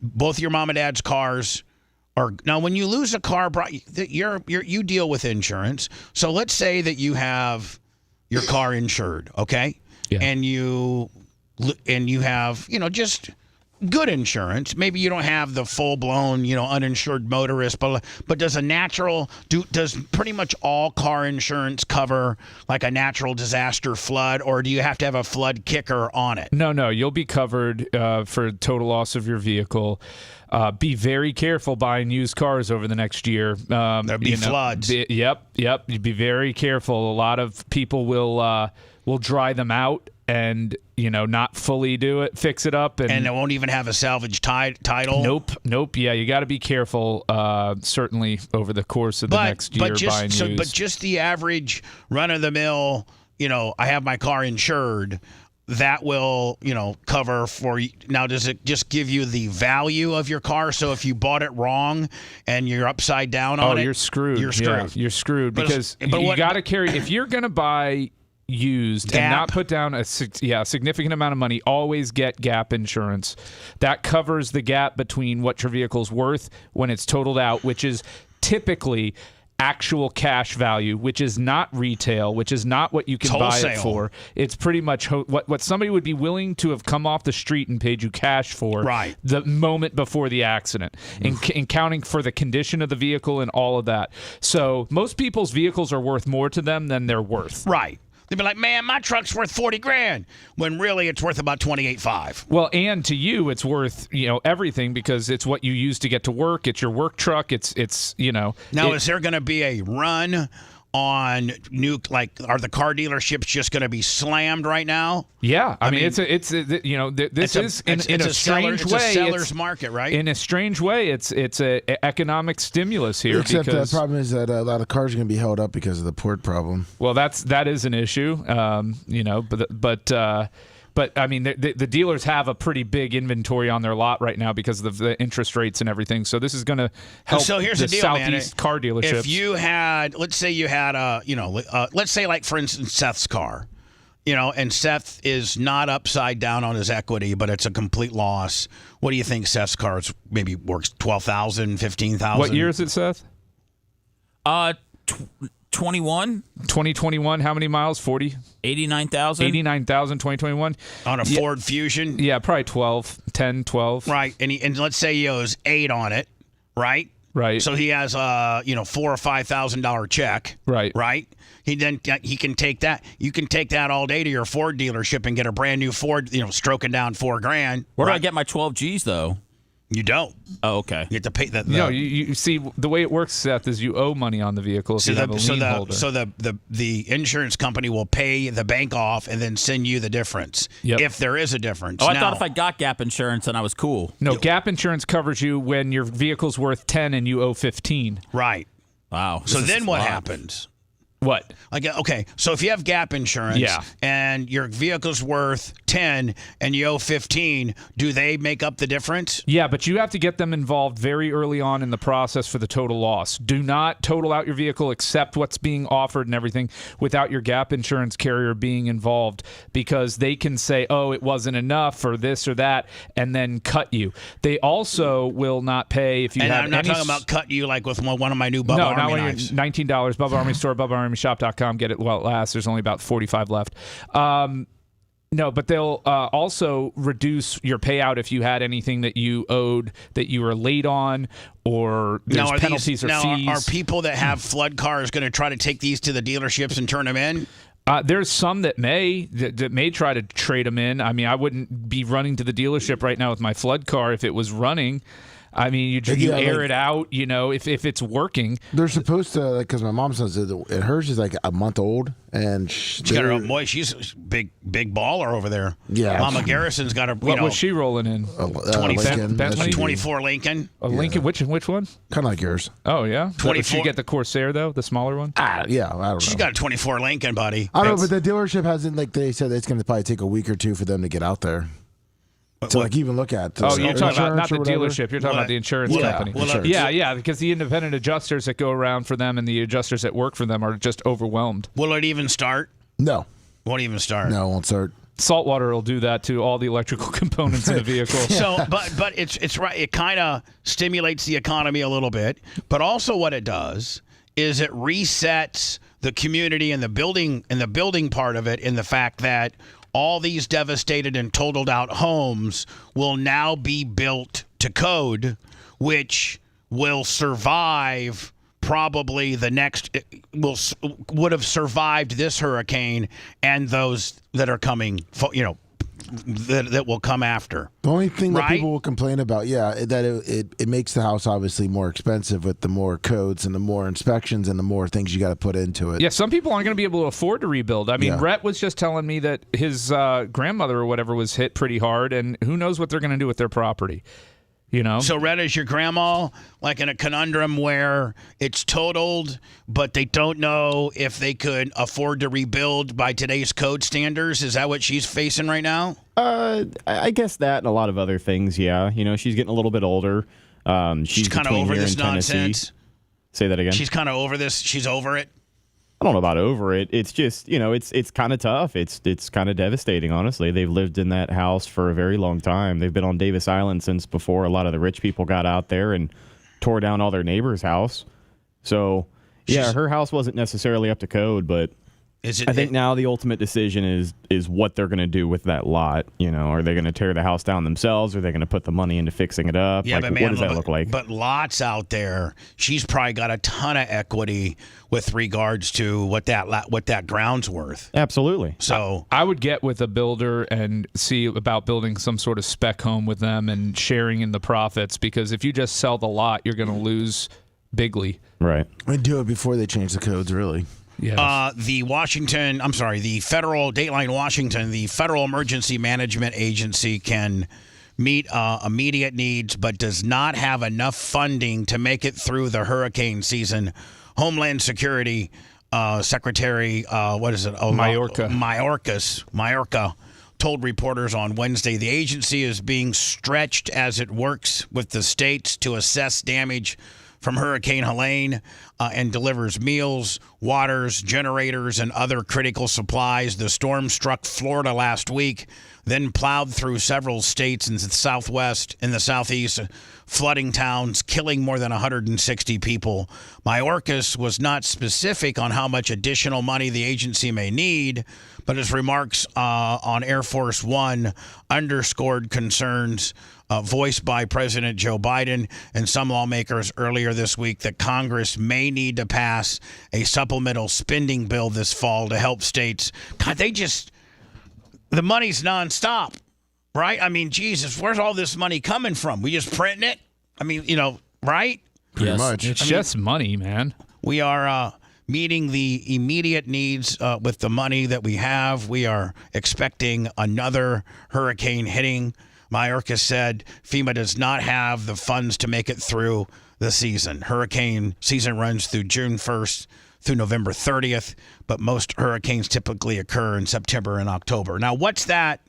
both your mom and dad's cars are now. When you lose a car, you deal with insurance. So let's say that you have your car insured, okay? Yeah. And you have just good insurance. Maybe you don't have the full-blown, uninsured motorist, but does pretty much all car insurance cover like a natural disaster flood, or do you have to have a flood kicker on it? No, you'll be covered for total loss of your vehicle. Be very careful buying used cars over the next year. There'll be floods. Yep. You'd be very careful. A lot of people will dry them out and not fully fix it up, and they won't even have a salvage title. Nope. Yeah, you got to be careful. Certainly over the course of the next year buying used. But just the average run of the mill, I have my car insured. That will, cover for you. Now, does it just give you the value of your car? So if you bought it wrong and you're upside down on it, you're screwed. You're screwed because you got to carry. If you're going to buy used and not put down a significant amount of money, always get gap insurance. That covers the gap between what your vehicle's worth when it's totaled out, which is typically actual cash value, which is not retail, which is not what you can buy it for. It's pretty much what somebody would be willing to have come off the street and paid you cash for the moment before the accident, and counting for the condition of the vehicle and all of that. So most people's vehicles are worth more to them than they're worth. Right. They'd be like, man, my truck's worth $40,000, when really it's worth about $28,500. Well, and to you, it's worth everything, because it's what you use to get to work. It's your work truck. It's Now, is there going to be a run on are the car dealerships just going to be slammed right now? Yeah, I mean it's in a strange way, it's a seller's market, right? In a strange way, it's a economic stimulus here. Except because the problem is that a lot of cars are going to be held up because of the port problem. Well, that is an issue, But I mean, the dealers have a pretty big inventory on their lot right now because of the interest rates and everything. So this is going to help. So here's the deal, Southeast car dealerships. If you had, let's say you had let's say like for instance Seth's car, and Seth is not upside down on his equity, but it's a complete loss. What do you think Seth's car is maybe worth? $12,000, $15,000? What year is it, Seth? 2021. How many miles? 40? 89,000. 89,000, 2021. On a Ford Fusion? Yeah, probably 12. Right. And let's say he owes 8 on it, right? Right. So he has a $4,000 or $5,000 check. Right. Right. He can take that. You can take that all day to your Ford dealership and get a brand new Ford, stroking down $4,000. Where do I get my 12 G's though? You don't. Oh, okay. You have to pay that. No, you see, the way it works, Seth, is you owe money on the vehicle if you have a lien holder. So the insurance company will pay the bank off and then send you the difference if there is a difference. Oh, I thought if I got gap insurance, then I was cool. No, gap insurance covers you when your vehicle's worth 10 and you owe 15. Right. Wow. So then what happens? What? Okay, so if you have gap insurance and your vehicle's worth 10 and you owe 15, do they make up the difference? Yeah, but you have to get them involved very early on in the process for the total loss. Do not total out your vehicle, accept what's being offered and everything without your gap insurance carrier being involved, because they can say, oh, it wasn't enough or this or that, and then cut you. They also will not pay if you have I'm not talking about cut you like with one of my new Bubba Army knives. $19, Bubba Army Store, BubbaArmyShop.com. Get it while it lasts. There's only about 45 left. No, but they'll also reduce your payout if you had anything that you owed that you were late on, or there's penalties or fees. Are people that have flood cars going to try to take these to the dealerships and turn them in? There's some that may try to trade them in. I mean, I wouldn't be running to the dealership right now with my flood car if it was running. I mean, you air it out, if it's working. They're supposed to, because my mom says and hers is like a month old, and she's got her own boy. She's a big baller over there. Yeah, Mama Garrison's got her. What was she rolling in? 24 Lincoln. A Lincoln. Which one? Kind of like yours. Oh yeah. 24. Did she get the Corsair though, the smaller one? Yeah, I don't know. She's got a 24 Lincoln, buddy. I don't know, but the dealership hasn't. Like they said, it's going to probably take a week or two for them to get out there. to like even look at. Oh, you're talking about not the insurance or whatever. dealership. You're talking about the insurance company. Yeah, because the independent adjusters that go around for them and the adjusters that work for them are just overwhelmed. Will it even start? No. Won't even start. No, it won't start. Saltwater will do that to all the electrical components in the vehicle. So, but it's right. It kind of stimulates the economy a little bit, but also what it does is it resets the community and the building part of it in the fact that all these devastated and totaled out homes will now be built to code, which will survive. Probably the next would have survived this hurricane and those that are coming, that will come after. The only thing that Right? people will complain about, that it makes the house obviously more expensive with the more codes and the more inspections and the more things you got to put into it. Yeah, some people aren't going to be able to afford to rebuild. I mean, Yeah. Rhett was just telling me that his grandmother or whatever was hit pretty hard, and who knows what they're going to do with their property. You know? So, Red, is your grandma like in a conundrum where it's totaled, but they don't know if they could afford to rebuild by today's code standards? Is that what she's facing right now? I guess that and a lot of other things, yeah. She's getting a little bit older. She's kind of between over here this and Tennessee. nonsense. Say that again? She's kind of over this. She's over it. I don't know about over it. It's just, it's kind of tough. It's kind of devastating, honestly. They've lived in that house for a very long time. They've been on Davis Island since before a lot of the rich people got out there and tore down all their neighbors' house. So, yeah, her house wasn't necessarily up to code, but I think now the ultimate decision is what they're going to do with that lot. Are they going to tear the house down themselves? Or are they going to put the money into fixing it up? Yeah, like, but man, what does that look like? But lots out there. She's probably got a ton of equity with regards to what that ground's worth. Absolutely. So I would get with a builder and see about building some sort of spec home with them and sharing in the profits, because if you just sell the lot, you're going to lose bigly. Right. And do it before they change the codes, really. Yes. The federal Dateline Washington, the Federal Emergency Management Agency can meet immediate needs, but does not have enough funding to make it through the hurricane season. Homeland Security Secretary, Mayorkas told reporters on Wednesday the agency is being stretched as it works with the states to assess damage from Hurricane Helene and delivers meals, waters, generators, and other critical supplies. The storm struck Florida last week, then plowed through several states in the southwest and the southeast, flooding towns, killing more than 160 people. Mayorkas was not specific on how much additional money the agency may need, but his remarks on Air Force One underscored concerns voiced by President Joe Biden and some lawmakers earlier this week that Congress may need to pass a supplemental spending bill this fall to help states. God, the money's nonstop, right? I mean, Jesus, where's all this money coming from? We just printing it? I mean, right? Pretty much. It's just money, man. We are meeting the immediate needs with the money that we have. We are expecting another hurricane hitting. Mayorkas said FEMA does not have the funds to make it through the season. Hurricane season runs through June 1st through November 30th, but most hurricanes typically occur in September and October. Now, what's that?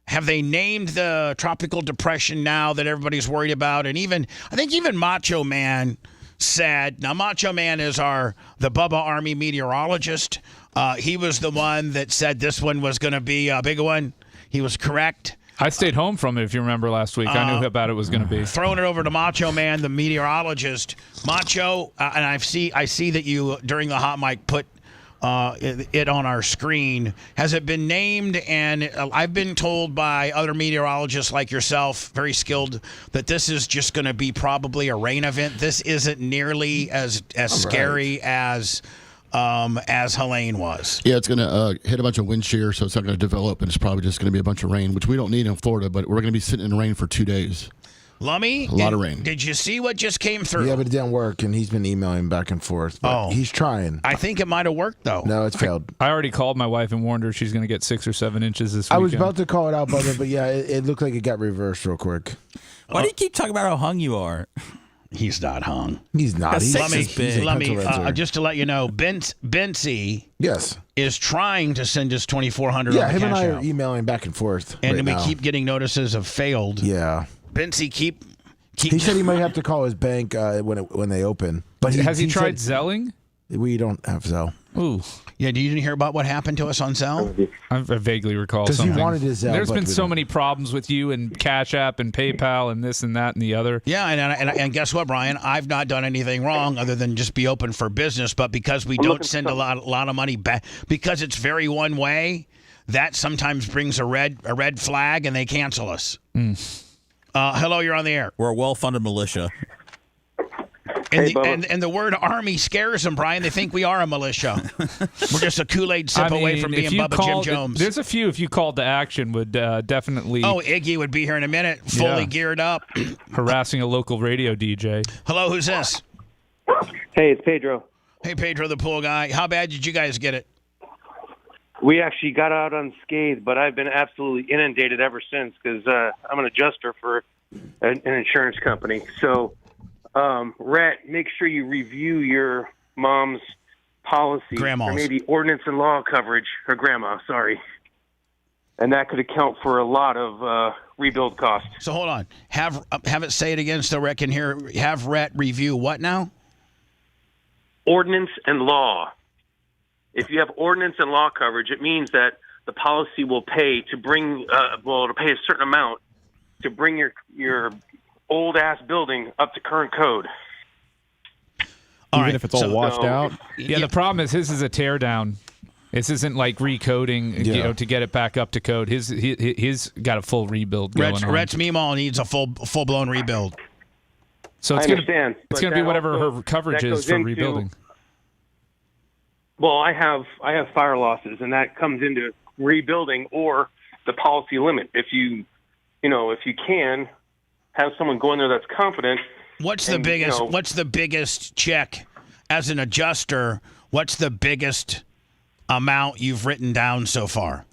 Have they named the tropical depression now that everybody's worried about? And I think even Macho Man said, now Macho Man is the Bubba Army meteorologist. He was the one that said this one was going to be a big one. He was correct. I stayed home from it, if you remember last week. I knew how bad it was going to be. Throwing it over to Macho Man, the meteorologist. Macho, and I see that you, during the hot mic, put it on our screen. Has it been named? And I've been told by other meteorologists like yourself, very skilled, that this is just going to be probably a rain event. This isn't nearly as scary as Helene was. Yeah, it's going to hit a bunch of wind shear, so it's not going to develop, and it's probably just going to be a bunch of rain, which we don't need in Florida, but we're going to be sitting in rain for 2 days. Lummy? A lot of rain. Did you see what just came through? Yeah, but it didn't work, and he's been emailing back and forth. But he's trying. I think it might have worked, though. No, it's failed. I already called my wife and warned her she's going to get 6 or 7 inches this weekend. I was about to call it out, Bubba, but yeah, it looked like it got reversed real quick. Why do you keep talking about how hung you are? He's not hung. He's not. He's, Let me, Pencil just to let you know, Bency yes, is trying to send us $2,400. Yeah, him and cash I out. are emailing back and forth. And right we now. keep getting notices of failed. Yeah. Bency, keep. He said he might have to call his bank when they open. But has he tried Zelling? We don't have Zelle. Ooh. Yeah, you didn't hear about what happened to us on Zelle? I vaguely recall 'Cause he something. wanted his Zelle, There's but been we so don't. many problems with you and Cash App and PayPal and this and that and the other. Yeah, and guess what, Brian? I've not done anything wrong other than just be open for business. But because we don't send a lot of money back, because it's very one way, that sometimes brings a red flag, and they cancel us. Hello, you're on the air. We're a well-funded militia. And the word army scares them, Brian. They think we are a militia. We're just a Kool-Aid sip away from being if you Bubba called- Jim Jones. There's a few, if you called to action, would definitely. Oh, Iggy would be here in a minute, fully geared up. Harassing a local radio DJ. Hello, who's this? Hey, it's Pedro. Hey, Pedro, the pool guy. How bad did you guys get it? We actually got out unscathed, but I've been absolutely inundated ever since because I'm an adjuster for an insurance company. So, Rhett, make sure you review your mom's policy. Grandma's. Or maybe ordinance and law coverage. Her grandma, sorry. And that could account for a lot of rebuild costs. So hold on. Have it say it again so Rhett can hear. Have Rhett review what now? Ordinance and law. If you have ordinance and law coverage, it means that the policy will pay to bring, to pay a certain amount to bring your old ass building up to current code. Even if it's all washed out. Yeah, the problem is his is a tear down. This isn't like recoding, to get it back up to code. His got a full rebuild going on. Rhett's Meemaw needs a full blown rebuild. So it's I understand. It's going to be whatever her coverage is for rebuilding. Well, I have fire losses, and that comes into rebuilding or the policy limit. If you can have someone go in there that's confident. What's the biggest? What's the biggest check as an adjuster? What's the biggest amount you've written down so far?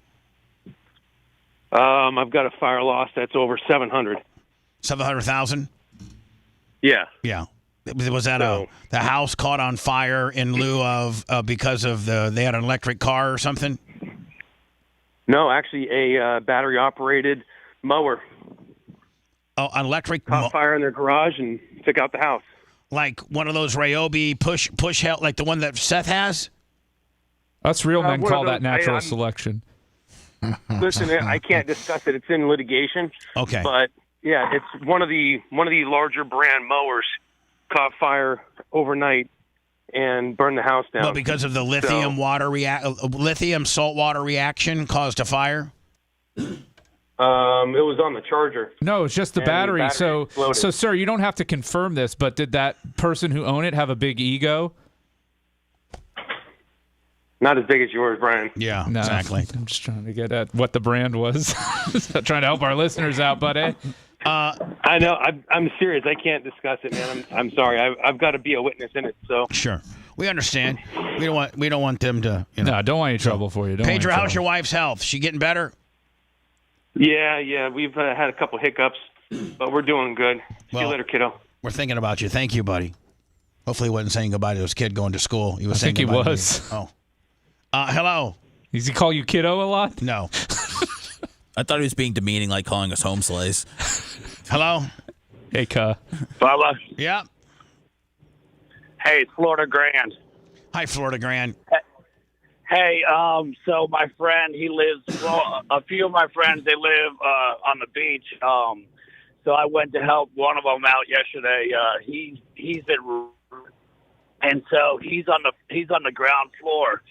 I've got a fire loss that's over 700. 700,000. Yeah. Yeah. Was that the house caught on fire in lieu of because of they had an electric car or something? No, actually a battery operated mower. Oh, an electric caught fire in their garage and took out the house. Like one of those Ryobi push help, like the one that Seth has. Us real men one call of that those- natural selection. Listen, I can't discuss it. It's in litigation. Okay. But yeah, it's one of the larger brand mowers caught fire overnight and burned the house down. Well, because of the lithium lithium saltwater reaction caused a fire. It was on the charger. No, it's just the And the battery. battery So, exploded. sir, you don't have to confirm this, but did that person who owned it have a big ego? Not as big as yours, Brian. Yeah, No, exactly. I'm just trying to get at what the brand was. Trying to help our listeners out, buddy. I know. I'm serious. I can't discuss it, man. I'm sorry. I've got to be a witness in it. So Sure, we understand. We don't want them to. No, don't want any trouble for you. Don't want Pedro, any how's your trouble. wife's health? She getting better? yeah, we've had a couple hiccups, but we're doing good. See you later, kiddo. We're thinking about you. Thank you, buddy. Hopefully, he wasn't saying goodbye to his kid going to school. He was I saying think he goodbye to was. me. Oh. Hello. Does he call you kiddo a lot? No. I thought he was being demeaning, like calling us home slaves. Hello. Hey, Ka. Bubba. Yeah. Hey, it's Florida Grand. Hi, Florida Grand. Hey, so my friend, a few of my friends, they live on the beach. So I went to help one of them out yesterday. He's been, and so he's on the ground floor.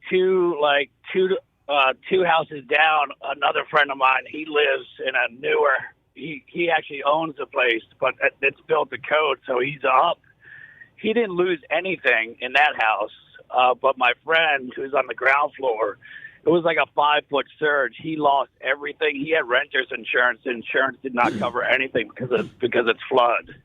Two houses down, another friend of mine, he lives in a newer, he actually owns the place, but it's built to code, so he's up. He didn't lose anything in that house, but my friend who's on the ground floor, it was like a 5-foot surge. He lost everything. He had renter's insurance. The insurance did not cover anything because it's flood.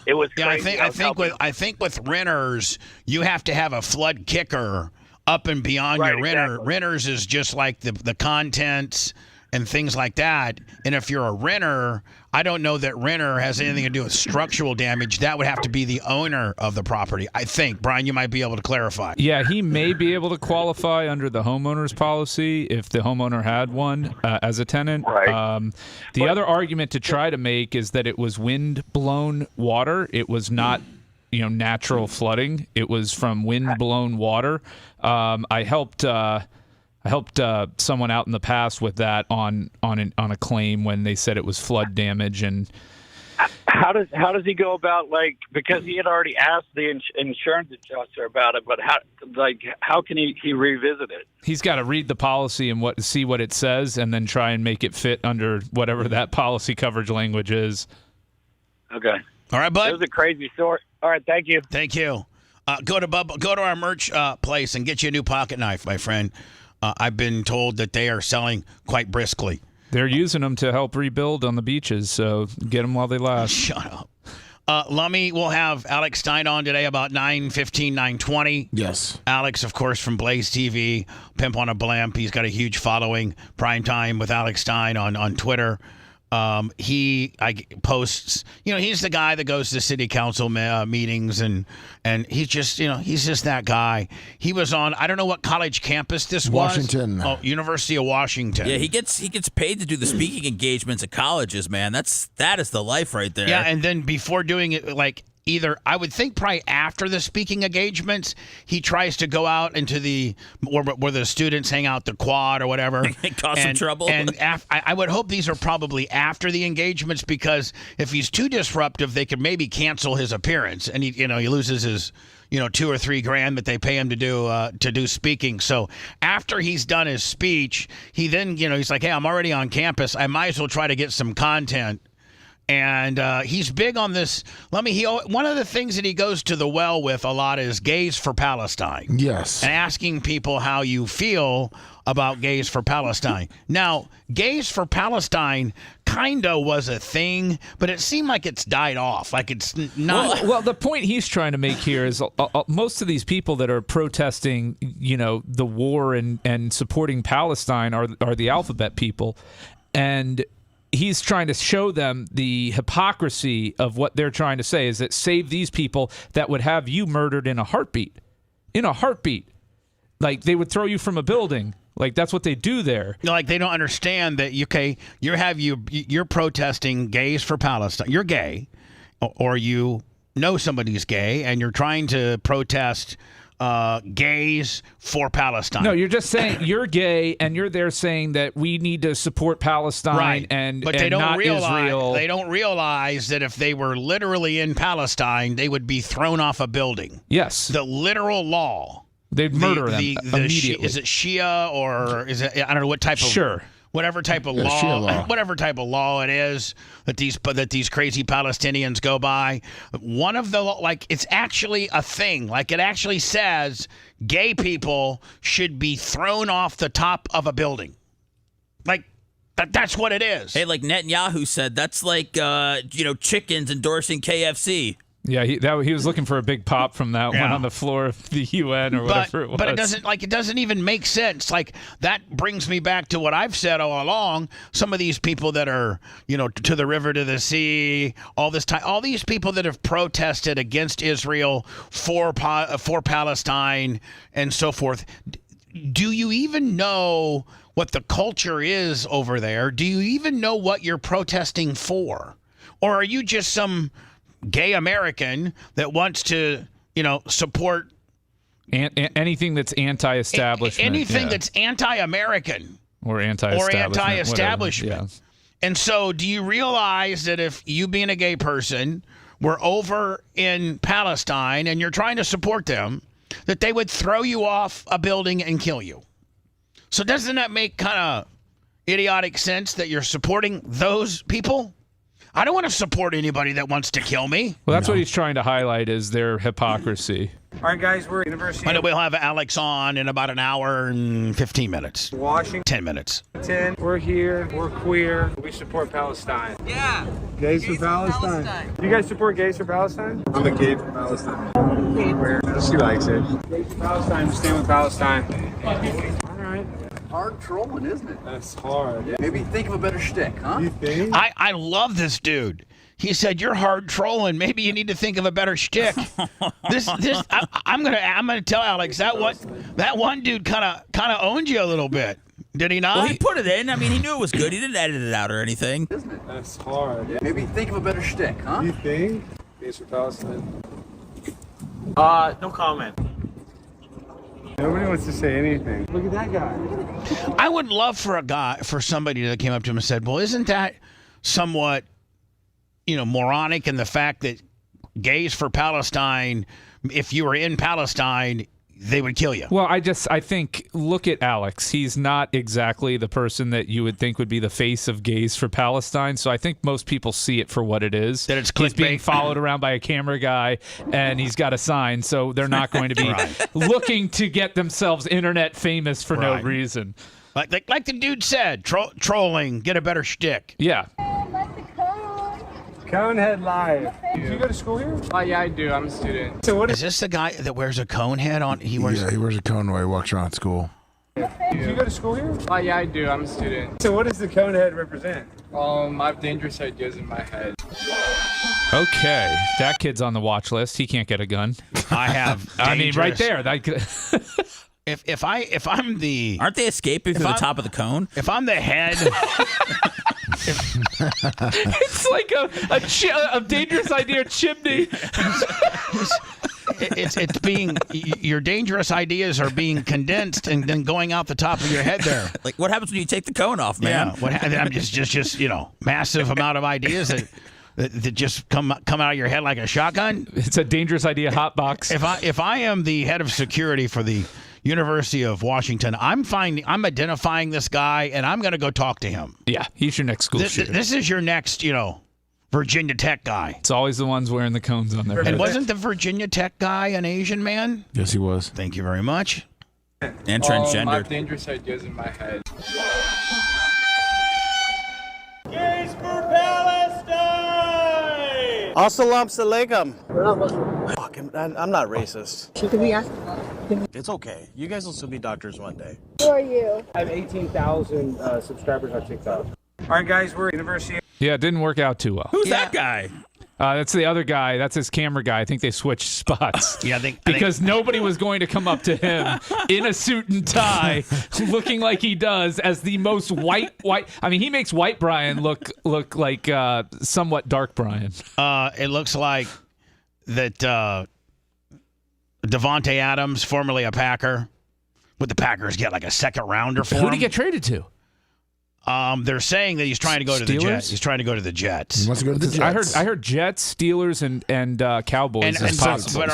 It was crazy. I think with renters, you have to have a flood kicker up and beyond your renter. Exactly. Renters is just like the contents and things like that. And if you're a renter, I don't know that renter has anything to do with structural damage. That would have to be the owner of the property, I think. Brian, you might be able to clarify. Yeah, he may be able to qualify under the homeowner's policy if the homeowner had one as a tenant. Right. The other argument to try to make is that it was wind-blown water. It was not, natural flooding. It was from wind-blown water. I helped someone out in the past with that on a claim when they said it was flood damage. And how does he go about, because he had already asked the insurance adjuster about it, but how can he revisit it? He's got to read the policy and see what it says, and then try and make it fit under whatever that policy coverage language is. Okay. All right, bud. It was a crazy story. All right, thank you. Thank you. Go to our merch place and get you a new pocket knife, my friend. I've been told that they are selling quite briskly. They're using them to help rebuild on the beaches, so get them while they last. Shut up. Lummy, we'll have Alex Stein on today about 9:15, 9:20. Yes. Alex, of course, from Blaze TV, Pimp on a Blimp. He's got a huge following. Prime Time with Alex Stein on Twitter. He posts, he's the guy that goes to city council meetings and he's just, he's just that guy. He was on, I don't know what college campus this Washington. was. Oh, University of Washington. Yeah, he gets paid to do the speaking engagements at colleges, man. That is the life right there. Yeah, and then before doing it, either I would think probably after the speaking engagements, he tries to go out into where the students hang out, the quad or whatever, cause some trouble. And I would hope these are probably after the engagements, because if he's too disruptive, they could maybe cancel his appearance, and he loses his $2 or $3 grand that they pay him to do speaking. So after he's done his speech, he then he's like, hey, I'm already on campus. I might as well try to get some content. And he's big on this. One of the things that he goes to the well with a lot is Gays for Palestine. Yes. And asking people how you feel about Gays for Palestine. Now, Gays for Palestine kind of was a thing, but it seemed like it's died off. Like it's not. Well, the point he's trying to make here is most of these people that are protesting, the war and supporting Palestine are the alphabet people. And he's trying to show them the hypocrisy of what they're trying to say is that save these people that would have you murdered in a heartbeat. In a heartbeat. Like they would throw you from a building. Like that's what they do there. Like they don't understand that you're protesting Gays for Palestine. You're gay, or you know somebody's gay, and you're trying to protest gays for Palestine. No, you're just saying you're gay, and you're there saying that we need to support Palestine, right? But they don't realize Israel. They don't realize that if they were literally in Palestine, they would be thrown off a building. Yes, the literal law. They'd murder them immediately. Is it Shia or is it? I don't know what type of. Sure. Whatever type of whatever type of law it is that these crazy Palestinians go by, one of the it's actually a thing. Like it actually says gay people should be thrown off the top of a building. Like that's what it is. Hey, like Netanyahu said, that's like chickens endorsing KFC. Yeah, he was looking for a big pop from that one on the floor of the UN or whatever it was. But it doesn't even make sense. Like that brings me back to what I've said all along. Some of these people that are, to the river, to the sea, all this time, all these people that have protested against Israel for Palestine and so forth. Do you even know what the culture is over there? Do you even know what you're protesting for? Or are you just some gay American that wants to, support anything that's anti-establishment, anything that's anti-American or anti-establishment. Yeah. And so, do you realize that if you, being a gay person, were over in Palestine and you're trying to support them, that they would throw you off a building and kill you? So, doesn't that make kind of idiotic sense that you're supporting those people? I don't want to support anybody that wants to kill me. Well, that's what he's trying to highlight is their hypocrisy. All right, guys, we're at University. I know we'll have Alex on in about an hour and 15 minutes. Washington. 10 minutes. 10. We're here. We're queer. We support Palestine. Yeah. Gays for Palestine. You guys support Gays for Palestine? I'm a gay for Palestine. She likes it. Gays for Palestine. Stand with Palestine. All right. hard trolling, isn't it? That's hard. Yeah. Maybe think of a better shtick, huh? You think? I love this dude. He said, "You're hard trolling. Maybe you need to think of a better shtick." I'm gonna tell Alex that one dude kind of owned you a little bit. Did he not? Well, he put it in. I mean, he knew it was good. He didn't edit it out or anything. That's hard. Yeah. Maybe think of a better shtick, huh? You think? Gays for Palestine. No comment. Nobody wants to say anything. Look at that guy. I would love for somebody that came up to him and said, "Well, isn't that somewhat, moronic in the fact that Gays for Palestine, if you were in Palestine, they would kill you?" Well, I think, look at Alex. He's not exactly the person that you would think would be the face of Gays for Palestine. So I think most people see it for what it is. That it's He's being clickbait. followed around by a camera guy, and he's got a sign. So they're not going to be looking to get themselves internet famous for no Right. reason. Like the dude said, trolling, get a better shtick. Yeah. Conehead Live. Do you go to school here? Yeah, I do. I'm a student. So what is this the guy that wears a cone head on? He wears he wears a cone while he walks around school. Do you go to school here? Yeah, I do. I'm a student. So what does the Conehead represent? I have dangerous ideas in my head. Okay, that kid's on the watch list. He can't get a gun. I have. I mean, right there. If I'm the Aren't they escaping through the top of the cone? If I'm the head. It's like a dangerous idea chimney. It's being your dangerous ideas are being condensed and then going out the top of your head there. Like what happens when you take the cone off, man? Yeah, I'm just massive amount of ideas that just come out of your head like a shotgun. It's a dangerous idea hot box. If I am the head of security for the University of Washington, I'm identifying this guy and I'm going to go talk to him. Yeah, he's your next school shooter. This is your next, Virginia Tech guy. It's always the ones wearing the cones on their head. And wasn't the Virginia Tech guy an Asian man? Yes, he was. Thank you very much. And transgender. I have dangerous ideas in my head. Gays for Palestine! Assalam alaikum. Fuck, I'm not racist. It's okay. You guys will still be doctors one day. Who are you? I have 18,000 subscribers on TikTok. All right, guys, we're at University. Yeah, it didn't work out too well. Who's that guy? That's the other guy. That's his camera guy. I think they switched spots. Yeah, because nobody was going to come up to him in a suit and tie, looking like he does, as the most white. I mean, he makes white Brian look like somewhat dark Brian. It looks like that Devontae Adams, formerly a Packer, would the Packers get like a second rounder for him? Who did he get traded to? They're saying that he's trying to go to the Jets. He's trying to go to the Jets. He wants to go to the Jets. I heard Jets, Steelers, and Cowboys. And possible. But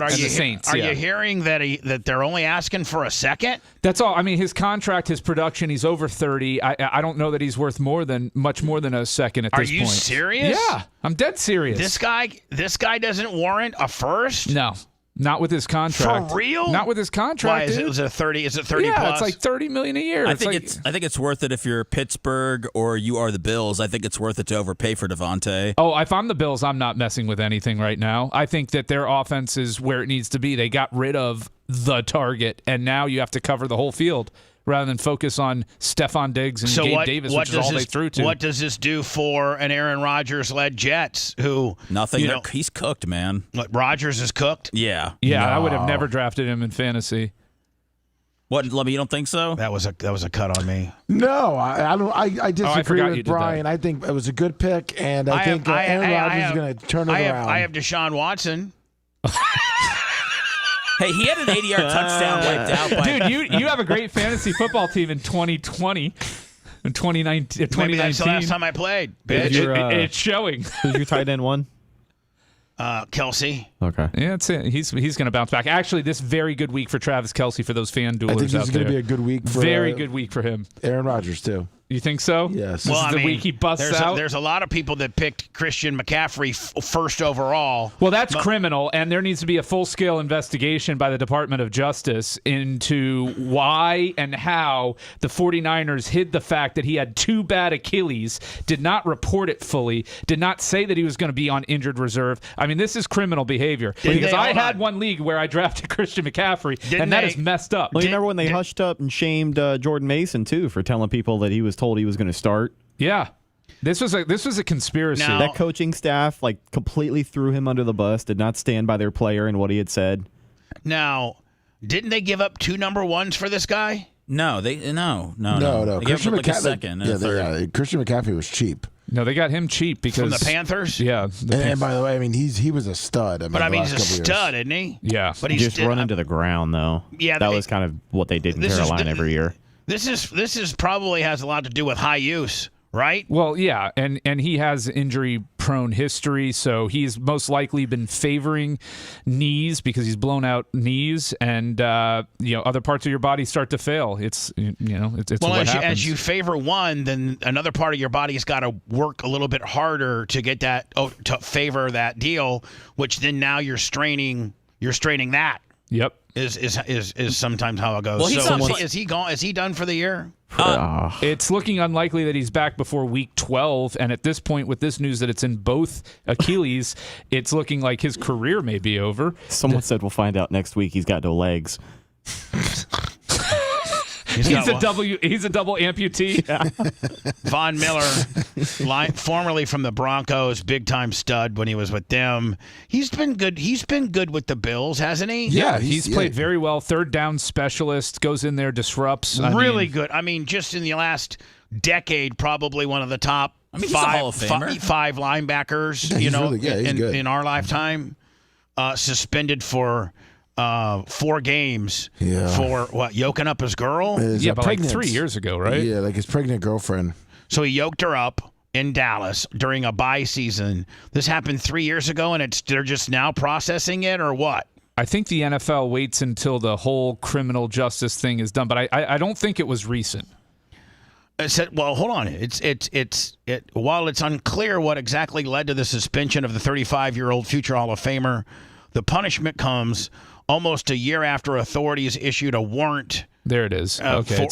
are you Saints, are you hearing that they're only asking for a second? That's all. I mean, his contract, his production, he's over 30. I don't know that he's worth much more than a second at this point. Are you serious? Yeah, I'm dead serious. This guy doesn't warrant a first? No. Not with his contract. For real? Not with his contract. Why is it 30? Is it 30 yeah, plus? it's like $30 million a year. I think it's worth it if you're Pittsburgh or you are the Bills. I think it's worth it to overpay for Devontae. Oh, if I'm the Bills, I'm not messing with anything right now. I think that their offense is where it needs to be. They got rid of the target, and now you have to cover the whole field rather than focus on Stephon Diggs and Gabe Davis, which is all they threw to. What does this do for an Aaron Rodgers-led Jets who... Nothing. He's cooked, man. Rodgers is cooked? Yeah. Yeah, no. I would have never drafted him in fantasy. What, Lummy, you don't think so? That was a cut on me. No, I disagree with Brian. That. I think it was a good pick, and I think Aaron Rodgers is going to turn it around. I have Deshaun Watson. Hey, he had an 80-yard touchdown wiped out by... Dude, you have a great fantasy football team in 2020. In 2019. Maybe that's the last time I played, bitch. It's showing. Who's your tight end one? Kelsey. Okay. Yeah, that's it. He's going to bounce back. Actually, this very good week for Travis Kelce for those fan duelers out there. I think this is going to be a good week for very good week for him. Aaron Rodgers, too. You think so? Yes. This is the week he busts out. There's a lot of people that picked Christian McCaffrey first overall. Well, that's criminal, and there needs to be a full-scale investigation by the Department of Justice into why and how the 49ers hid the fact that he had 2 bad Achilles, did not report it fully, did not say that he was going to be on injured reserve. I mean, this is criminal behavior. Because I had one league where I drafted Christian McCaffrey, and that is messed up. Well, you remember when they hushed up and shamed Jordan Mason, too, for telling people that he was told he was going to start? Yeah. This was a conspiracy. Now, that coaching staff completely threw him under the bus, did not stand by their player and what he had said. Now, didn't they give up 2 number ones for this guy? No. They gave up Christian like a second and a third. Christian McCaffrey was cheap. No, they got him cheap because From the Panthers? Yeah. And by the way, I mean he was a stud. But I mean, he's a stud, isn't he? Yeah. But he's just running to the ground, though. Yeah, that was kind of what they did in Carolina every year. This is probably has a lot to do with high use, right? Well, yeah, and he has injury-prone history, so he's most likely been favoring knees because he's blown out knees, and other parts of your body start to fail. It's what happens. As you favor one, then another part of your body's got to work a little bit harder to get that to favor that deal, which then now you're straining that. Yep. Is sometimes how it goes. Well, so is he gone? Is he done for the year? It's looking unlikely that he's back before week 12, and at this point, with this news that it's in both Achilles, it's looking like his career may be over. Someone said we'll find out next week he's got no legs. He's a double amputee. Yeah. Von Miller, formerly from the Broncos, big time stud when he was with them. He's been good. He's been good with the Bills, hasn't he? Yeah, he's played very well. Third down specialist, goes in there, disrupts. Really good. I mean, just in the last decade, probably one of the top he's a Hall of Famer. five linebackers. Good. In our lifetime, suspended for 4 games for what, yoking up his girl? But like 3 years ago, right? Yeah, like his pregnant girlfriend. So he yoked her up in Dallas during a bye season. This happened 3 years ago, and they're just now processing it, or what? I think the NFL waits until the whole criminal justice thing is done, but I don't think it was recent. Well, hold on. While it's unclear what exactly led to the suspension of the 35-year-old future Hall of Famer, the punishment comes almost a year after authorities issued a warrant. There it is.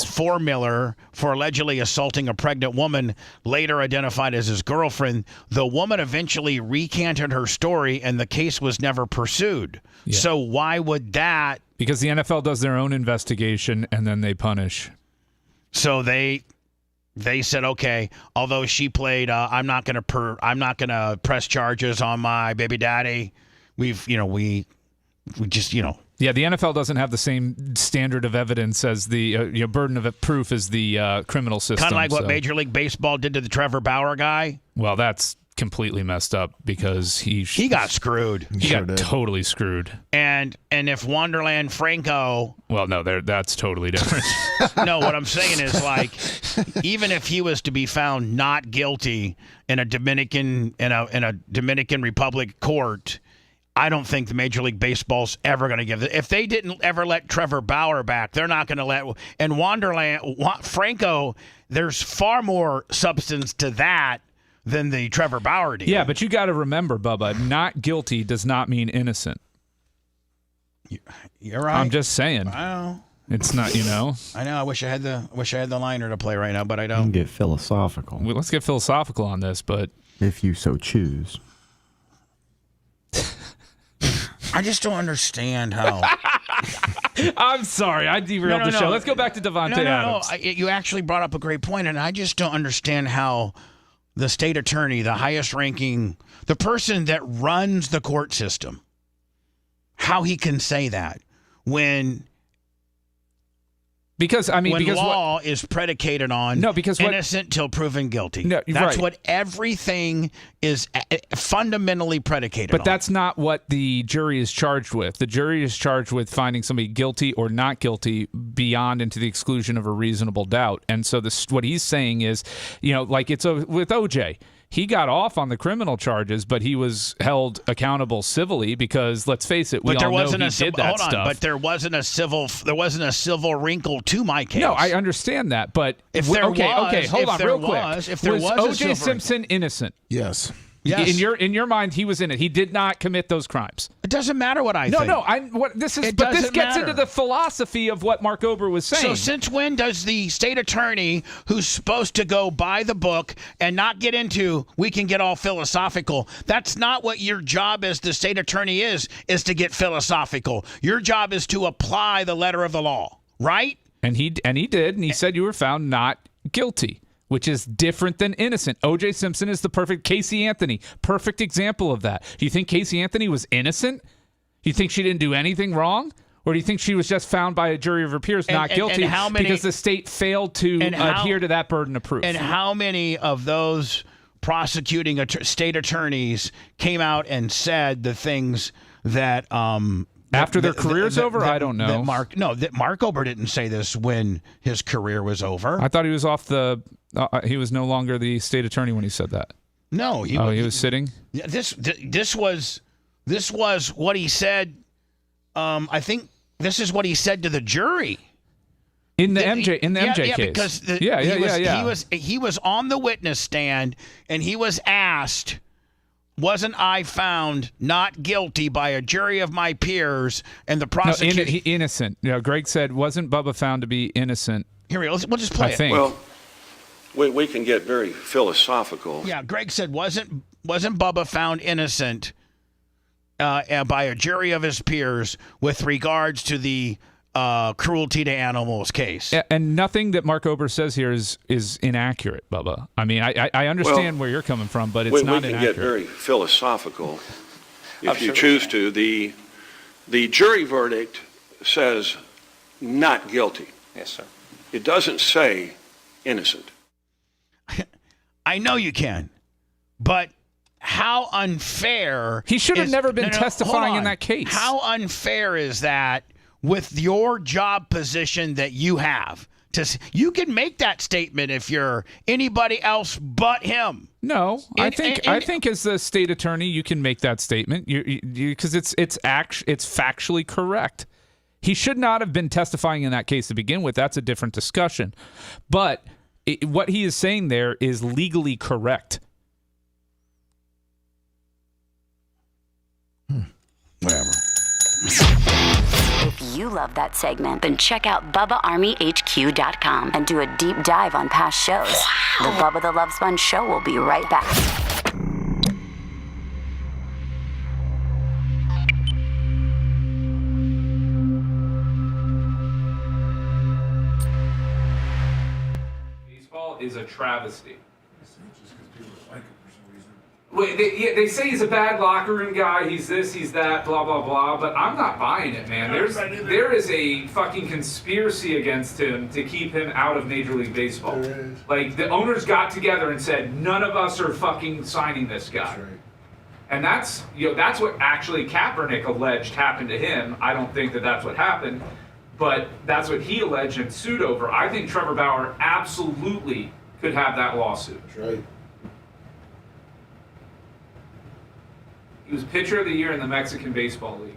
For Miller for allegedly assaulting a pregnant woman, later identified as his girlfriend. The woman eventually recanted her story, and the case was never pursued. Yeah. So why would that? Because the NFL does their own investigation, and then they punish. So they said, okay, although she played, I'm not gonna press charges on my baby daddy. We just. Yeah, the NFL doesn't have the same standard of evidence as the burden of proof as the criminal system. Kind of like what Major League Baseball did to the Trevor Bauer guy. Well, that's completely messed up because he got screwed. He got totally screwed. And if Wonderland Franco, well, no, that's totally different. No, what I'm saying is, like, even if he was to be found not guilty in a Dominican Republic court, I don't think the Major League Baseball's ever going to give it. If they didn't ever let Trevor Bauer back, they're not going to let. And Franco, there's far more substance to that than the Trevor Bauer deal. Yeah, but you got to remember, Bubba, not guilty does not mean innocent. You're right. I'm just saying. Wow. It's not, I know. I wish I had the liner to play right now, but I You don't. can get philosophical. Well, let's get philosophical on this, but if you so choose. I just don't understand how. I'm sorry, I derailed the show. Let's go back to Devontae Adams. No. You actually brought up a great point, and I just don't understand how the state attorney, the highest ranking, the person that runs the court system, how he can say that when law is predicated on innocent till proven guilty. No, that's what everything is fundamentally predicated on. But that's not what the jury is charged with. The jury is charged with finding somebody guilty or not guilty beyond and to the exclusion of a reasonable doubt. And so what he's saying is, like with OJ. he got off on the criminal charges, but he was held accountable civilly because, let's face it, we all know he did that stuff. But there wasn't a civil wrinkle to my case. No, I understand that, but if there okay, hold on, real quick. If there was O.J. Simpson innocent? Yes. Yes. In your mind, he was in it. He did not commit those crimes. It doesn't matter what I think. No. This gets into the philosophy of what Mark Ober was saying. So since when does the state attorney, who's supposed to go by the book and not get into, we can get all philosophical? That's not what your job as the state attorney is to get philosophical. Your job is to apply the letter of the law, right? And he did, and he said you were found not guilty, which is different than innocent. O.J. Simpson is the perfect Casey Anthony, perfect example of that. Do you think Casey Anthony was innocent? Do you think she didn't do anything wrong? Or do you think she was just found by a jury of her peers not guilty because the state failed to adhere to that burden of proof? And how many of those prosecuting state attorneys came out and said the things that after their career's over? I don't know. That Mark Ober didn't say this when his career was over. I thought he was off the. He was no longer the state attorney when he said that. No, he was sitting. Yeah, this was what he said. I think this is what he said to the jury in the MJ case. Because he was on the witness stand and he was asked, "Wasn't I found not guilty by a jury of my peers?" And the prosecution innocent. Greg said, "Wasn't Bubba found to be innocent?" Here we'll just play it. Well, we can get very philosophical. Yeah, Greg said, wasn't Bubba found innocent by a jury of his peers with regards to the cruelty to animals case? Yeah, and nothing that Mark Ober says here is inaccurate, Bubba. I mean, I understand where you're coming from, but it's not inaccurate. We can get very philosophical if you choose to. The jury verdict says not guilty. Yes, sir. It doesn't say innocent. I know you can, but how unfair... He should have never been testifying in that case. How unfair is that with your job position that you have? You can make that statement if you're anybody else but him. No, I think as the state attorney, you can make that statement because it's factually correct. He should not have been testifying in that case to begin with. That's a different discussion. But what he is saying there is legally correct. Whatever. If you love that segment, then check out BubbaArmyHQ.com and do a deep dive on past shows. Wow. The Bubba the Love Sponge Show will be right back. Is a travesty. Wait, they say he's a bad locker room guy. He's this, he's that, blah blah blah. But I'm not buying it, man. There is a fucking conspiracy against him to keep him out of Major League Baseball. Like the owners got together and said, none of us are fucking signing this guy. That's right. And that's what actually Kaepernick alleged happened to him. I don't think that that's what happened. But that's what he alleged and sued over. I think Trevor Bauer absolutely could have that lawsuit. That's right. He was pitcher of the year in the Mexican Baseball League.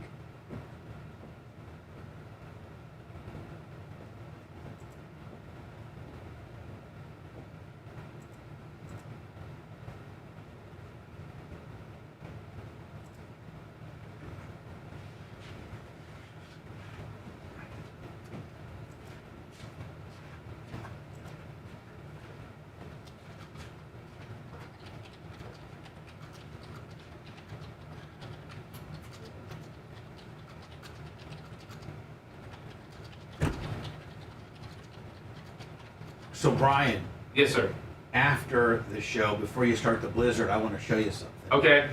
So, Brian. Yes, sir. After the show, before you start the blizzard, I want to show you something. Okay.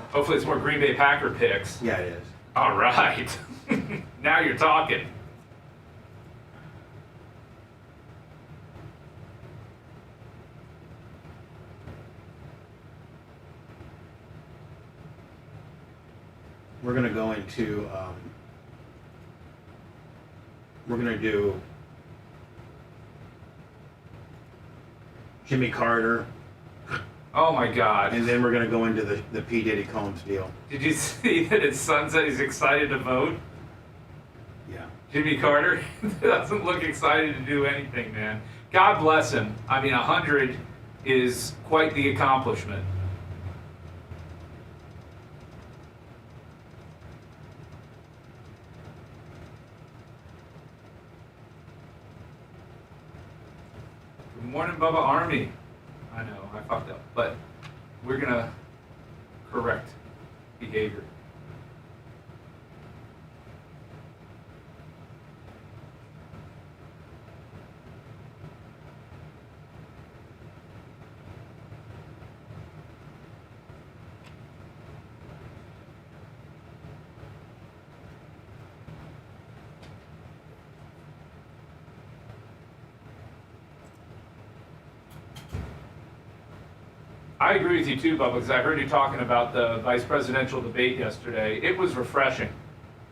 Hopefully it's more Green Bay Packer picks. Yeah, it is. All right. Now you're talking. We're going to go into... we're going to do Jimmy Carter, Oh my God. and then we're going to go into the P. Diddy Combs deal. Did you see that his son said he's excited to vote? Yeah. Jimmy Carter doesn't look excited to do anything, man. God bless him. I mean, 100 is quite the accomplishment. Good morning, Bubba Army. I know, I fucked up, but we're gonna correct behavior. I agree with you too, Bubba, because I heard you talking about the vice presidential debate yesterday. It was refreshing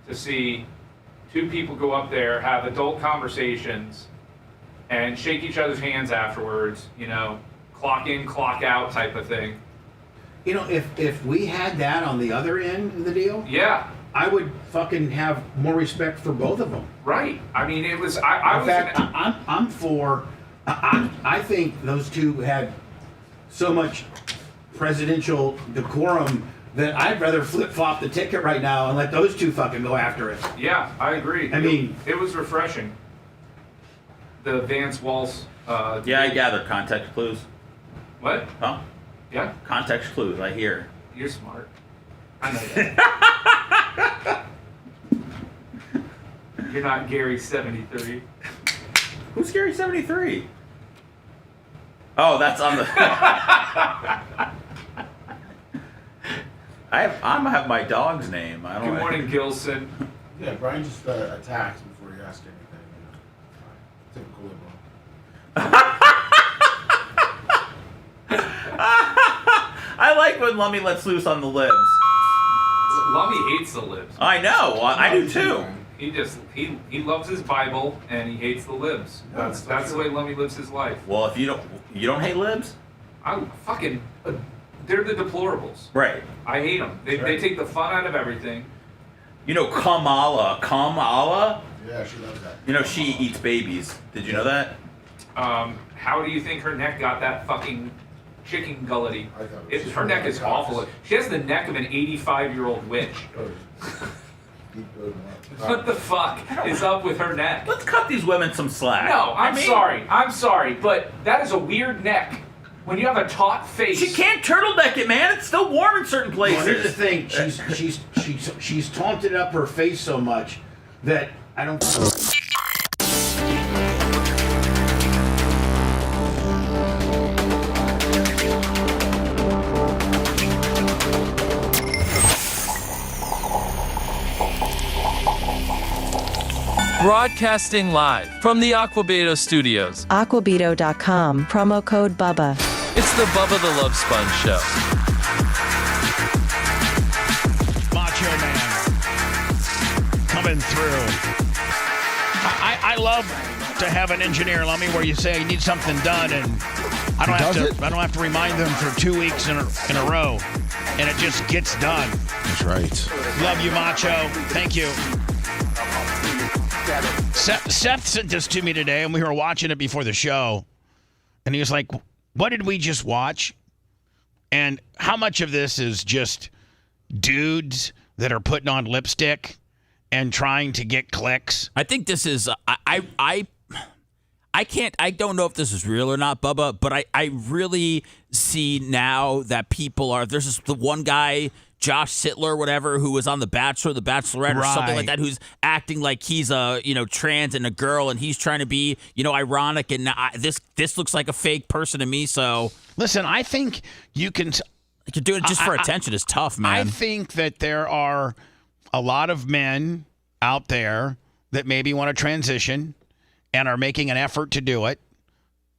to see two people go up there, have adult conversations, and shake each other's hands afterwards, you know, clock in, clock out type of thing. You know, if we had that on the other end of the deal, Yeah, I would fucking have more respect for both of them. right. I mean, it was, I In was, fact, I'm for. I think those two had so much presidential decorum that I'd rather flip flop the ticket right now and let those two fucking go after it. yeah, I agree. I mean, it was refreshing. The Vance Walsh. Yeah, I gather context clues. What? Huh? Yeah, Context clues, I hear. you're smart. I know that. You're not Gary 73. Who's Gary 73? Oh, that's on the. I'm gonna have my dog's name. I don't. Good morning, Gilson. Yeah, Brian just attacks before you ask anything. Typical liberal. I like when Lummy lets loose on the libs. Lummy hates the libs. I know. I do too. He just he loves his Bible and he hates the libs. That's the way Lummy lives his life. Well, if you don't hate libs, I fucking they're the deplorables. right? I hate them. They take the fun out of everything. You know Kamala. Yeah, she loves that. You know she eats babies. Did you know that? How do you think her neck got that fucking chicken gullety? Her neck is awful. She has the neck of an 85-year-old witch. What the fuck is up with her neck? Let's cut these women some slack. No, I'm sorry, but that is a weird neck. When you have a taut face, She can't turtleneck it, man. It's still warm in certain places. Well, here's the thing. She's taunted up her face so much that I don't. Broadcasting live from the Aquabeto studios. Aquabeto.com, promo code BUBBA. It's the Bubba the Love Sponge Show. Macho Man coming through. I love to have an engineer, Lummy, where you say you need something done, and I don't have to remind them for 2 weeks in a row, and it just gets done. That's right. Love you, Macho. Thank you. Seth sent this to me today, and we were watching it before the show, and he was like, what did we just watch? And how much of this is just dudes that are putting on lipstick and trying to get clicks? I think this is I don't know if this is real or not, Bubba, but I really see now that people are, there's this the one guy, Josh Sittler, whatever, who was on The Bachelor, The Bachelorette, or something like that, who's acting like he's a trans and a girl, and he's trying to be ironic, and this looks like a fake person to me. So listen, I think you're doing it just for attention is tough, man. I think that there are a lot of men out there that maybe want to transition and are making an effort to do it,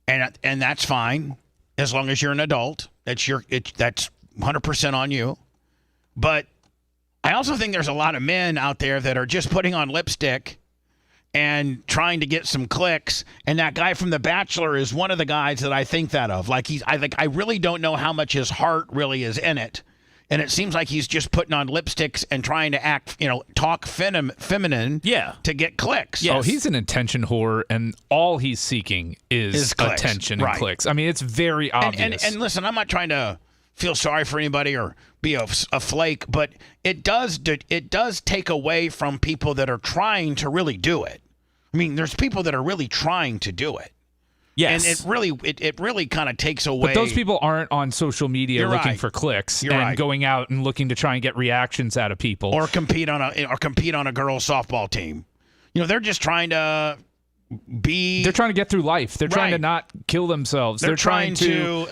and that's fine as long as you're an adult. That's 100% on you. But I also think there's a lot of men out there that are just putting on lipstick and trying to get some clicks. And that guy from The Bachelor is one of the guys that I think that of. Like I really don't know how much his heart really is in it. And it seems like he's just putting on lipsticks and trying to act, talk feminine to get clicks. Oh, he's an attention whore, and all he's seeking is clicks. attention and clicks. I mean, it's very obvious. And listen, I'm not trying to feel sorry for anybody or be a flake, but it does take away from people that are trying to really do it. I mean, there's people that are really trying to do it. Yes. And it really kind of takes away. But those people aren't on social media looking for clicks and going out and looking to try and get reactions out of people. Or compete on a girls softball team. They're just trying to be. They're trying to get through life. They're trying to not kill themselves. They're trying to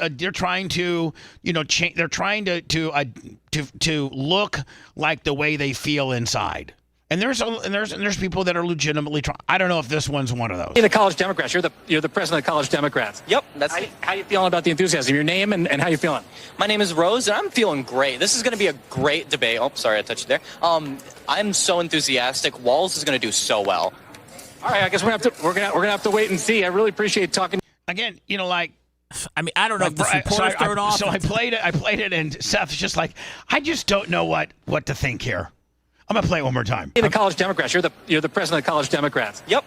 look like the way they feel inside. And there's people that are legitimately trying. I don't know if this one's one of those. You're the college Democrats. You're the president of the college Democrats. Yep. How you feeling about the enthusiasm? Your name and how you feeling? My name is Rose, and I'm feeling great. This is going to be a great debate. Oh, sorry, I touched you there. I'm so enthusiastic. Walls is going to do so well. All right, I guess we're gonna have to wait and see. I really appreciate talking. Again, I mean, I don't know if this reporter's thrown off. So I played it, and Seth's just like, I just don't know what to think here. I'm gonna play it one more time. You're the college Democrats. You're the president of the college Democrats. Yep.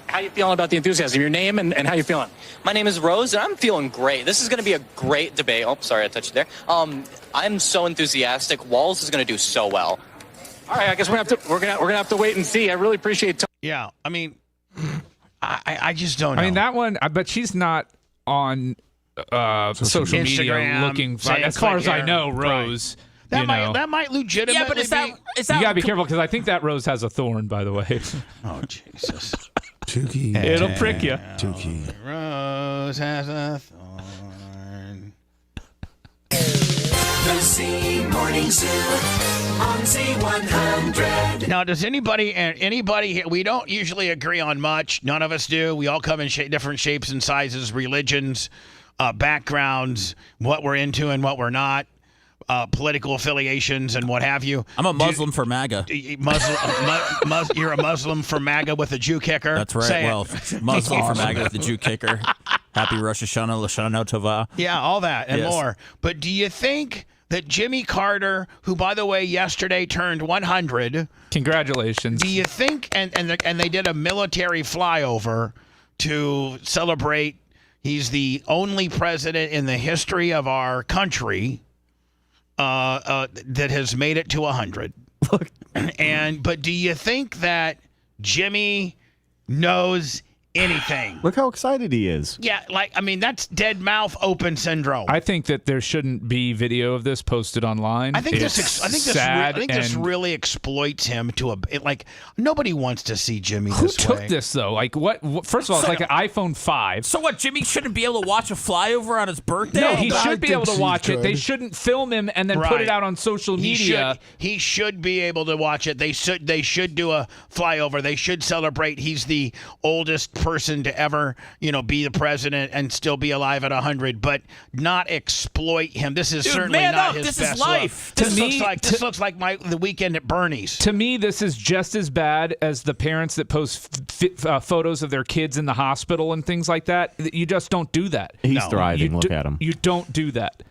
How you feeling about the enthusiasm? Your name and how you feeling? My name is Rose, and I'm feeling great. This is going to be a great debate. Oh, sorry, I touched you there. I'm so enthusiastic. Walls is going to do so well. All right, I guess we're gonna have to wait and see. I really appreciate. Yeah, I mean, I just don't know. I mean, that one, but she's not on social media looking. As far as I know, Rose. That might legitimately. Yeah, but is that you gotta be careful because I think that rose has a thorn. By the way. Oh Jesus. Tukey. It'll prick you. Tukey. Rose has a thorn. The Z Morning Zoo on Z100. Now, does anybody here? We don't usually agree on much. None of us do. We all come in different shapes and sizes, religions, backgrounds, what we're into and what we're not. Political affiliations and what have you. I'm a Muslim for MAGA. You're a Muslim for MAGA with a Jew kicker. That's right. Muslim for MAGA with a Jew kicker. Happy Rosh Hashanah, Lashana Tova. Yeah, all that and more. But do you think that Jimmy Carter, who by the way yesterday turned 100, congratulations? Do you think and they did a military flyover to celebrate? He's the only president in the history of our country that has made it to 100. But do you think that Jimmy knows anything? Look how excited he is. Yeah, that's dead mouth open syndrome. I think that there shouldn't be video of this posted online. I think this really exploits him to nobody wants to see Jimmy Who this way. took this though? Like what first of all, it's like an iPhone 5. So what? Jimmy shouldn't be able to watch a flyover on his birthday? No, he should be able to watch it. They shouldn't film him and then put it out on social media. He should be able to watch it. They should do a flyover. They should celebrate. He's the oldest person to ever, be the president and still be alive at 100, but not exploit him. This is certainly not his best life. Look. This looks like the weekend at Bernie's. To me, this is just as bad as the parents that post photos of their kids in the hospital and things like that. You just don't do that. He's thriving. Look at him. You don't do that.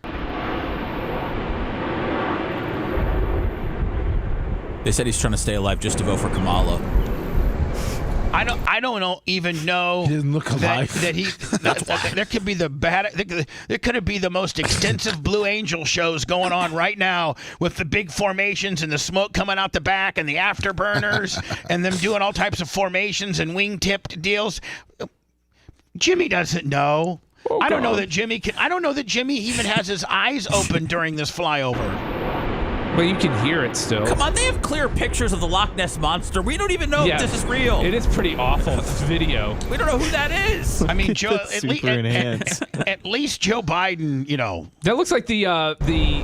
They said he's trying to stay alive just to vote for Kamala. I don't even know. He doesn't look alive. There could be there could be the most extensive Blue Angel shows going on right now with the big formations and the smoke coming out the back and the afterburners and them doing all types of formations and wing-tipped deals. Jimmy doesn't know. I don't know that Jimmy even has his eyes open during this flyover. But you can hear it still. Come on, they have clear pictures of the Loch Ness Monster. We don't even know if this is real. It is pretty awful video. We don't know who that is. I mean, Joe. At least Joe Biden, That looks like the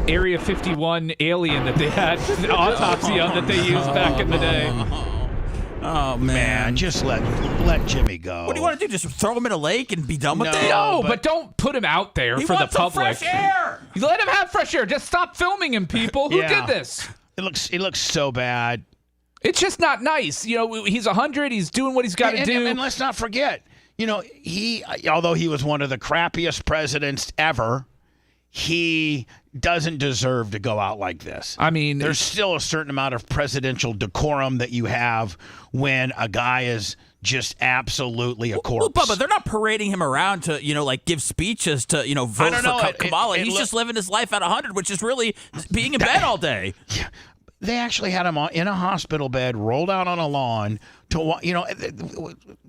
Area 51 alien that they had the autopsy of that they used back in the day. Oh man, just let Jimmy go. What do you want to do? Just throw him in a lake and be done with it? No, but don't put him out there for the public. Fresh air. Let him have fresh air. Just stop filming him, people. Who did this? It looks so bad. It's just not nice. He's 100. He's doing what he's got to do. And let's not forget, although he was one of the crappiest presidents ever, he doesn't deserve to go out like this. I mean, there's still a certain amount of presidential decorum that you have when a guy is just absolutely a corpse. Well, Bubba, they're not parading him around to, give speeches to, vote for Kamala. He's just living his life at 100, which is really being in bed all day. Yeah. They actually had him in a hospital bed, rolled out on a lawn to,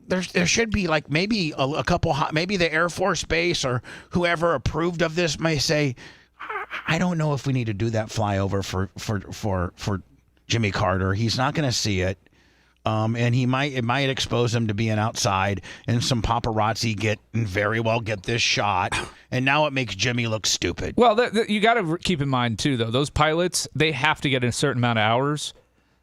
there should be like maybe a couple, maybe the Air Force Base or whoever approved of this may say, I don't know if we need to do that flyover for Jimmy Carter. He's not going to see it. And it might expose him to being outside, and some paparazzi very well get this shot, and now it makes Jimmy look stupid. Well, you got to keep in mind too, though, those pilots, they have to get a certain amount of hours.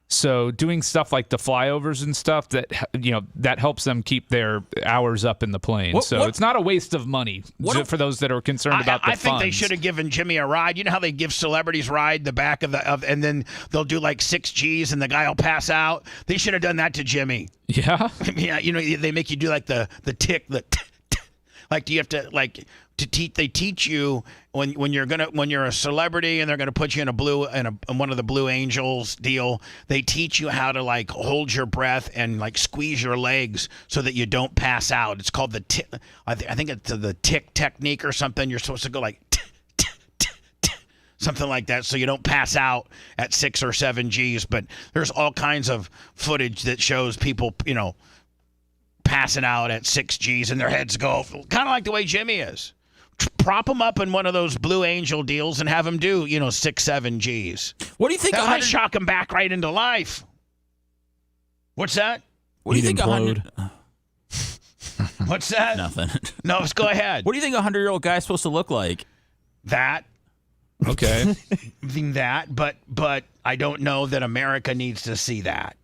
So doing stuff like the flyovers and stuff that helps them keep their hours up in the plane. It's not a waste of money for those that are concerned about the funds. I think they should have given Jimmy a ride. You know how they give celebrities ride the back and then they'll do like 6 Gs and the guy will pass out. They should have done that to Jimmy. Yeah. Yeah. They make you do like the tick, like do you have to like. They teach you when you're a celebrity and they're gonna put you in one of the Blue Angels deal. They teach you how to like hold your breath and like squeeze your legs so that you don't pass out. It's called the tick. I think it's the tick technique or something. You're supposed to go like something like that so you don't pass out at 6 or 7 Gs. But there's all kinds of footage that shows people passing out at 6 Gs and their heads go kind of like the way Jimmy is. Prop him up in one of those Blue Angel deals and have him do, 6, 7 Gs. What do you think? That might shock him back right into life. What's that? What do you think? 100? What's that? Nothing. No, let's go ahead. What do you think a 100-year-old guy is supposed to look like? That. Okay. but I don't know that America needs to see that.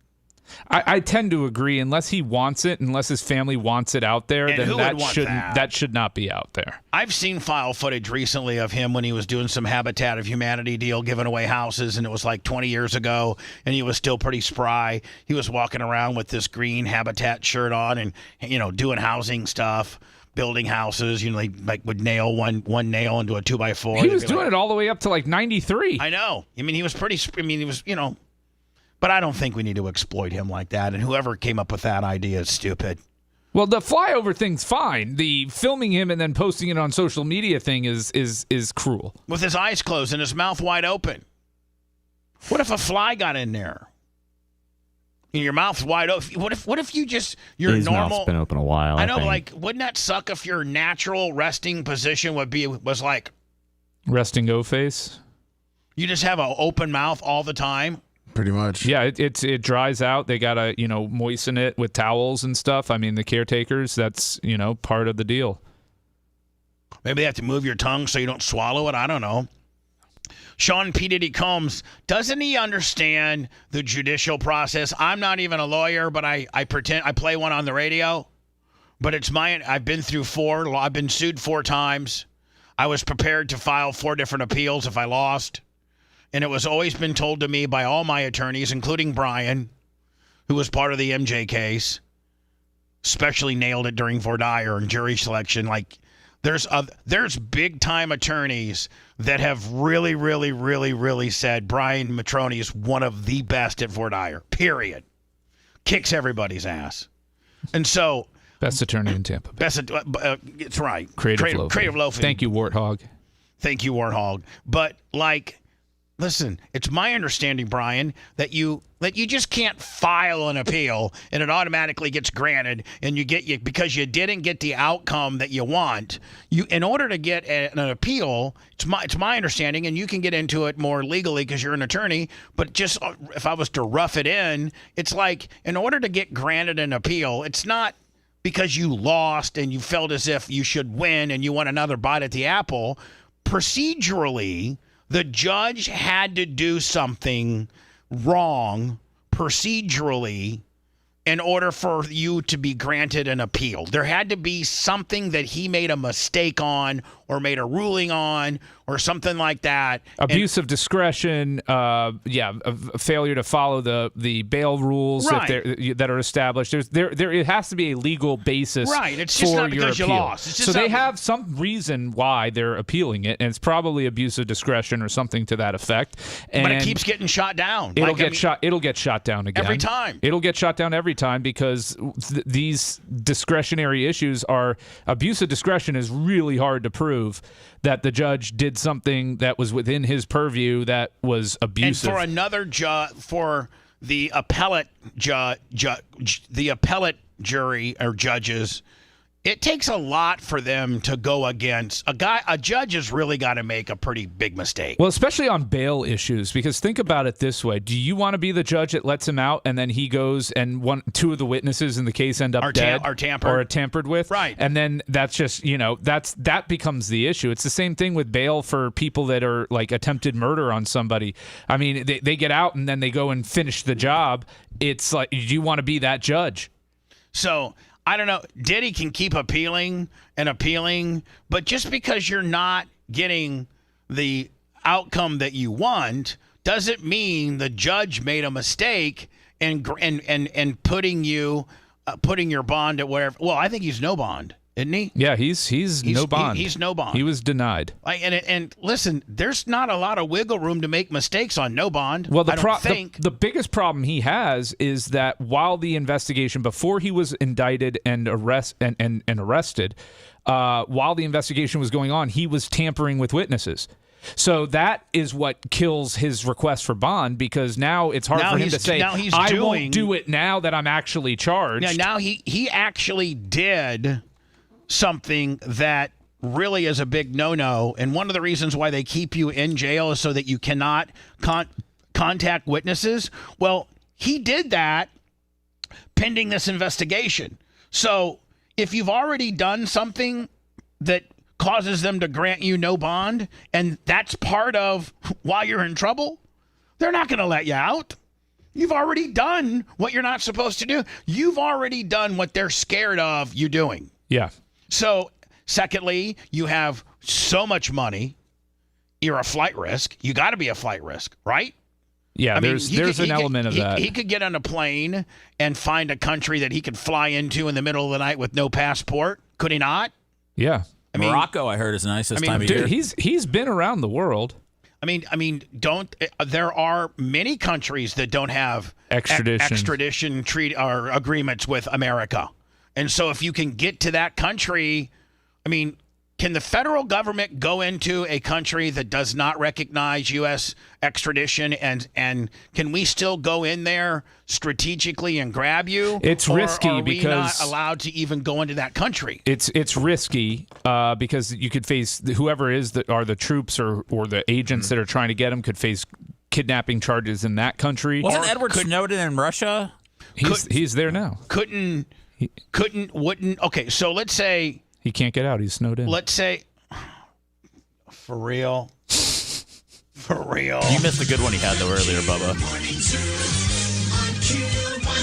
I tend to agree. Unless he wants it, unless his family wants it out there, then that should not be out there. I've seen file footage recently of him when he was doing some Habitat of Humanity deal, giving away houses, and it was like 20 years ago, and he was still pretty spry. He was walking around with this green Habitat shirt on and, doing housing stuff, building houses. Like would nail one nail into a 2x4. He was doing it all the way up to like 93. I know. He was pretty. He was, But I don't think we need to exploit him like that. And whoever came up with that idea is stupid. Well, the flyover thing's fine. The filming him and then posting it on social media thing is cruel. With his eyes closed and his mouth wide open. What if a fly got in there? Your mouth's wide open. What if you just your his normal? Mouth's been open a while. I know, think. like, wouldn't that suck if your natural resting position was like resting O face? You just have an open mouth all the time. Pretty much. Yeah, it dries out. They gotta moisten it with towels and stuff. I mean, the caretakers. That's part of the deal. Maybe they have to move your tongue so you don't swallow it. I don't know. Sean P. Diddy Combs, doesn't he understand the judicial process? I'm not even a lawyer, but I pretend I play one on the radio. But it's I've been through 4. I've been sued 4 times. I was prepared to file 4 different appeals if I lost. And it was always been told to me by all my attorneys, including Brian, who was part of the MJ case, especially nailed it during voir dire and jury selection. Like, there's big-time attorneys that have really, really, really, really said Brian Matroni is one of the best at voir dire, period. Kicks everybody's ass. And so... Best attorney in Tampa Bay. It's right. Creative loafing. Thank you, Warthog. Thank you, Warthog. But, like... Listen, it's my understanding, Brian, that you just can't file an appeal and it automatically gets granted, and because you didn't get the outcome that you want. In order to get an appeal, it's my understanding, and you can get into it more legally because you're an attorney. But just if I was to rough it in, it's like in order to get granted an appeal, it's not because you lost and you felt as if you should win and you want another bite at the apple. Procedurally, the judge had to do something wrong procedurally in order for you to be granted an appeal. There had to be something that he made a mistake on or made a ruling on or something like that. Abuse of discretion, a failure to follow the bail rules that are established. It has to be a legal basis It's just for not your because you appeal. lost. It's just So they not- have some reason why they're appealing it, and it's probably abuse of discretion or something to that effect. And but it keeps getting shot down. It'll get shot down again every time. It'll get shot down every time because these discretionary issues are abuse of discretion is really hard to prove that the judge did something that was within his purview that was abusive. And for another for the appellate jury or judges, it takes a lot for them to go against a judge has really got to make a pretty big mistake. Well, especially on bail issues, because think about it this way. Do you want to be the judge that lets him out and then he goes and two of the witnesses in the case end up dead are tampered. or tampered with? Right. And then that's just, that becomes the issue. It's the same thing with bail for people that are like attempted murder on somebody. I mean, they get out and then they go and finish the job. It's like, do you want to be that judge? So I don't know. Diddy can keep appealing, but just because you're not getting the outcome that you want doesn't mean the judge made a mistake and putting your bond at whatever. Well, I think he's no bond, isn't he? Yeah, he's no bond. He's no bond. He was denied. And listen, there's not a lot of wiggle room to make mistakes on no bond. Well, I don't think. The biggest problem he has is that while the investigation, before he was indicted and arrested, while the investigation was going on, he was tampering with witnesses. So that is what kills his request for bond, because now it's hard for him to say, I won't do it now that I'm actually charged. Yeah, now he actually did something that really is a big no-no, and one of the reasons why they keep you in jail is so that you cannot contact witnesses. Well, he did that pending this investigation. So if you've already done something that causes them to grant you no bond, and that's part of why you're in trouble, they're not going to let you out. You've already done what you're not supposed to do. You've already done what they're scared of you doing. Yeah. So, secondly, you have so much money. You're a flight risk. You got to be a flight risk, right? Yeah, there's an element of that. He could get on a plane and find a country that he could fly into in the middle of the night with no passport. Could he not? Yeah. Morocco, I heard, is the nicest time of year. He's been around the world. There are many countries that don't have extradition treaty or agreements with America. And so if you can get to that country, can the federal government go into a country that does not recognize U.S. extradition, and can we still go in there strategically and grab you? It's risky are we because not allowed to even go into that country. It's risky because you could face whoever are the troops or the agents that are trying to get him could face kidnapping charges in that country. Wasn't Edward Snowden in Russia? He's there now. Okay, so let's say he can't get out. He's snowed in. Let's say, for real. You missed the good one he had though earlier, Bubba.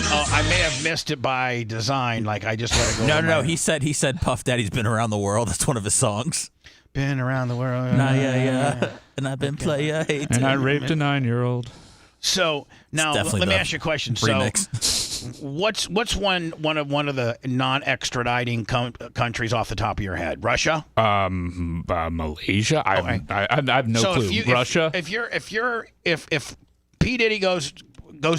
Oh, I may have missed it by design. Like I just let it go. No. He said Puff Daddy's been around the world. That's one of his songs. Been around the world. Yeah. And I've been playa 18. And I raped a 9-year-old. So now let me ask you a question. Remix. So what's one of the non-extraditing countries off the top of your head? Russia? Malaysia? I have no clue. Russia? If P. Diddy goes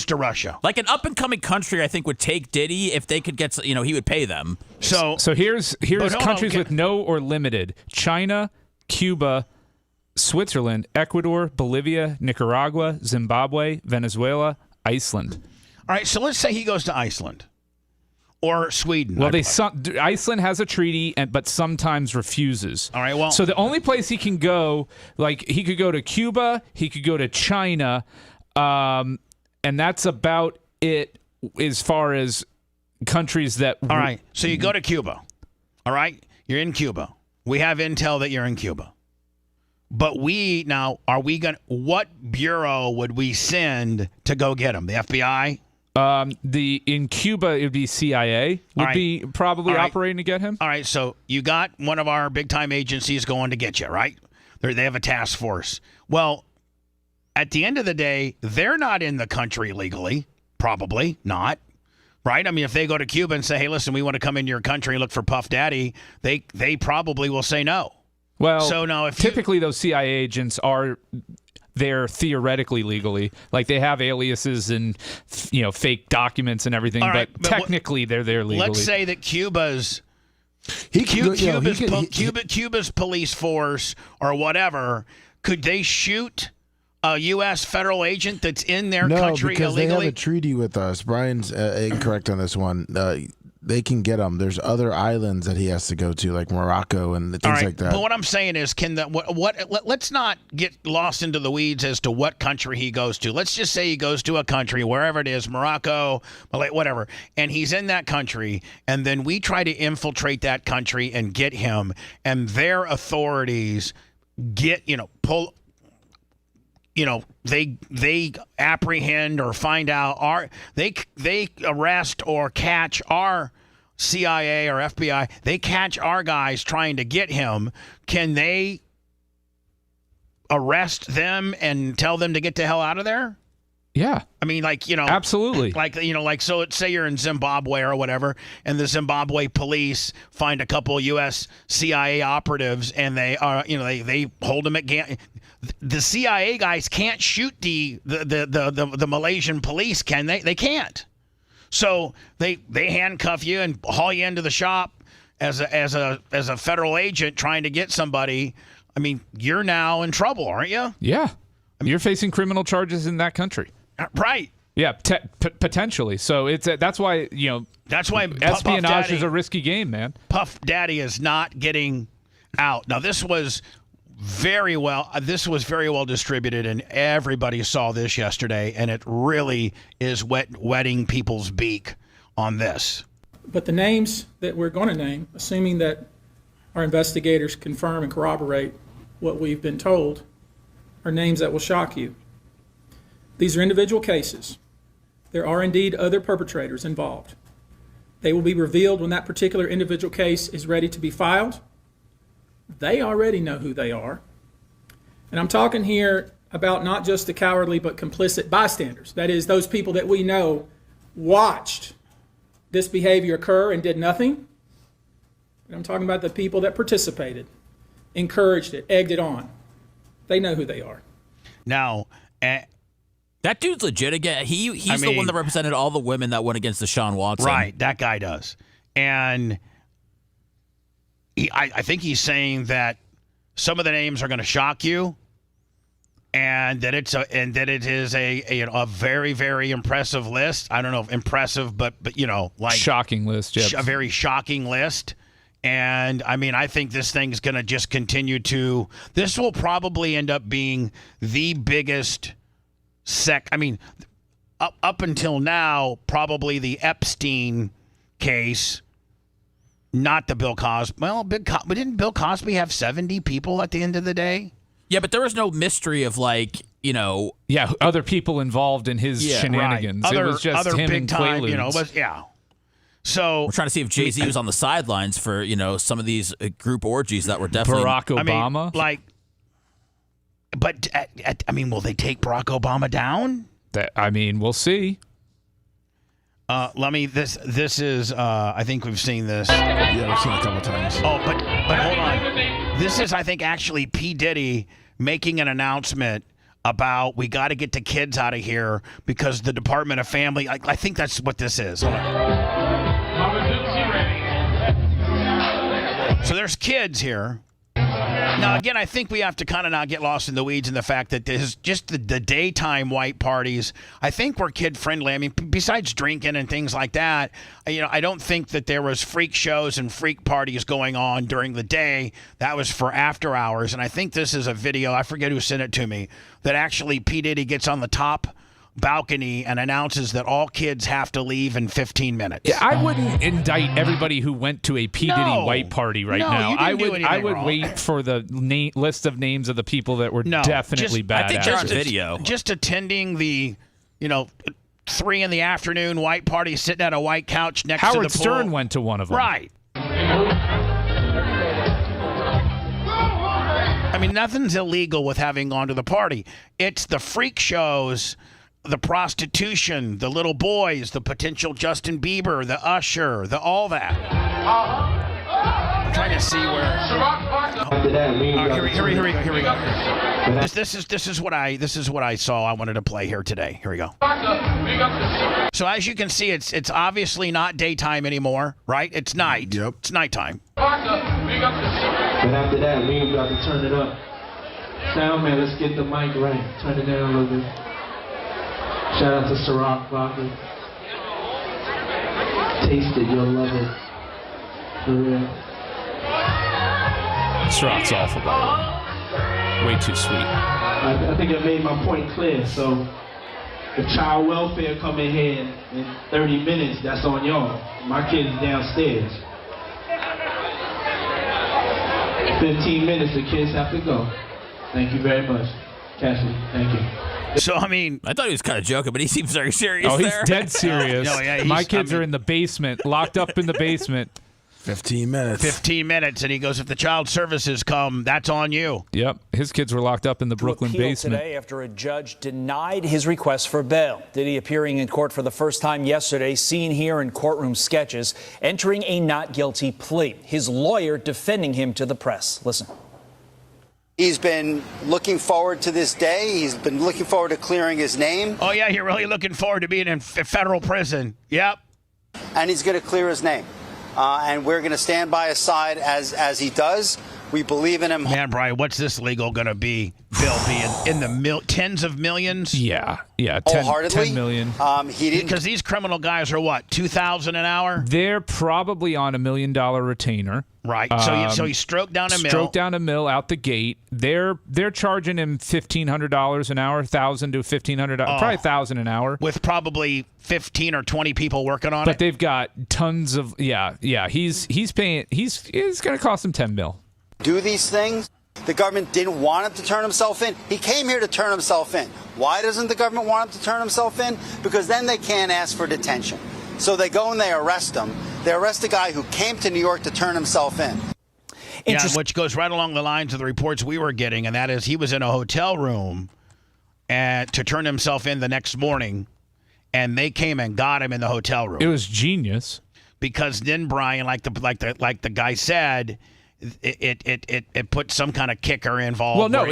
to Russia, like an up and coming country, I think would take Diddy if they could get. He would pay them. So here's countries with no or limited: China, Cuba, Switzerland, Ecuador, Bolivia, Nicaragua, Zimbabwe, Venezuela, Iceland. All right, so let's say he goes to Iceland or Sweden. Well, Iceland has a treaty, but sometimes refuses. All right, well, so the only place he can go, like he could go to Cuba, he could go to China, and that's about it as far as countries that. All right, so you go to Cuba. All right, you're in Cuba. We have intel that you're in Cuba. But what bureau would we send to go get him? The FBI? In Cuba, it would be CIA would be probably operating to get him. All right, so you got one of our big-time agencies going to get you, right? They have a task force. Well, at the end of the day, they're not in the country legally. Probably not. Right? I mean, if they go to Cuba and say, hey, listen, we want to come into your country and look for Puff Daddy, they probably will say no. Well, so now if typically those CIA agents are there theoretically legally. Like they have aliases and fake documents and everything, right, but technically they're there legally. Let's say that Cuba's police force or whatever, could they shoot a U.S. federal agent that's in their country because illegally? they have a treaty with us. Brian's incorrect on this one. They can get him. There's other islands that he has to go to, like Morocco and things like that. But what I'm saying is, let's not get lost into the weeds as to what country he goes to. Let's just say he goes to a country, wherever it is, Morocco, whatever, and he's in that country, and then we try to infiltrate that country and get him, and their authorities pull. They apprehend or find out they arrest or catch our CIA or FBI. They catch our guys trying to get him. Can they arrest them and tell them to get the hell out of there? Yeah. I mean, absolutely. So say you're in Zimbabwe or whatever, and the Zimbabwe police find a couple U.S. CIA operatives, and they hold them at the CIA guys can't shoot the Malaysian police, can they? They can't. So they handcuff you and haul you into the shop as a federal agent trying to get somebody. I mean, you're now in trouble, aren't you? Yeah. You're facing criminal charges in that country. Right. Yeah, potentially. So that's why espionage is a risky game, man. Puff Daddy is not getting out. Now this was very well distributed, and everybody saw this yesterday, and it really is wetting people's beak on this. But the names that we're going to name, assuming that our investigators confirm and corroborate what we've been told, are names that will shock you. These are individual cases. There are indeed other perpetrators involved. They will be revealed when that particular individual case is ready to be filed. They already know who they are. And I'm talking here about not just the cowardly but complicit bystanders. That is, those people that we know watched this behavior occur and did nothing. And I'm talking about the people that participated, encouraged it, egged it on. They know who they are. Now, that dude's legit again. He's the one that represented all the women that went against Deshaun Watson. Right, that guy does. And I think he's saying that some of the names are going to shock you, and that it is a very, very impressive list. I don't know if impressive, but shocking list. Yeah, a very shocking list. And I mean, I think this thing's going to just continue to. This will probably end up being the biggest up until now, probably the Epstein case. Not the Bill Cosby. Well, didn't Bill Cosby have 70 people at the end of the day? Yeah, but there was no mystery of other people involved in his shenanigans. Right. It was just other him big and time, Quaaludes. So we're trying to see if Jay-Z was on the sidelines for some of these group orgies that were definitely Barack Obama. Will they take Barack Obama down? We'll see. This is I think we've seen this. Yeah, we've seen it a couple times. Oh, but hold on. This is, I think, actually P. Diddy making an announcement about we got to get the kids out of here because the Department of Family. I think that's what this is. Hold on. So there's kids here. Now, again, I think we have to kind of not get lost in the weeds in the fact that this is just the daytime white parties. I think we're kid-friendly. I mean, besides drinking and things like that, I don't think that there was freak shows and freak parties going on during the day. That was for after hours. And I think this is a video, I forget who sent it to me, that actually P. Diddy gets on the top balcony and announces that all kids have to leave in 15 minutes. Yeah, I wouldn't indict everybody who went to a P. Diddy white party now. I would wait for the list of names of the people that were definitely bad. I think just video. Just attending the, 3 in the afternoon white party, sitting at a white couch next to the pool. Howard Stern went to one of them. Right. mean, nothing's illegal with having gone to the party. It's the freak shows, the prostitution, the little boys, the potential Justin Bieber, the Usher, the all that. I'm trying to see where. Here we go. This is what I saw. I wanted to play here today. Here we go. So as you can see, it's obviously not daytime anymore, right? It's night. Yep. It's nighttime. But after that, we got to turn it up. Sound man, let's get the mic right. Turn it down a little bit. Shout out to Ciroc Vodka. Taste it, you'll love it. For real. Ciroc's awful, by the way. Way too sweet. I think I made my point clear. So, if child welfare come in here in 30 minutes, that's on y'all. My kid's downstairs. 15 minutes, the kids have to go. Thank you very much. Cassie, thank you. So, I mean, I thought he was kind of joking, but he seems very serious. Oh, he's there. dead serious. No, yeah, My kids are in the basement, locked up in the basement. 15 minutes. 15 minutes, and he goes, if the child services come, that's on you. Yep. His kids were locked up in the Brooklyn appeal basement. today after a judge denied his request for bail. Diddy appearing in court for the first time yesterday, seen here in courtroom sketches, entering a not guilty plea. His lawyer defending him to the press. Listen. He's been looking forward to this day. He's been looking forward to clearing his name. Oh, yeah, you're really looking forward to being in federal prison. Yep. And he's going to clear his name. And we're going to stand by his side as he does. We believe in him. Man, Brian, what's this legal going to be? Bill being in the tens of millions? Yeah, 10 million. He didn't, because these criminal guys are what, $2,000 an hour? They're probably on $1 million retainer. Right. So he stroked down a mill. Stroked down a mill out the gate. They're charging him $1,500 an hour, $1,000 to $1,500, probably $1,000 an hour, with probably 15 or 20 people working on it. But they've got tons of He's paying. It's going to cost him $10 million. do these things. The government didn't want him to turn himself in. He came here to turn himself in. Why doesn't the government want him to turn himself in? Because then they can't ask for detention. So they go and they arrest him. They arrest a guy who came to New York to turn himself in. Yeah, which goes right along the lines of the reports we were getting, and that is he was in a hotel room to turn himself in the next morning, and they came and got him in the hotel room. It was genius. Because then, Brian, like the guy said, it put some kind of kicker involved. Well, no,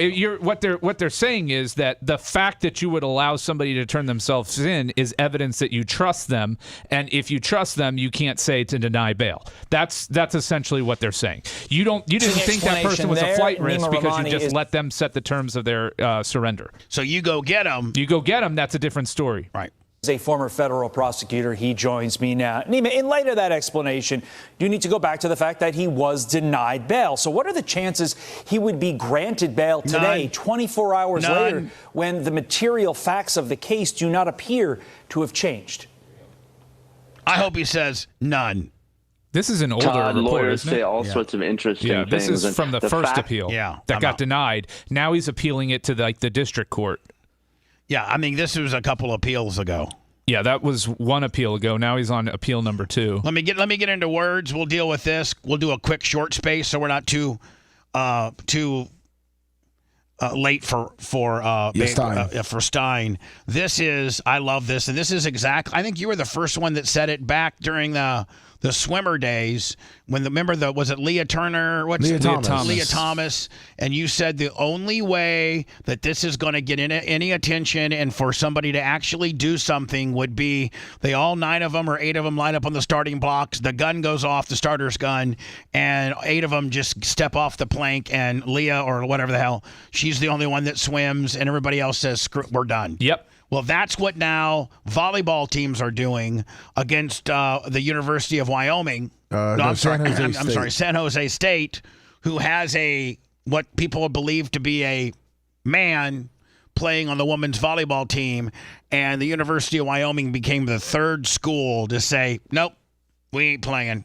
what they're saying is that the fact that you would allow somebody to turn themselves in is evidence that you trust them, and if you trust them, you can't say to deny bail. That's essentially what they're saying. You didn't think that person was a flight risk because you just let them set the terms of their surrender. So you go get them. That's a different story. Right. As a former federal prosecutor, he joins me now. Nima, in light of that explanation, you need to go back to the fact that he was denied bail. So what are the chances he would be granted bail today, None. 24 hours None. later, when the material facts of the case do not appear to have changed? I hope he says none. This is an older report, lawyers isn't it? say all sorts of interesting things. This is from the first appeal that got out. denied. Now he's appealing it to the district court. Yeah, I mean, this was a couple appeals ago. Yeah, that was one appeal ago. Now he's on appeal number 2. Let me get into words. We'll deal with this. We'll do a quick short space so we're not too late for Stein. This is, I love this, and this is exactly. I think you were the first one that said it back during the swimmer days when was it Leah Turner? Leah Thomas. And you said the only way that this is going to get any attention and for somebody to actually do something would be they all 9 of them or 8 of them line up on the starting blocks. The gun goes off, the starter's gun, and 8 of them just step off the plank. And Leah or whatever the hell, she's the only one that swims, and everybody else says, "Screw, we're done." Yep. Well, that's what now volleyball teams are doing against the University of Wyoming. I'm sorry, San Jose State, who has what people believe to be a man playing on the women's volleyball team, and the University of Wyoming became the 3rd school to say, nope, we ain't playing.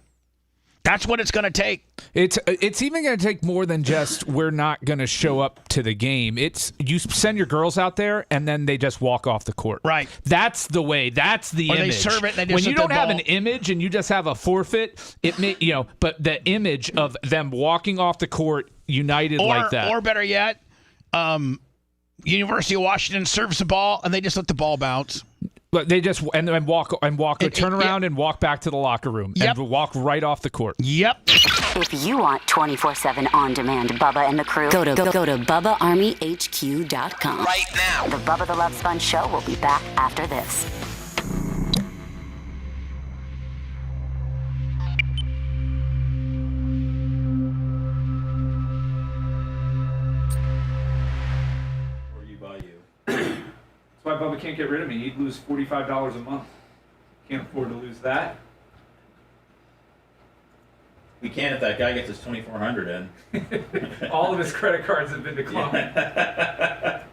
That's what it's going to take. It's even going to take more than just we're not going to show up to the game. It's you send your girls out there and then they just walk off the court. Right. That's the way. That's the or image. They serve it. And they just when you let don't the have ball. an image and you just have a forfeit, it may But the image of them walking off the court united like that, or better yet, University of Washington serves the ball and they just let the ball bounce. But they just and turn around and walk back to the locker room and walk right off the court. Yep. If you want 24/7 on-demand Bubba and the crew, go to BubbaArmyHQ.com. Right now. The Bubba the Love Sponge show will be back after this. That's why Bubba can't get rid of me. He'd lose $45 a month. Can't afford to lose that. We can if that guy gets his 2,400 in. All of his credit cards have been declined. Yeah.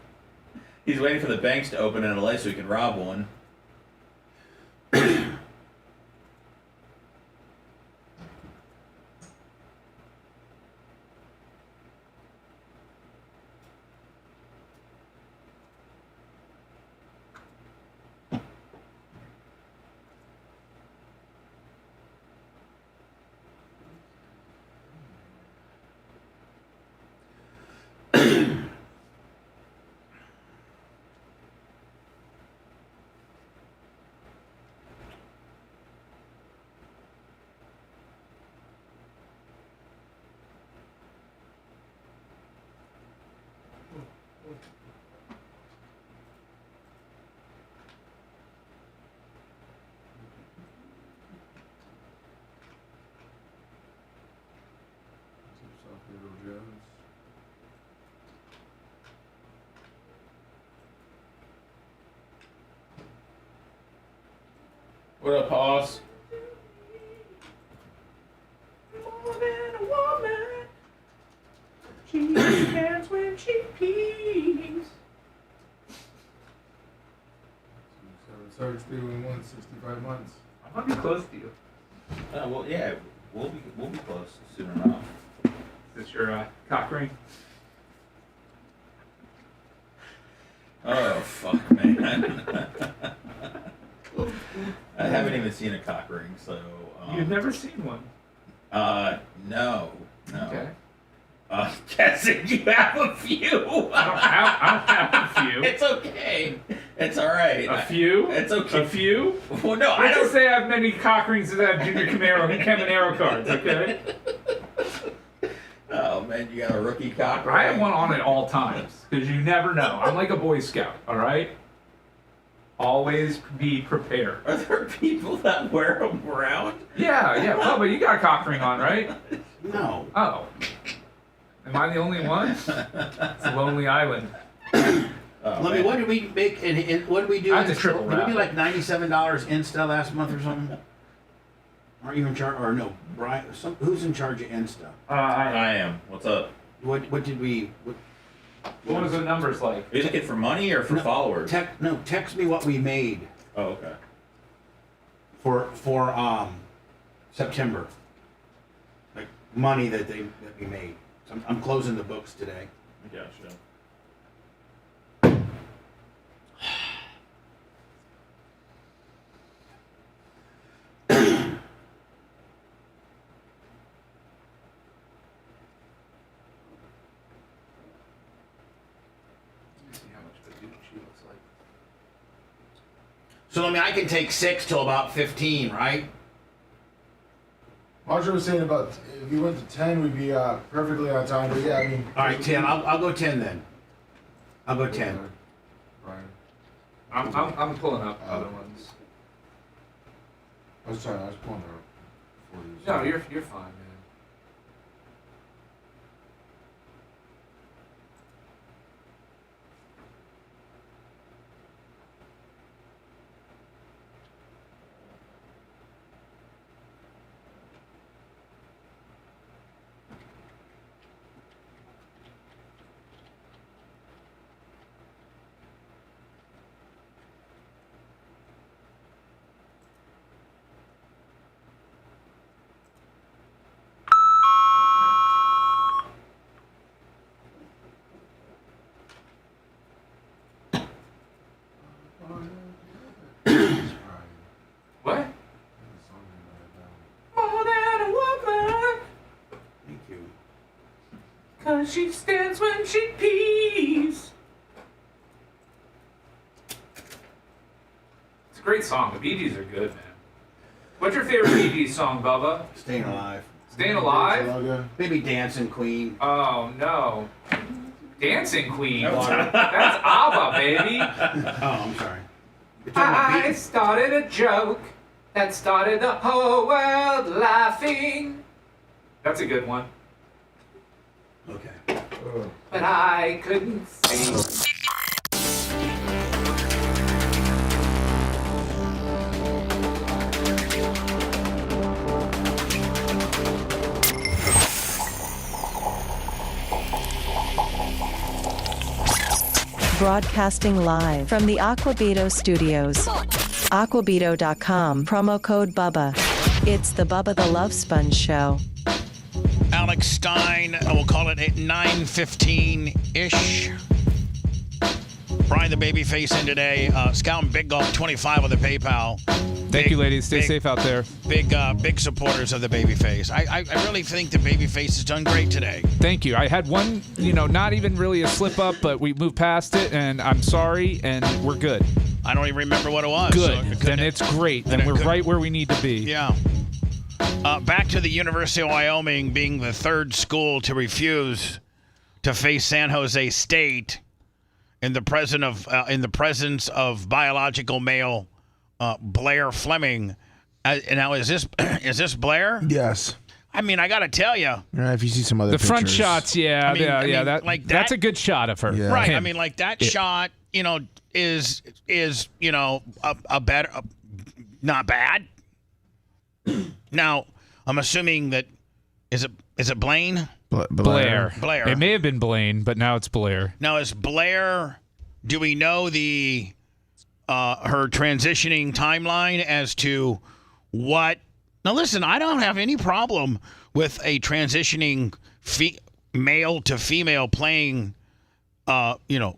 He's waiting for the banks to open in LA so he can rob one. What up, Hoss? More than a woman. She hands when she pees. Search 311, 65 months. I want to be close to you. Well, yeah, we'll be close soon enough. Is this your cock ring? Oh fuck, man! I haven't even seen a cock ring, so. You've never seen one. No. Okay. Guessing you have a few. I don't have a few. It's okay. It's all right. A few? It's okay. A few? Well, no, I Let's don't just say I have many cock rings that have Junior Caminero cards, okay? Oh, man, you got a rookie cock ring? I have one on at all times, because you never know. I'm like a Boy Scout, all right? Always be prepared. Are there people that wear them around? Yeah. Bubba, you got a cock ring on, right? No. Oh. Am I the only one? It's a lonely island. Let me. What did we make? And what did we do? I had to triple Did we wrap do it. like $97 Insta last month or something? Aren't you in charge? Or no, Brian? Who's in charge of Insta? I am. What's up? What did we? What was the numbers like? Are you looking for money or for followers? Text me what we made. Oh, okay. For September. Like money that we made. So I'm closing the books today. I gotcha. So I can take 6 till about 15, right? Roger was saying about if you went to 10, we'd be perfectly on time. But yeah, I mean. All right, 10. I'll go 10 then. I'll go 10. Brian. I'm pulling up other ones. I was pulling her for you. No, you're fine, man. 'Cause she stands when she pees. It's a great song. The Bee Gees are good, man. What's your favorite Bee Gees song, Bubba? Staying Alive. Staying Alive? Maybe Dancing Queen. Oh, no. Dancing Queen? That's ABBA, baby. Oh, I'm sorry. I started a joke that started the whole world laughing. That's a good one. Okay. But I couldn't see. Broadcasting live from the Aquabito studios. Aquabito.com, promo code Bubba. It's the Bubba the Love Sponge show. Alex Stein, we'll call it at 9:15-ish. Brian the Babyface in today. Scouting Big Golf 25 on the PayPal. Thank you, ladies. Stay safe out there. Big supporters of the Babyface. I really think the Babyface has done great today. Thank you. I had one, not even really a slip up, but we moved past it, and I'm sorry, and we're good. I don't even remember what it was. Good. Then it's great. Then we're right where we need to be. Yeah. Back to the University of Wyoming being the third school to refuse to face San Jose State in the presence of biological male Blair Fleming. Now, is this Blair? Yes. I mean, I got to tell you. Yeah, if you see some other The pictures. front shots, yeah. That's a good shot of her. Yeah. Right. Him. I mean, like that shot, is a better, not bad. Now, I'm assuming that is it Blaine? Blair. Blair. It may have been Blaine, but now it's Blair. Now, is Blair? Do we know the her transitioning timeline as to what? Now, listen, I don't have any problem with a transitioning male to female playing,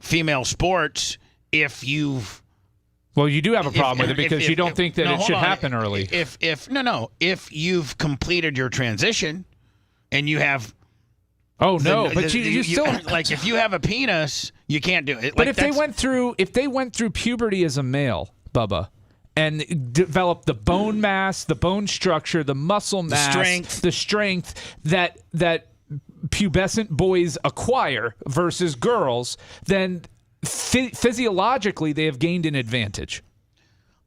female sports if you've. Well, you do have a problem with it because you don't think that it should happen early. If you've completed your transition and you have. Oh no! But you still like if you have a penis, you can't do it. But if they went through puberty as a male, Bubba, and developed the bone mass, the bone structure, the muscle mass, the strength that pubescent boys acquire versus girls, then physiologically they have gained an advantage.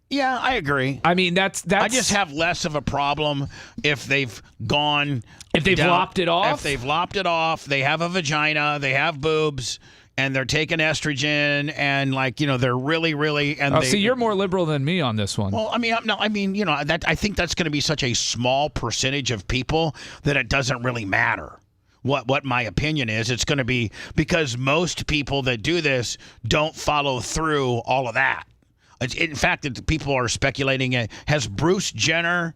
Yeah, I agree. I mean, that's. I just have less of a problem if they've gone. If they've lopped it off? If they've lopped it off, they have a vagina, they have boobs, and they're taking estrogen, and they're really, really. And see, you're more liberal than me on this one. Well, I think that's going to be such a small percentage of people that it doesn't really matter. What my opinion is, it's going to be because most people that do this don't follow through all of that. In fact, people are speculating, has Bruce Jenner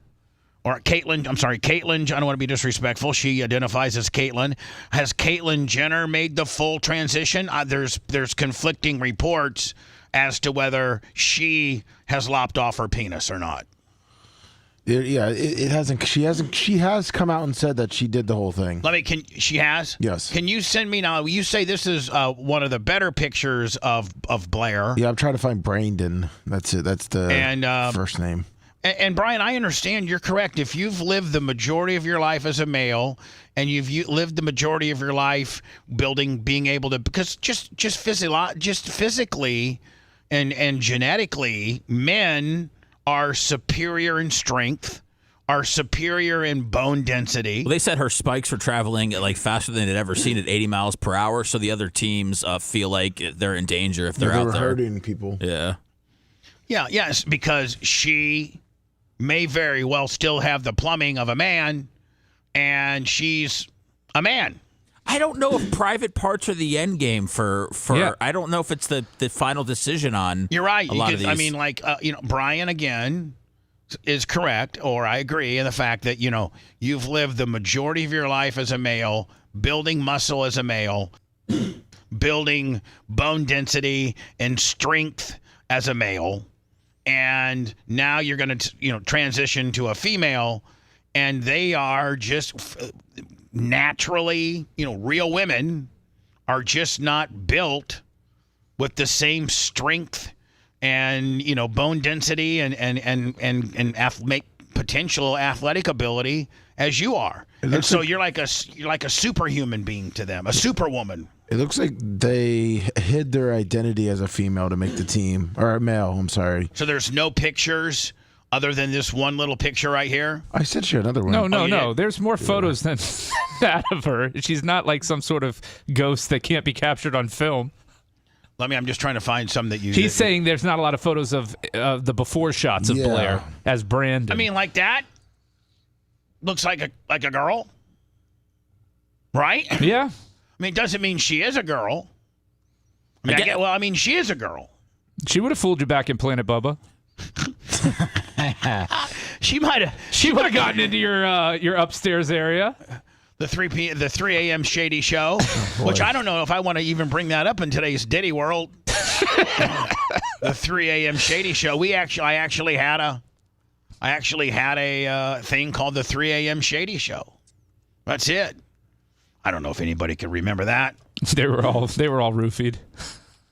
or Caitlyn, I don't want to be disrespectful. She identifies as Caitlyn. Has Caitlyn Jenner made the full transition? There's conflicting reports as to whether she has lopped off her penis or not. It hasn't. She hasn't. She has come out and said that she did the whole thing. She has? Yes. Can you send me now? You say this is one of the better pictures of Blair. Yeah, I'm trying to find Brandon. That's it. That's the first name. And Brian, I understand you're correct. If you've lived the majority of your life as a male, and you've lived the majority of your life being able to, because just physically and genetically, men are superior in strength, are superior in bone density. Well, they said her spikes were traveling faster than they'd ever seen at 80 miles per hour, so the other teams feel like they're in danger if they're out there. Hurting people. Yeah. Yeah, yes, because she may very well still have the plumbing of a man, and she's a man. I don't know if private parts are the end game for Yeah. I don't know if it's the final decision on. You're right. A lot of these. I mean, Brian again is correct, or I agree in the fact that you've lived the majority of your life as a male, building muscle as a male, building bone density and strength as a male, and now you're going to transition to a female, and they are just naturally, real women are just not built with the same strength and bone density and potential athletic ability as you are. And so you're like a superhuman being to them, a superwoman. It looks like they hid their identity as a female to make the team, or a male, I'm sorry. So there's no pictures other than this one little picture right here? I sent you another one. No. There's more photos than that of her. She's not like some sort of ghost that can't be captured on film. I'm just trying to find some that you... He's saying there's not a lot of photos of the before shots of Blair as Brandon. I mean, like that? Looks like a girl? Right? Yeah. I mean, it doesn't mean she is a girl. She is a girl. She would have fooled you back in Planet Bubba. She might have. She would have gotten into your upstairs area. The 3 a.m. Shady Show, which I don't know if I want to even bring that up in today's Diddy world. The 3 a.m. Shady Show. I actually had a thing called the 3 a.m. Shady Show. That's it. I don't know if anybody can remember that. They were all roofied.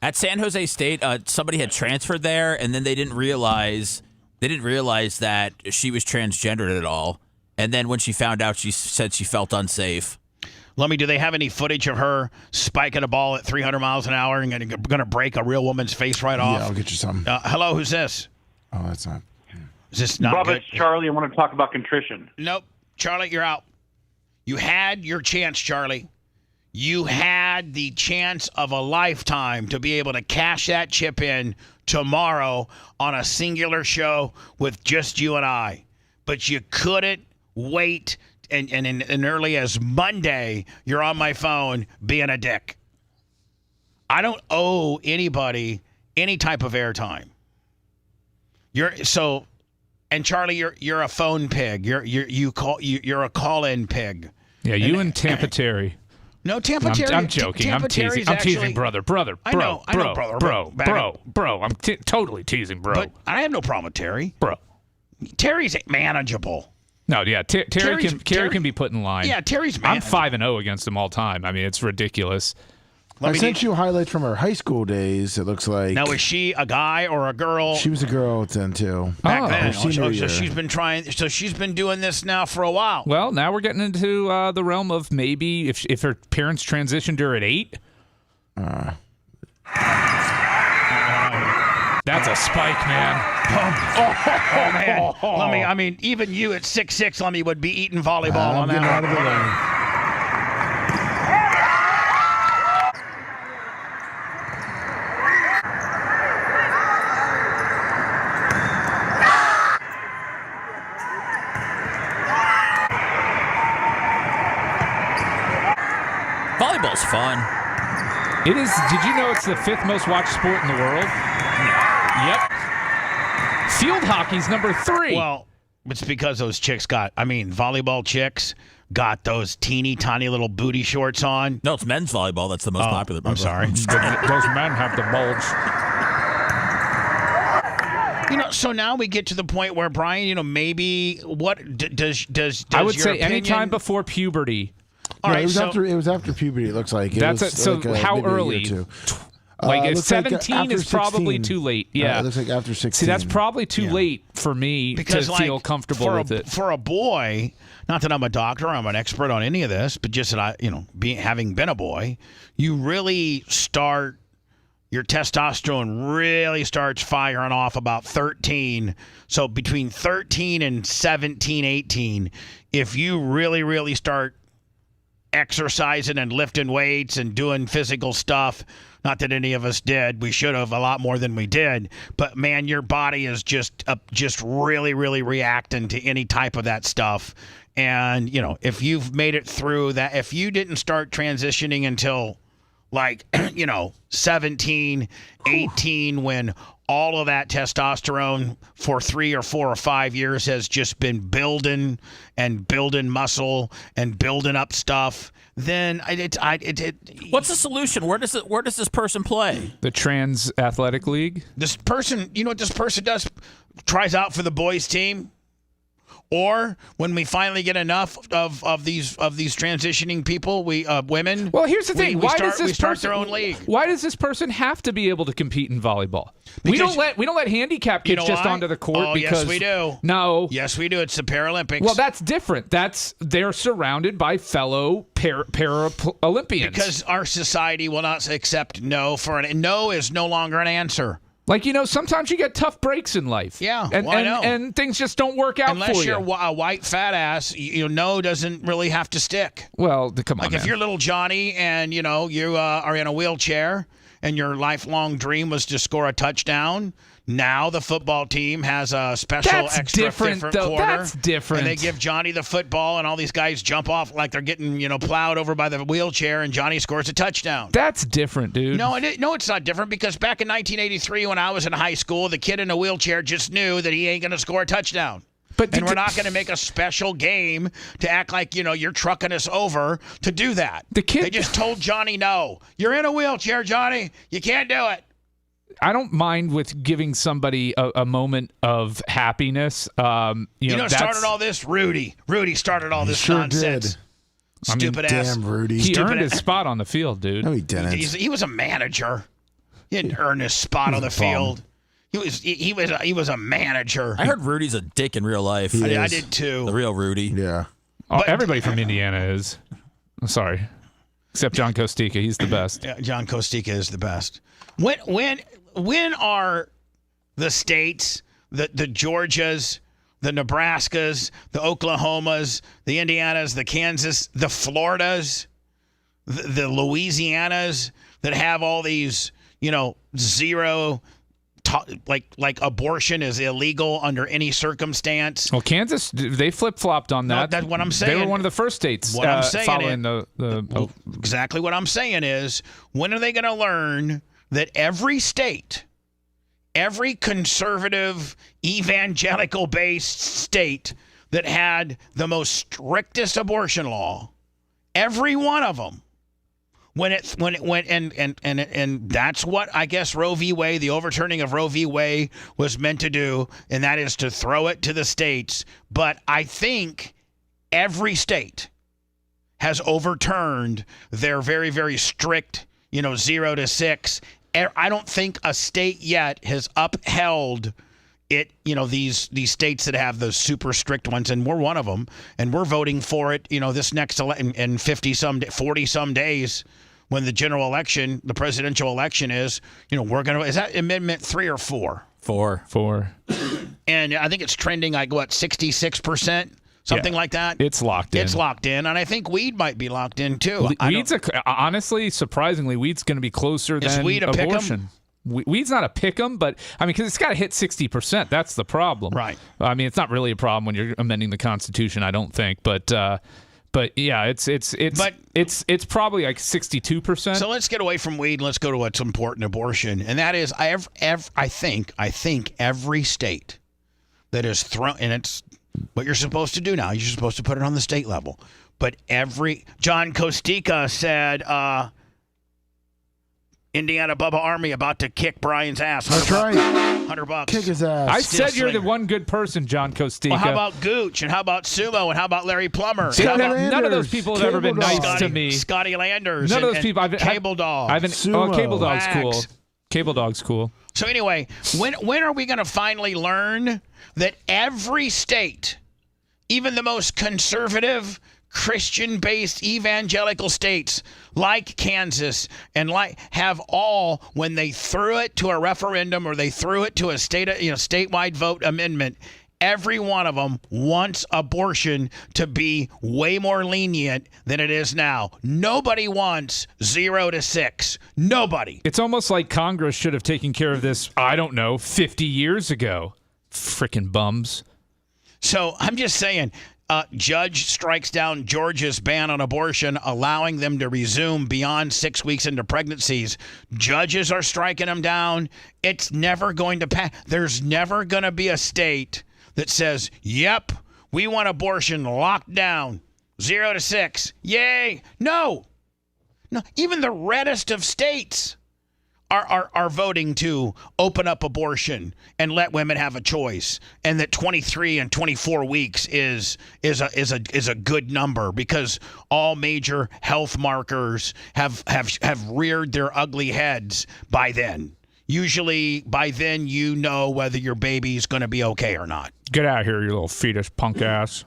At San Jose State, somebody had transferred there, and then they didn't realize that she was transgendered at all. And then when she found out, she said she felt unsafe. Lummy, do they have any footage of her spiking a ball at 300 miles an hour and going to break a real woman's face right off? Yeah, I'll get you some. Hello, who's this? Oh, that's not. Is this not Bob, good? it's Charlie. I want to talk about contrition. Nope. Charlie, you're out. You had your chance, Charlie. You had the chance of a lifetime to be able to cash that chip in tomorrow on a singular show with just you and I. But you couldn't wait, and early as Monday, you're on my phone being a dick. I don't owe anybody any type of airtime. And Charlie, you're a phone pig. You're a call-in pig. Yeah, you and Tampa Terry. No, Tampa Terry. I'm joking. I'm teasing. I'm teasing, brother. I know, brother. Bro. I'm totally teasing, bro. But I have no problem with Terry. Bro. Terry's manageable. No, yeah, Terry can be put in line. Yeah, Terry's manageable. I'm 5-0 against him all time. I mean, it's ridiculous. I sent you highlights from her high school days, it looks like. Now, is she a guy or a girl? She was a girl then, too. Back then. So she's been trying. So she's been doing this now for a while. Well, now we're getting into the realm of maybe if her parents transitioned her at 8. That's a spike, man. Oh man. Lummy, I mean, even you at 6'6", Lummy, would be eating volleyball on that. Out of the lane. Volleyball's fun. It is. Did you know it's the 5th most watched sport in the world? Yep. Field hockey's number 3. Well, it's because those chicks volleyball chicks got those teeny tiny little booty shorts on. No, it's men's volleyball that's the most popular. I'm sorry. Those men have the bulge. So now we get to the point where Brian, maybe what does I would say opinion... anytime before puberty. All right, it was after puberty. It looks like. How early? Like 17 is probably 16. too late. Yeah, it looks like after 16. See, that's probably too late for me to feel comfortable with it. For a boy, not that I'm a doctor, I'm an expert on any of this, but just that having been a boy, you really start. Your testosterone really starts firing off about 13. So between 13 and 17, 18, if you really, really start exercising and lifting weights and doing physical stuff, not that any of us did, we should have a lot more than we did, but man, your body is just really, really reacting to any type of that stuff. And, if you've made it through that, if you didn't start transitioning until 17, 18, when all of that testosterone for 3 or 4 or 5 years has just been building muscle and building up stuff, then what's the solution? Where does this person play? The Trans Athletic League. This person, you know what this person does? Tries out for the boys team, Or when we finally get enough of these transitioning people, women. Well, here's the thing: we start their own league. Why does this person have to be able to compete in volleyball? We don't let handicap kids just onto the court because yes, we do. No, yes, we do. It's the Paralympics. Well, that's different. They're surrounded by fellow Paralympians. Because our society will not accept no for no is no longer an answer. Like, sometimes you get tough breaks in life. Yeah, and I know. And things just don't work out Unless for you. you're a white fat ass, no doesn't really have to stick. Well, come on, Like if you're little Johnny and, you are in a wheelchair and your lifelong dream was to score a touchdown, now the football team has a special different quarter. That's different. And they give Johnny the football, and all these guys jump off like they're getting, plowed over by the wheelchair, and Johnny scores a touchdown. That's different, dude. No, it's not different, because back in 1983 when I was in high school, the kid in a wheelchair just knew that he ain't going to score a touchdown. And we're not going to make a special game to act like, you're trucking us over to do that. They just told Johnny, no, you're in a wheelchair, Johnny. You can't do it. I don't mind with giving somebody a moment of happiness. Started all this? Rudy started all this sure nonsense. Did. Stupid ass. Damn Rudy. He earned his spot on the field, dude. No, he didn't. He was a manager. He didn't earn his spot on the field. He was a manager. I heard Rudy's a dick in real life. I did too. The real Rudy. Yeah. Everybody from Indiana is. I'm sorry. Except John Kostika. He's the best. Yeah, John Kostika is the best. When are the states, the Georgias, the Nebraskas, the Oklahomas, the Indianas, the Kansas, the Floridas, the Louisianas that have all these, zero, like abortion is illegal under any circumstance? Well, Kansas, they flip-flopped on that. No, that's what I'm saying. They were one of the first states what I'm saying following exactly what I'm saying is, when are they going to learn that every state, every conservative, evangelical-based state that had the most strictest abortion law, every one of them, when it went and that's what I guess Roe v. Wade, the overturning of Roe v. Wade was meant to do, and that is to throw it to the states. But I think every state has overturned their very, very strict, 0 to 6. I don't think a state yet has upheld it, these states that have those super strict ones, and we're one of them, and we're voting for it, this next in 40-some days when the general election, the presidential election is, is that amendment 3 or 4? 4. And I think it's trending like, 66%? Something like that. It's locked in. It's locked in, and I think weed might be locked in too. Honestly, surprisingly, weed's going to be closer than weed a abortion. Weed's not a pick'em, but because it's got to hit 60%. That's the problem. Right. It's not really a problem when you're amending the Constitution, I don't think. But yeah, it's probably like 62%. So let's get away from weed and let's go to what's important: abortion, and that is I think every state that is thrown, and it's what you're supposed to do now. You're supposed to put it on the state level. But John Kostika said, Indiana Bubba Army about to kick Brian's ass. That's right. $100. Kick his ass. I said you're the one good person, John Kostika. Well, how about Gooch? And how about Sumo? And how about Larry Plummer? None of those people have ever been nice to me. Scotty Landers. None of those people. Cable Dog. Cable Dog's cool. Cable Dog's cool. So anyway, when are we going to finally learn that every state, even the most conservative, Christian-based evangelical states like Kansas and have all, when they threw it to a referendum or they threw it to a statewide vote amendment, every one of them wants abortion to be way more lenient than it is now. Nobody wants 0 to 6. Nobody. It's almost like Congress should have taken care of this, 50 years ago. Frickin' bums. So I'm just saying, judge strikes down Georgia's ban on abortion, allowing them to resume beyond 6 weeks into pregnancies. Judges are striking them down. It's never going to pass. There's never going to be a state that says, yep, we want abortion locked down, 0 to 6. Yay. No. Even the reddest of states are voting to open up abortion and let women have a choice, and that 23 and 24 weeks is a good number because all major health markers have reared their ugly heads by then. Usually by then you know whether your baby's going to be okay or not. Get out of here, you little fetus punk ass.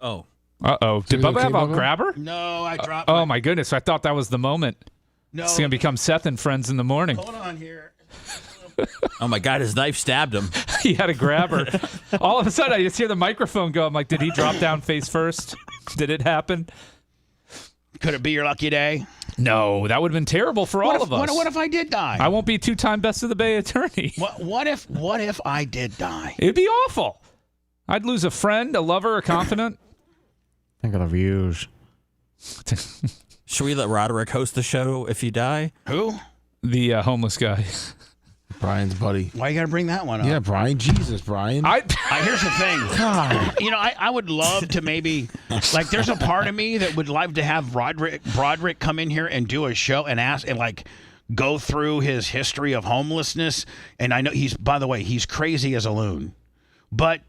Oh. Uh-oh. Did Bubba have a grabber? No, I dropped Oh, my goodness. I thought that was the moment. No. It's going to become Seth and Friends in the morning. Hold on here. Oh, my God. His knife stabbed him. He had a grabber. All of a sudden, I just hear the microphone go. I'm like, did he drop down face first? Did it happen? Could it be your lucky day? No, that would have been terrible for all of us. What if I did die? I won't be two-time Best of the Bay attorney. What if I did die? It'd be awful. I'd lose a friend, a lover, a confidant. Think of the views. Should we let Roderick host the show if you die? Who? The homeless guy. Brian's buddy. Why you got to bring that one up? Yeah, Brian. Jesus, Brian. Here's the thing. God. You know, I would love to maybe, like, there's a part of me that would love to have Broderick come in here and do a show and ask and, like, go through his history of homelessness. And I know by the way, he's crazy as a loon. But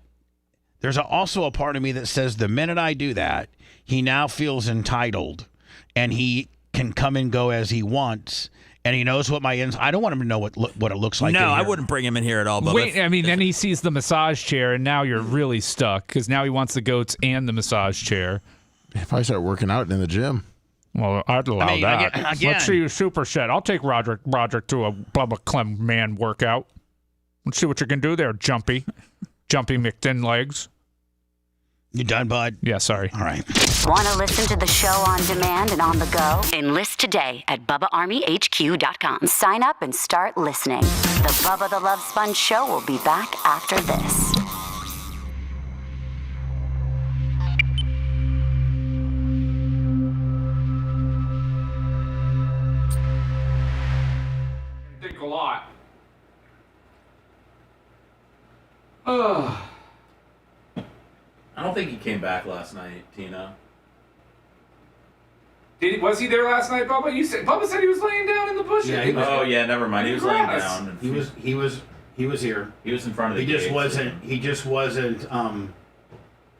there's also a part of me that says the minute I do that, he now feels entitled and he can come and go as he wants. And he knows what my I don't want him to know what it looks like. No, I wouldn't bring him in here at all. But Wait, I mean, then he sees the massage chair, and now you're really stuck because now he wants the goats and the massage chair. If I start working out in the gym. Well, I'd allow that. Again. Let's see your superset. I'll take Roderick to a Bubba Clem man workout. Let's see what you can do there, Jumpy McThin legs. You done, bud? Yeah, sorry. All right. Want to listen to the show on demand and on the go? Enlist today at BubbaArmyHQ.com. Sign up and start listening. The Bubba the Love Sponge show will be back after this. Think a lot. Ugh. I don't think he came back last night, Tina. Was he there last night, Bubba? Bubba said he was laying down in the bushes. Yeah, never mind. He was laying down. He was here. He was in front of the He just wasn't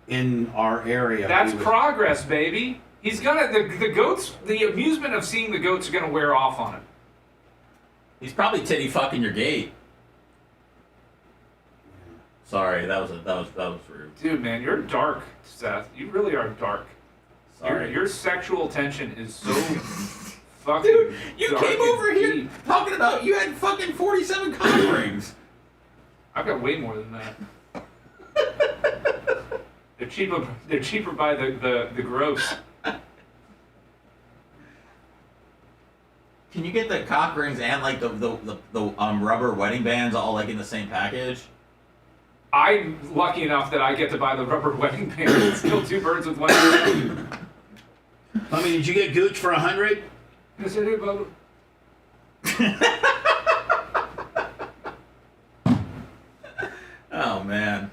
in our area. That's progress, baby. He's gonna the goats. The amusement of seeing the goats are gonna wear off on him. He's probably titty fucking your gate. Sorry, that was rude. Dude, man, you're dark, Seth. You really are dark. Sorry. Your sexual tension is so fucking. Dude, you dark came and over here deep. talking about you had fucking 47 cock rings. I've got way more than that. They're cheaper. They're cheaper by the gross. Can you get the cock rings and like the rubber wedding bands all like in the same package? I'm lucky enough that I get to buy the rubber wedding band and kill two birds with one stone. I mean, did you get Gooch for 100? Yes, I did, Bubba. Oh man.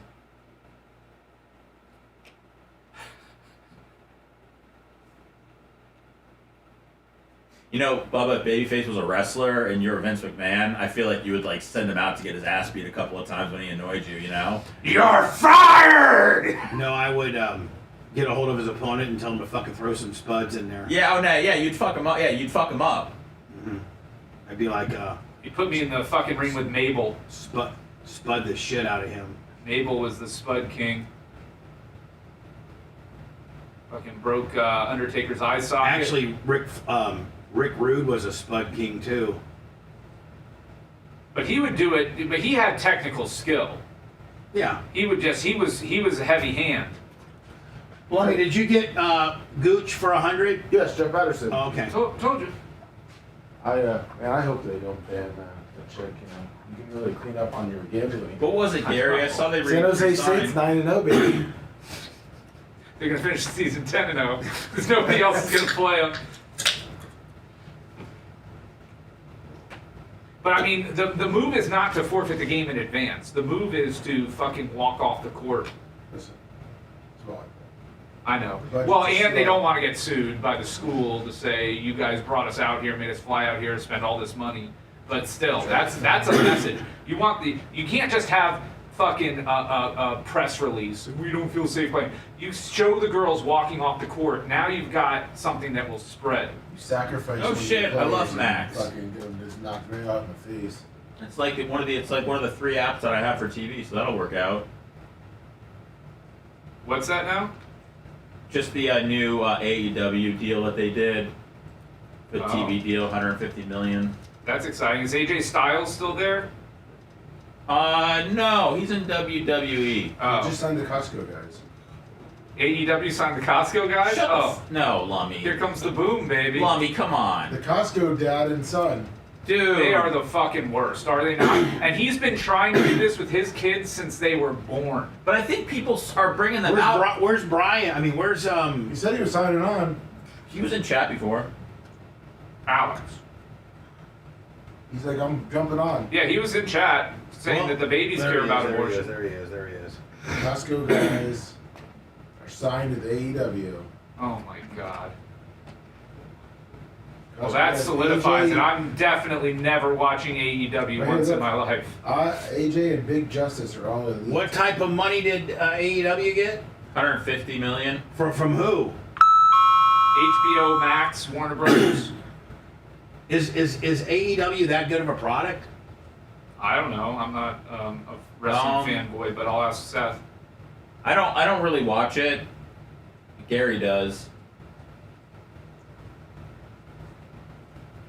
You know, Bubba, if Babyface was a wrestler and you're Vince McMahon, I feel like you would like send him out to get his ass beat a couple of times when he annoyed you, you know? You're fired! No, I would get a hold of his opponent and tell him to fucking throw some spuds in there. Yeah, oh no, yeah, you'd fuck him up. Yeah, you'd fuck him up. Mm-hmm. I'd be like, You put me in the fucking ring with Mabel. Spud the shit out of him. Mabel was the Spud King. Fucking broke Undertaker's eye socket. Actually, Rick Rude was a Spud King too. But he would do it. But he had technical skill. Yeah. He would just. He was a heavy hand. Well, hey, did you get Gooch for 100? Yes, Jeff Patterson. Oh, okay. Told you. I hope they don't ban the chick. You can really clean up on your gambling. What was it, Gary? I saw they San Jose State's 9-0, baby. They're gonna finish the season 10-0 because nobody else is gonna play them. But I mean, the move is not to forfeit the game in advance. The move is to fucking walk off the court. Listen, it's all like I know. But Well, it's and they slow. don't want to get sued by the school to say you guys brought us out here, made us fly out here, spend all this money. But still, that's a message. You can't just have fucking a press release. We don't feel safe playing. You show the girls walking off the court. Now you've got something that will spread. You sacrifice. Oh, when shit, you I play love and Max. Fucking get them just knocked right out in the face. It's like one of the 3 apps that I have for TV, so that'll work out. What's that now? Just the new AEW deal that they did. The TV deal, $150 million. That's exciting. Is AJ Styles still there? No, he's in WWE. Oh. They just signed the Costco guys. AEW signed the Costco guys? No, Lummy. Here comes the boom, baby. Lummy, come on. The Costco dad and son. Dude. They are the fucking worst, are they not? And he's been trying to do this with his kids since they were born. But I think people are bringing them out. Where's Brian? I mean, where's He said he was signing on. He was in chat before. Alex. He's like, I'm jumping on. Yeah, he was in chat saying that the babies care about abortion. There he is. The Costco guys are signed to the AEW. Oh my god. Costco Well, that guys, solidifies AJ it. I'm definitely never watching AEW Right, once in look. my life. AJ and Big Justice are all in. What type of money did AEW get? $150 million. From who? HBO Max, Warner Brothers. Is AEW that good of a product? I don't know. I'm not a wrestling fanboy, but I'll ask Seth. I don't really watch it. Gary does.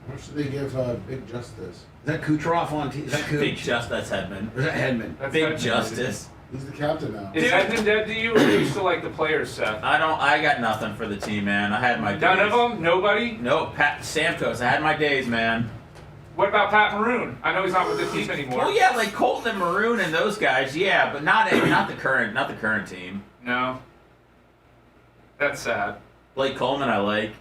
How much did they give Big Justice? Is that Kucherov on TV? Is that Big Justice, that's Hedman. Or is that Hedman? That's Big Hedman. Justice. He's the captain now. Is Hedman dead to you, or do you still like the players, Seth? I got nothing for the team, man. I had my days. None of them? Nobody? No, Pat Stamkos. I had my days, man. What about Pat Maroon? I know he's not with the team anymore. Well, yeah, like Colton and Maroon and those guys, yeah, but not the current team. No. That's sad. Blake Coleman, I like.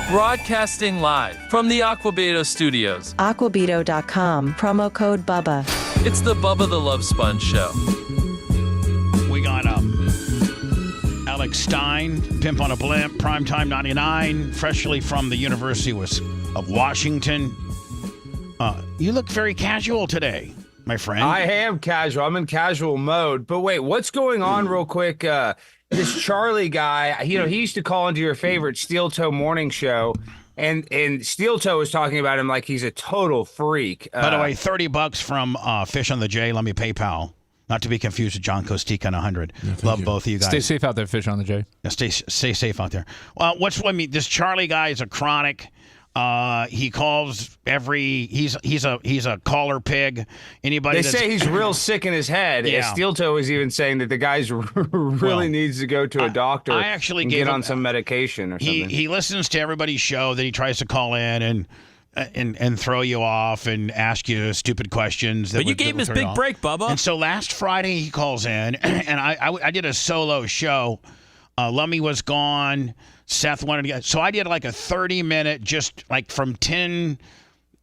Broadcasting live from the Aquabedo Studios. Aquabedo.com, promo code BUBBA. It's the Bubba the Love Sponge Show. We got Alex Stein, Pimp on a Blimp, Primetime 99, freshly from the University of Washington. You look very casual today, my friend. I am casual. I'm in casual mode. But wait, what's going on real quick? This Charlie guy, he used to call into your favorite Steel Toe morning show, and Steel Toe was talking about him like he's a total freak. By the way, $30 from Fish on the J. Let me PayPal. Not to be confused with John Costica on 100. Love both of you guys. Stay safe out there, Fish on the J. Yeah, stay safe out there. Well, this Charlie guy is a chronic. He calls he's a caller pig. Anybody they say he's real sick in his head. Yeah. Steel Toe is even saying that the guy's really needs to go to a doctor. I actually and gave get him on some medication or something. He listens to everybody's show that he tries to call in and throw you off and ask you stupid questions. But you gave him his big break, Bubba. And so last Friday he calls in, and I did a solo show. Lummy was gone. Seth wanted to get, so I did like a 30-minute, just like from 10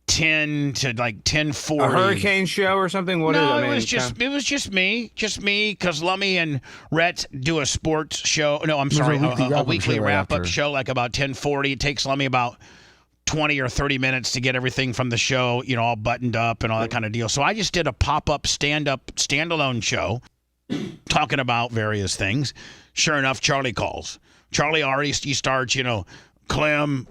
to like 10:40. A hurricane show or something? What no, is it? it was just me, because Lummy and Rhett do a sports show. No, I'm sorry, a weekly wrap-up show, like about 10:40. It takes Lummy about 20 or 30 minutes to get everything from the show, all buttoned up and all that kind of deal. So I just did a pop-up, standalone show talking about various things. Sure enough, Charlie calls. Charlie already starts, Clem,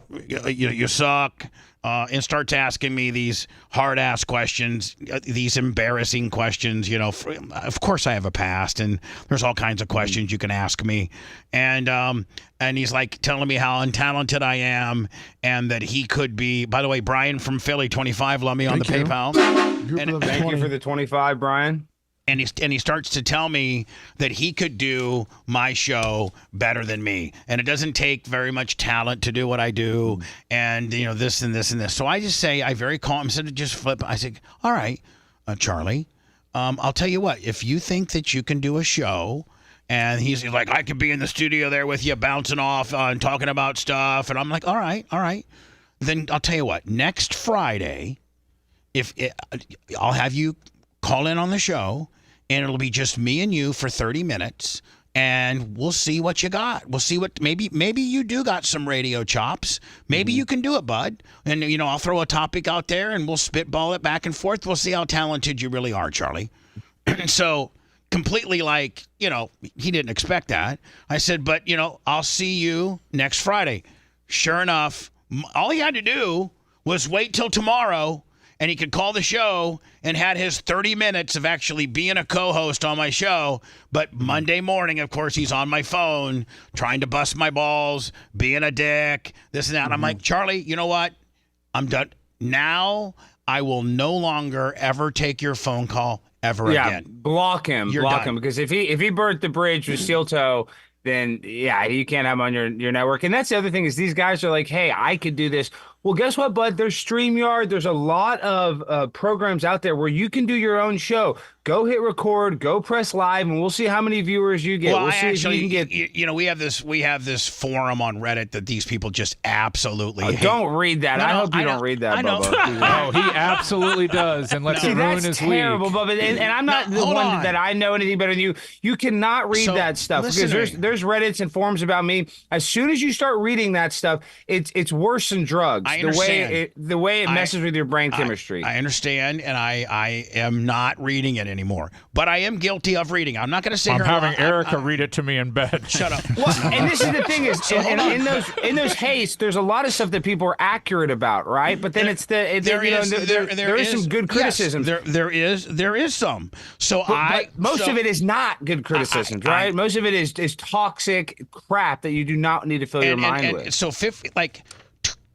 you suck, and starts asking me these hard-ass questions, these embarrassing questions. Of course I have a past, and there's all kinds of questions you can ask me. And he's like telling me how untalented I am, and that he could be. By the way, Brian from Philly, 25, love me on the PayPal. Thank you for the 25, Brian. And he starts to tell me that he could do my show better than me. And it doesn't take very much talent to do what I do. And, this and this and this. So I just say, I very calm, instead of just flip, I say, all right, Charlie, I'll tell you what, if you think that you can do a show and he's like, I could be in the studio there with you bouncing off and talking about stuff. And I'm like, all right. Then I'll tell you what, next Friday, I'll have you call in on the show and it'll be just me and you for 30 minutes. And we'll see what you got. We'll see what maybe you do got some radio chops. Maybe you can do it, bud. And I'll throw a topic out there and we'll spitball it back and forth. We'll see how talented you really are, Charlie. So completely he didn't expect that. I said, but I'll see you next Friday. Sure enough, all he had to do was wait till tomorrow. And he could call the show and had his 30 minutes of actually being a co-host on my show. But Monday morning, of course, he's on my phone trying to bust my balls, being a dick, this and that. And I'm like, Charlie, you know what? I'm done. Now I will no longer ever take your phone call ever again. Block him. You're block done. him. Because if he burnt the bridge with Steel Toe, then, you can't have him on your network. And that's the other thing is these guys are like, hey, I could do this. Well, guess what, bud? There's StreamYard. There's a lot of programs out there where you can do your own show. Go hit record, go press live, and we'll see how many viewers you get. Well, we'll see if you can get. We have this forum on Reddit that these people just absolutely hate. Don't read that. I hope you don't read that, Bubba. Oh, he absolutely does, and lets it ruin his terrible, week. Bubba. And I'm not the one that I know anything better than you. You cannot read that stuff because there's Reddits and forums about me. As soon as you start reading that stuff, it's worse than drugs. I understand. The way it messes with your brain chemistry. I understand, and I am not reading it anymore. But I am guilty of reading. I'm not going to sit I'm here. having Erica read it to me in bed. Shut up. Well, and this is the thing is, in those hastes, there's a lot of stuff that people are accurate about, right? But then there is some good criticism. Yes, there is some. So but most of it is not good criticisms, right? Most of it is toxic crap that you do not need to fill your mind with. So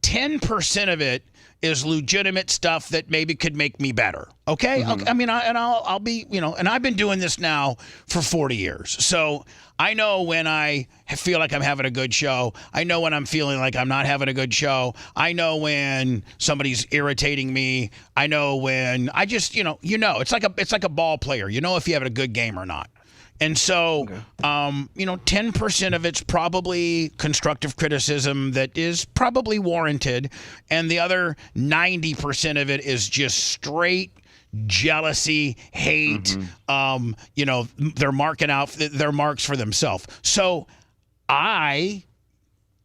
10% of it is legitimate stuff that maybe could make me better. Okay? I mean, I'll be, and I've been doing this now for 40 years. So I know when I feel like I'm having a good show. I know when I'm feeling like I'm not having a good show. I know when somebody's irritating me. I know when I just, it's like a ball player. You know if you have a good game or not. And so, 10% of it's probably constructive criticism that is probably warranted. And the other 90% of it is just straight jealousy, hate. They're marking out their marks for themselves. So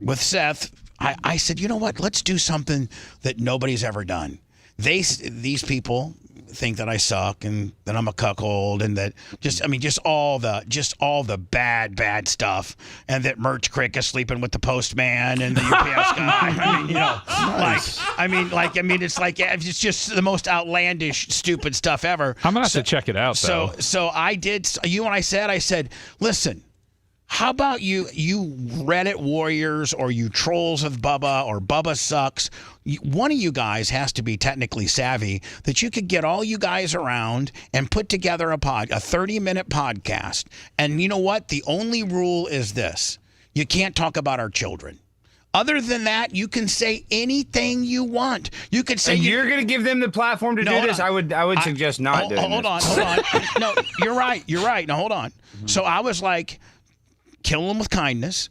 with Seth, I said, you know what? Let's do something that nobody's ever done. These people think that I suck and that I'm a cuckold and that just all the bad stuff and that Merch Crick is sleeping with the postman and the UPS guy. It's just the most outlandish, stupid stuff ever. I'm gonna have to check it out though. So I did. I said, listen. How about you Reddit warriors or you trolls of Bubba or Bubba sucks? One of you guys has to be technically savvy that you could get all you guys around and put together a 30-minute podcast. And you know what? The only rule is this. You can't talk about our children. Other than that, you can say anything you want. You could say you're going to give them the platform to do this. I would suggest not doing this. Hold on. No, you're right. Now hold on. Mm-hmm. So I was like, kill them with kindness.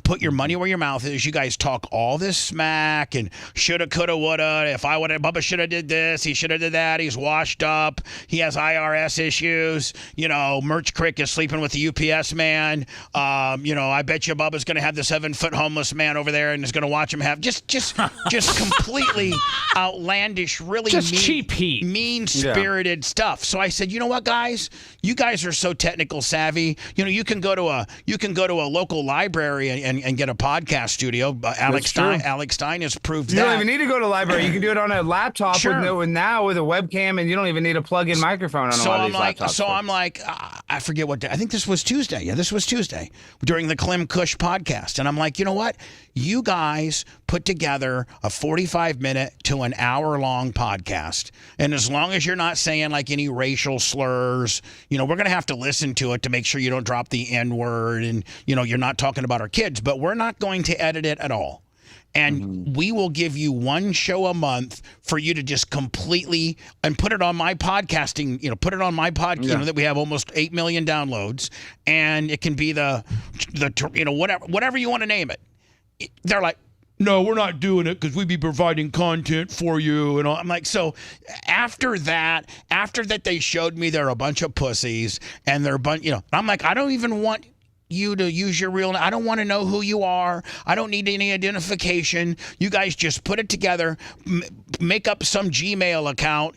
Put your money where your mouth is. You guys talk all this smack and shoulda, coulda, woulda. If I woulda, Bubba shoulda did this. He shoulda did that. He's washed up. He has IRS issues. Merch Crick is sleeping with the UPS man. I bet you Bubba's gonna have the 7-foot homeless man over there and is gonna watch him have just completely outlandish, really cheap heat, mean-spirited stuff. So I said, you know what, guys? You guys are so technical savvy. You can go to a local library and get a podcast studio. Alex Stein has proved that. You don't even need to go to a library. You can do it on a laptop with a webcam, and you don't even need a plug-in microphone on a lot of these laptops. So I'm like, I forget what day. I think this was Tuesday. Yeah, this was Tuesday during the Clem Kush podcast. And I'm like, you know what? You guys put together a 45-minute to an hour-long podcast. And as long as you're not saying like any racial slurs, we're going to have to listen to it to make sure you don't drop the N-word and, you're not talking about our kids, but we're not going to edit it at all. and we will give you one show a month for you to just completely and put it on my podcasting, put it on my podcast, that we have almost 8 million downloads, and it can be the whatever you want to name it. They're like, no, we're not doing it because we'd be providing content for you. And all. I'm like, so after that, they showed me they're a bunch of pussies and they're a bunch, I'm like, I don't even want you to use your real name. I don't want to know who you are. I don't need any identification. You guys just put it together, make up some Gmail account,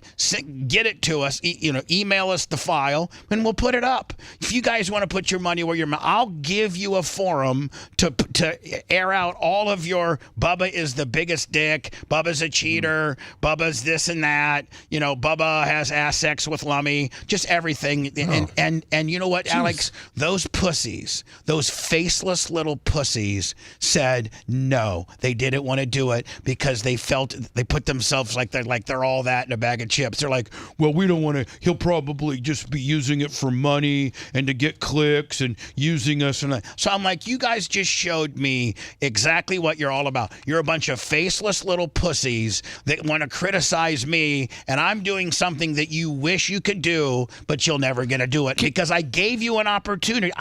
get it to us, email us the file, and we'll put it up. If you guys want to put your money where your mouth, I'll give you a forum to air out all of your Bubba is the biggest dick, Bubba's a cheater, Bubba's this and that, Bubba has ass sex with Lummy, just everything. And you know what, Alex? Those pussies, those faceless little pussies said no. They didn't want to do it because they put themselves like they're all that in a bag of chips. They're like, well, we don't want to. He'll probably just be using it for money and to get clicks and using us. So I'm like, you guys just showed me exactly what you're all about. You're a bunch of faceless little pussies that want to criticize me, and I'm doing something that you wish you could do, but you'll never get to do it because I gave you an opportunity.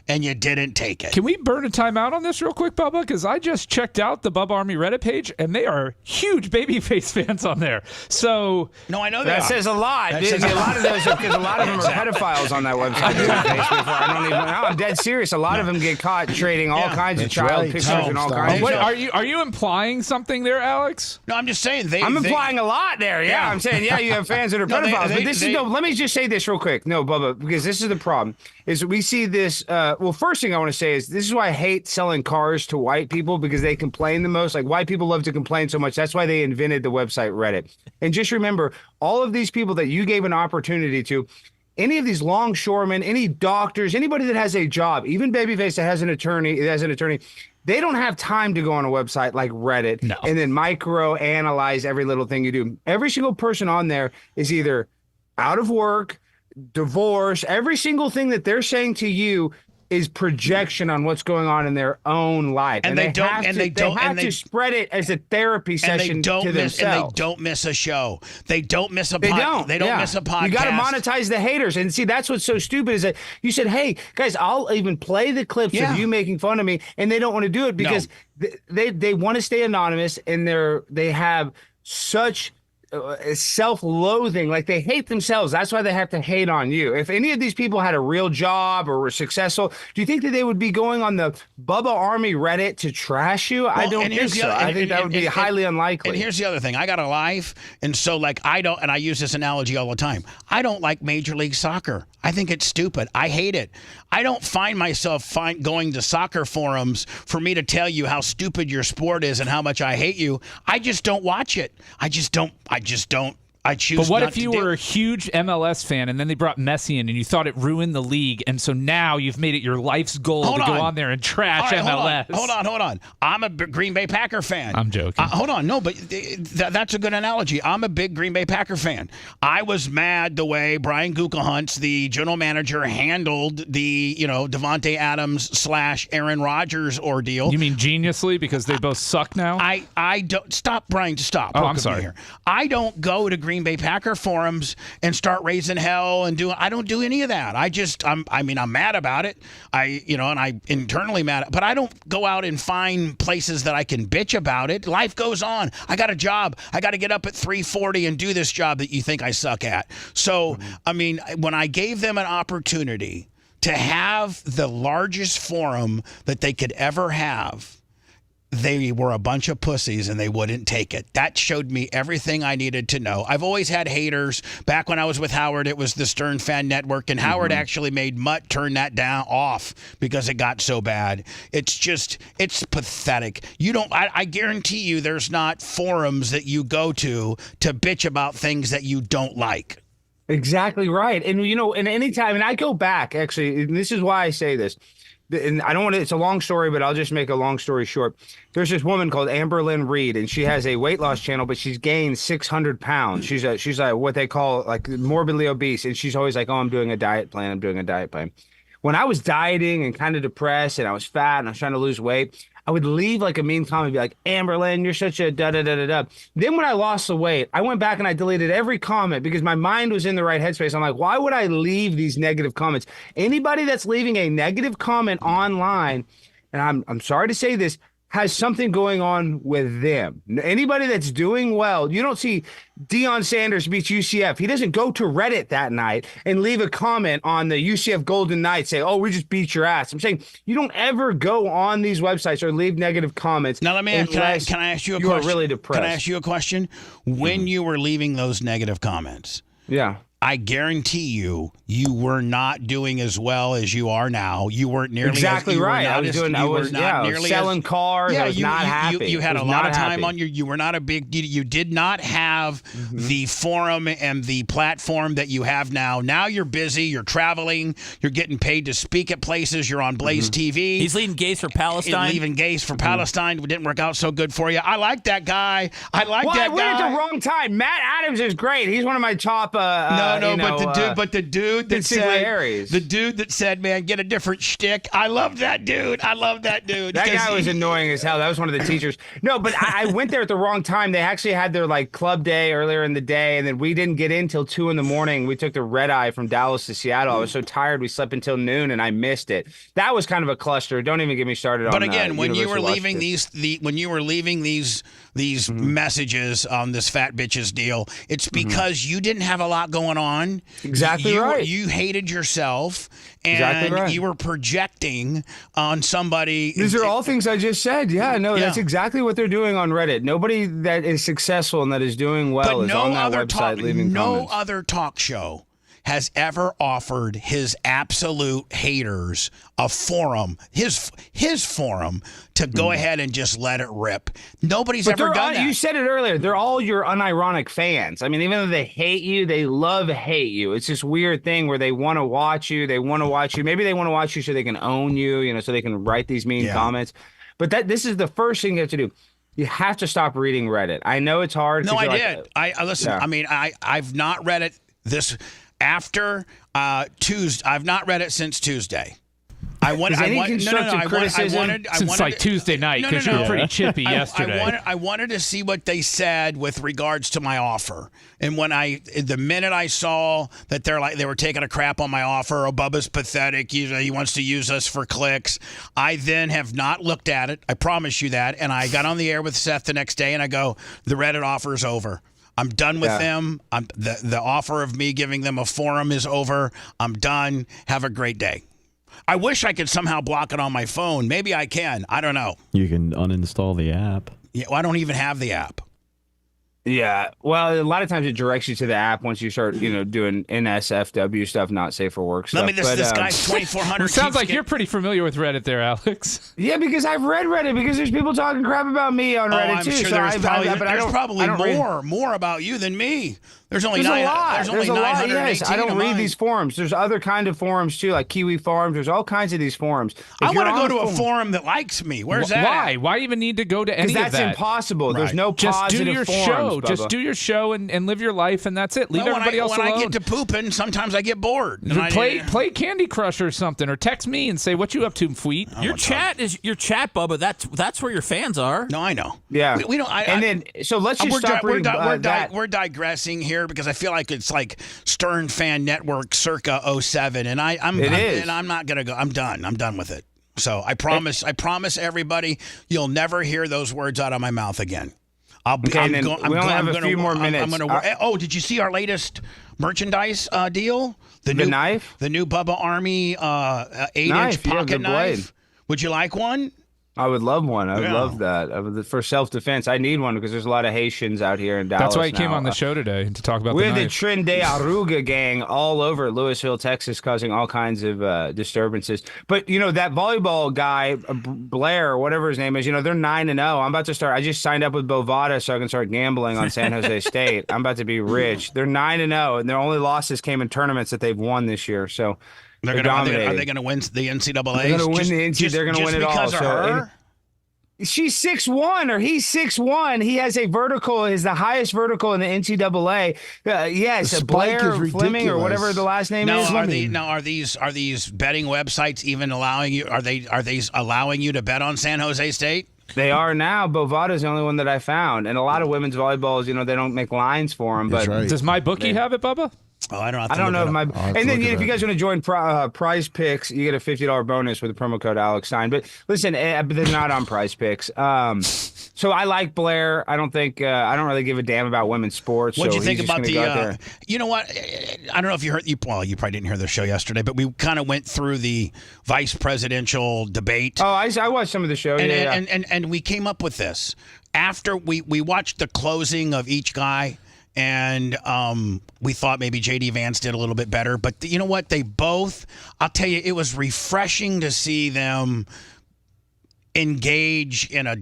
And you didn't take it. Can we burn a timeout on this real quick, Bubba? Because I just checked out the Bubba Army Reddit page, and they are huge Babyface fans on there. So no, I know that says a lot. A lot of those, because a lot of them are pedophiles on that website. I'm dead serious. A lot of them get caught trading all kinds of child pictures and all kinds of stuff. Are you implying something there, Alex? No, I'm just saying I'm implying a lot there. Yeah, I'm saying you have fans that are pedophiles. Let me just say this real quick. No, Bubba, because this is the problem. Is we see this. First thing I want to say is this is why I hate selling cars to white people, because they complain the most. Like, white people love to complain so much. That's why they invented the website Reddit. And just remember, all of these people that you gave an opportunity to, any of these longshoremen, any doctors, anybody that has a job, even Babyface that has an attorney, they don't have time to go on a website like Reddit and then micro-analyze every little thing you do. Every single person on there is either out of work, divorce, every single thing that they're saying to you is projection on what's going on in their own life, and they have to spread it as a therapy session to themselves. And they don't miss a show. They don't miss a podcast. They don't miss a podcast. You got to monetize the haters, and see that's what's so stupid is that you said, "Hey guys, I'll even play the clips of you making fun of me," and they don't want to do it because they want to stay anonymous, and they have such self-loathing, like they hate themselves. That's why they have to hate on you. If any of these people had a real job or were successful, do you think that they would be going on the Bubba Army Reddit to trash you? I don't think so. I think that would be highly unlikely. And here's the other thing. I got a life, and so I use this analogy all the time. I don't like Major League Soccer. I think it's stupid. I hate it. I don't find myself going to soccer forums for me to tell you how stupid your sport is and how much I hate you. I just don't watch it. I choose. But what if you were a huge MLS fan and then they brought Messi in and you thought it ruined the league, and so now you've made it your life's goal to go on there and trash MLS? Hold on. I'm a Green Bay Packer fan. I'm joking. Hold on. No, but that's a good analogy. I'm a big Green Bay Packer fan. I was mad the way Brian Gutekunst, the general manager, handled the Devontae Adams / Aaron Rodgers ordeal. You mean geniusly because they both suck now? I don't stop, Brian. Stop. Oh, I'm sorry. Here. I don't go to Green Bay Packer forums and start raising hell and I don't do any of that. I'm mad about it. And I internally mad, but I don't go out and find places that I can bitch about it. Life goes on. I got a job. I got to get up at 3:40 and do this job that you think I suck at. So, when I gave them an opportunity to have the largest forum that they could ever have, they were a bunch of pussies and they wouldn't take it. That showed me everything I needed to know. I've always had haters. Back when I was with Howard, it was the Stern Fan Network, and Howard actually made Mutt turn that off because it got so bad. It's pathetic. I guarantee you there's not forums that you go to bitch about things that you don't like. Exactly right. And, and anytime, and I go back, actually, and this is why I say this. And I don't want to, it's a long story, but I'll just make a long story short. There's this woman called Amber Lynn Reed, and she has a weight loss channel, but she's gained 600 pounds. She's like what they call like morbidly obese. And she's always like, oh, I'm doing a diet plan. When I was dieting and kind of depressed and I was fat and I was trying to lose weight, I would leave like a mean comment, be like, Amberlynn, you're such a da-da-da-da-da. Then when I lost the weight, I went back and I deleted every comment because my mind was in the right headspace. I'm like, why would I leave these negative comments? Anybody that's leaving a negative comment online, and I'm sorry to say this, has something going on with them. Anybody that's doing well, you don't see Deion Sanders beats UCF. He doesn't go to Reddit that night and leave a comment on the UCF Golden Knights saying, oh, we just beat your ass. I'm saying you don't ever go on these websites or leave negative comments. Now, let me can I ask you a question? You are really depressed. Can I ask you a question? When you were leaving those negative comments, I guarantee you were not doing as well as you are now. You weren't nearly exactly right. I was selling cars. I was not happy. You had a lot of time on you were not a big. You did not have the forum and the platform that you have now. Now you're busy. You're traveling. You're getting paid to speak at places. You're on Blaze TV. He's leading Gays for Palestine. Leaving Gays for Palestine didn't work out so good for you. I like that guy. I went at the wrong time. Matt Adams is great. He's one of my top. But the dude that said, man, get a different shtick. I love that dude. That guy was annoying as hell. That was one of the teachers. No, but I went there at the wrong time. They actually had their like club day earlier in the day, and then we didn't get in till 2 a.m. We took the red eye from Dallas to Seattle. I was so tired. We slept until noon, and I missed it. That was kind of a cluster. Don't even get me started on. But again, when you were leaving these messages on this fat bitches deal, it's because you didn't have a lot going on. Exactly right. You hated yourself, and you were projecting on somebody. These are all things I just said. That's exactly what they're doing on Reddit. Nobody that is successful and that is doing well is on that website leaving comments. No other talk show has ever offered his absolute haters a forum, his forum, to go ahead and just let it rip. Nobody's ever done that. You said it earlier. They're all your unironic fans. I mean, even though they hate you, they hate you. It's this weird thing where they want to watch you. Maybe they want to watch you so they can own you, so they can write these mean comments. But this is the first thing you have to do. You have to stop reading Reddit. I know it's hard. No, I did. I listen. Yeah. I mean, I've not read it after Tuesday. I've not read it since Tuesday. Since like Tuesday night, because you were pretty chippy yesterday. I wanted to see what they said with regards to my offer, and the minute I saw that they were taking a crap on my offer, Bubba's pathetic. He wants to use us for clicks. I then have not looked at it. I promise you that. And I got on the air with Seth the next day, and I go, the Reddit offer is over. I'm done with them. The offer of me giving them a forum is over. I'm done. Have a great day. I wish I could somehow block it on my phone. Maybe I can. I don't know. You can uninstall the app. Yeah, well, I don't even have the app. Yeah, well, a lot of times it directs you to the app once you start, doing NSFW stuff, not safe for work stuff. This guy's 2,400. Sounds like you're pretty familiar with Reddit there, Alex. Yeah, because I've read Reddit, because there's people talking crap about me on Reddit, too. Sure there's probably more about you than me. There's only 918. Yes, I don't read these forums. There's other kind of forums, too, like Kiwi Farms. There's all kinds of these forums. I want to go to a forum that likes me. Where's that? Why? Why even need to go to any of that? Because that's impossible. Right. There's no positive forums, show. Just do your show and live your life, and that's it. Leave everybody else alone. When I get to pooping, sometimes I get bored. Play Candy Crush or something, or text me and say, what you up to, Fleet? Your chat, Bubba. That's where your fans are. No, I know. Yeah. We don't. So let's just stop reading we're digressing here because I feel like it's like Stern Fan Network circa 07, and I'm not gonna go. I'm done. I'm done with it. So I promise everybody, you'll never hear those words out of my mouth again. We only have a few more minutes. Did you see our latest merchandise deal? The knife? The new Bubba Army 8-inch pocket knife. Would you like one? I would love one. I would love that. For self-defense, I need one because there's a lot of Haitians out here in Dallas. That's why he came on the show today to talk about the knife. We're the Trin de Aruga gang all over Louisville, Texas, causing all kinds of disturbances. But, that volleyball guy, Blair, or whatever his name is, they're 9-0. I'm about to start. I just signed up with Bovada so I can start gambling on San Jose State. I'm about to be rich. They're 9-0, and their only losses came in tournaments that they've won this year. So are they going to win the NCAA? They're going to win the NCAA. They're going to win it all. Because of her? She's 6'1", or he's 6'1". He has a vertical, is the highest vertical in the NCAA. Yes, Blair Fleming or whatever the last name is. Are these betting websites even allowing you? Are they allowing you to bet on San Jose State? They are now. Bovada's the only one that I found, and a lot of women's volleyballs, they don't make lines for them. But does my bookie have it, Bubba? Oh, I don't know. I don't know if my. And then if you guys want to join Prize Picks, you get a $50 bonus with the promo code Alex Stein. But listen, they're not on Prize Picks. So I like Blair. I don't really give a damn about women's sports. What'd you think about the? You know what? I don't know if you heard. You probably didn't hear the show yesterday, but we kind of went through the vice presidential debate. Oh, I watched some of the show. And we came up with this after we watched the closing of each guy. And we thought maybe J.D. Vance did a little bit better. But you know what? They both, I'll tell you, it was refreshing to see them engage in a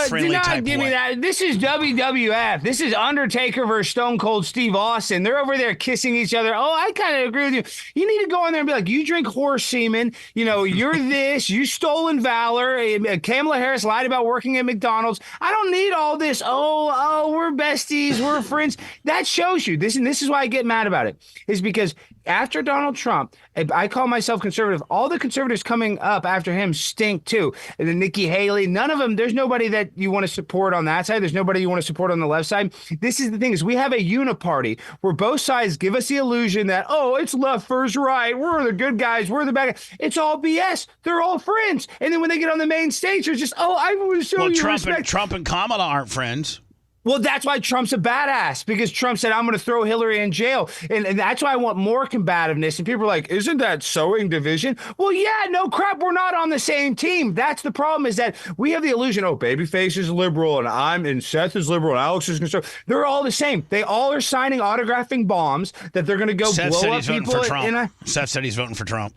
friendly type give way. Me that. This is WWF. This is Undertaker versus Stone Cold Steve Austin. They're over there kissing each other. Oh, I kind of agree with you. You need to go in there and be like, you drink horse semen. You're this. You stolen valor. Kamala Harris lied about working at McDonald's. I don't need all this. Oh, we're besties. We're friends. That shows you this, and this is why I get mad about it. Is because after Donald Trump, I call myself conservative. All the conservatives coming up after him stink too. And then Nikki Haley, none of them. There's nobody that you want to support on that side. There's nobody you want to support on the left side. This is the thing: is we have a uniparty where both sides give us the illusion that it's left versus right. We're the good guys. We're the bad guys. It's all BS. They're all friends. And then when they get on the main stage, they're just I want to show you respect. Trump and Kamala aren't friends. Well, that's why Trump's a badass, because Trump said, I'm going to throw Hillary in jail. And that's why I want more combativeness. And people are like, isn't that sowing division? Well, yeah, no crap. We're not on the same team. That's the problem, is that we have the illusion, Babyface is liberal and Seth is liberal and Alex is conservative. They're all the same. They all are signing autographing bombs that they're going to go blow up people. Seth said he's voting for Trump.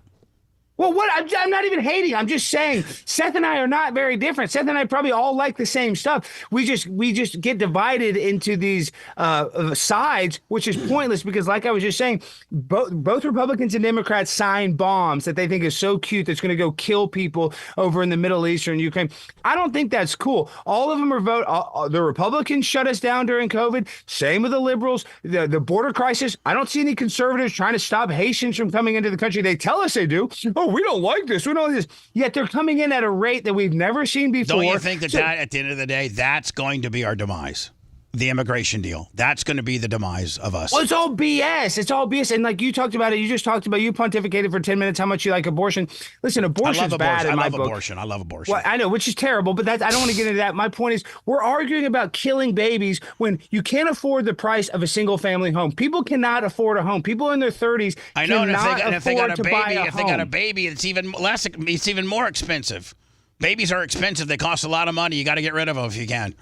Well, what? I'm not even hating. I'm just saying Seth and I are not very different. Seth and I probably all like the same stuff. We just get divided into these sides, which is pointless because, like I was just saying, both Republicans and Democrats sign bombs that they think is so cute that's going to go kill people over in the Middle East or in Ukraine. I don't think that's cool. All of them are the Republicans shut us down during COVID. Same with the liberals. The border crisis. I don't see any conservatives trying to stop Haitians from coming into the country. They tell us they do. We don't like this. We don't like this. Yet they're coming in at a rate that we've never seen before. Don't you think that at the end of the day, that's going to be our demise? The immigration deal. That's going to be the demise of us. Well, it's all BS. It's all BS. And like you talked about it, you pontificated for 10 minutes how much you like abortion. Listen, abortion's bad in my book. I love abortion. Well, I know, which is terrible, but I don't want to get into that. My point is, we're arguing about killing babies when you can't afford the price of a single family home. People cannot afford a home. People in their 30s cannot afford to buy a home. If they got a baby, it's even less. It's even more expensive. Babies are expensive. They cost a lot of money. You got to get rid of them if you can.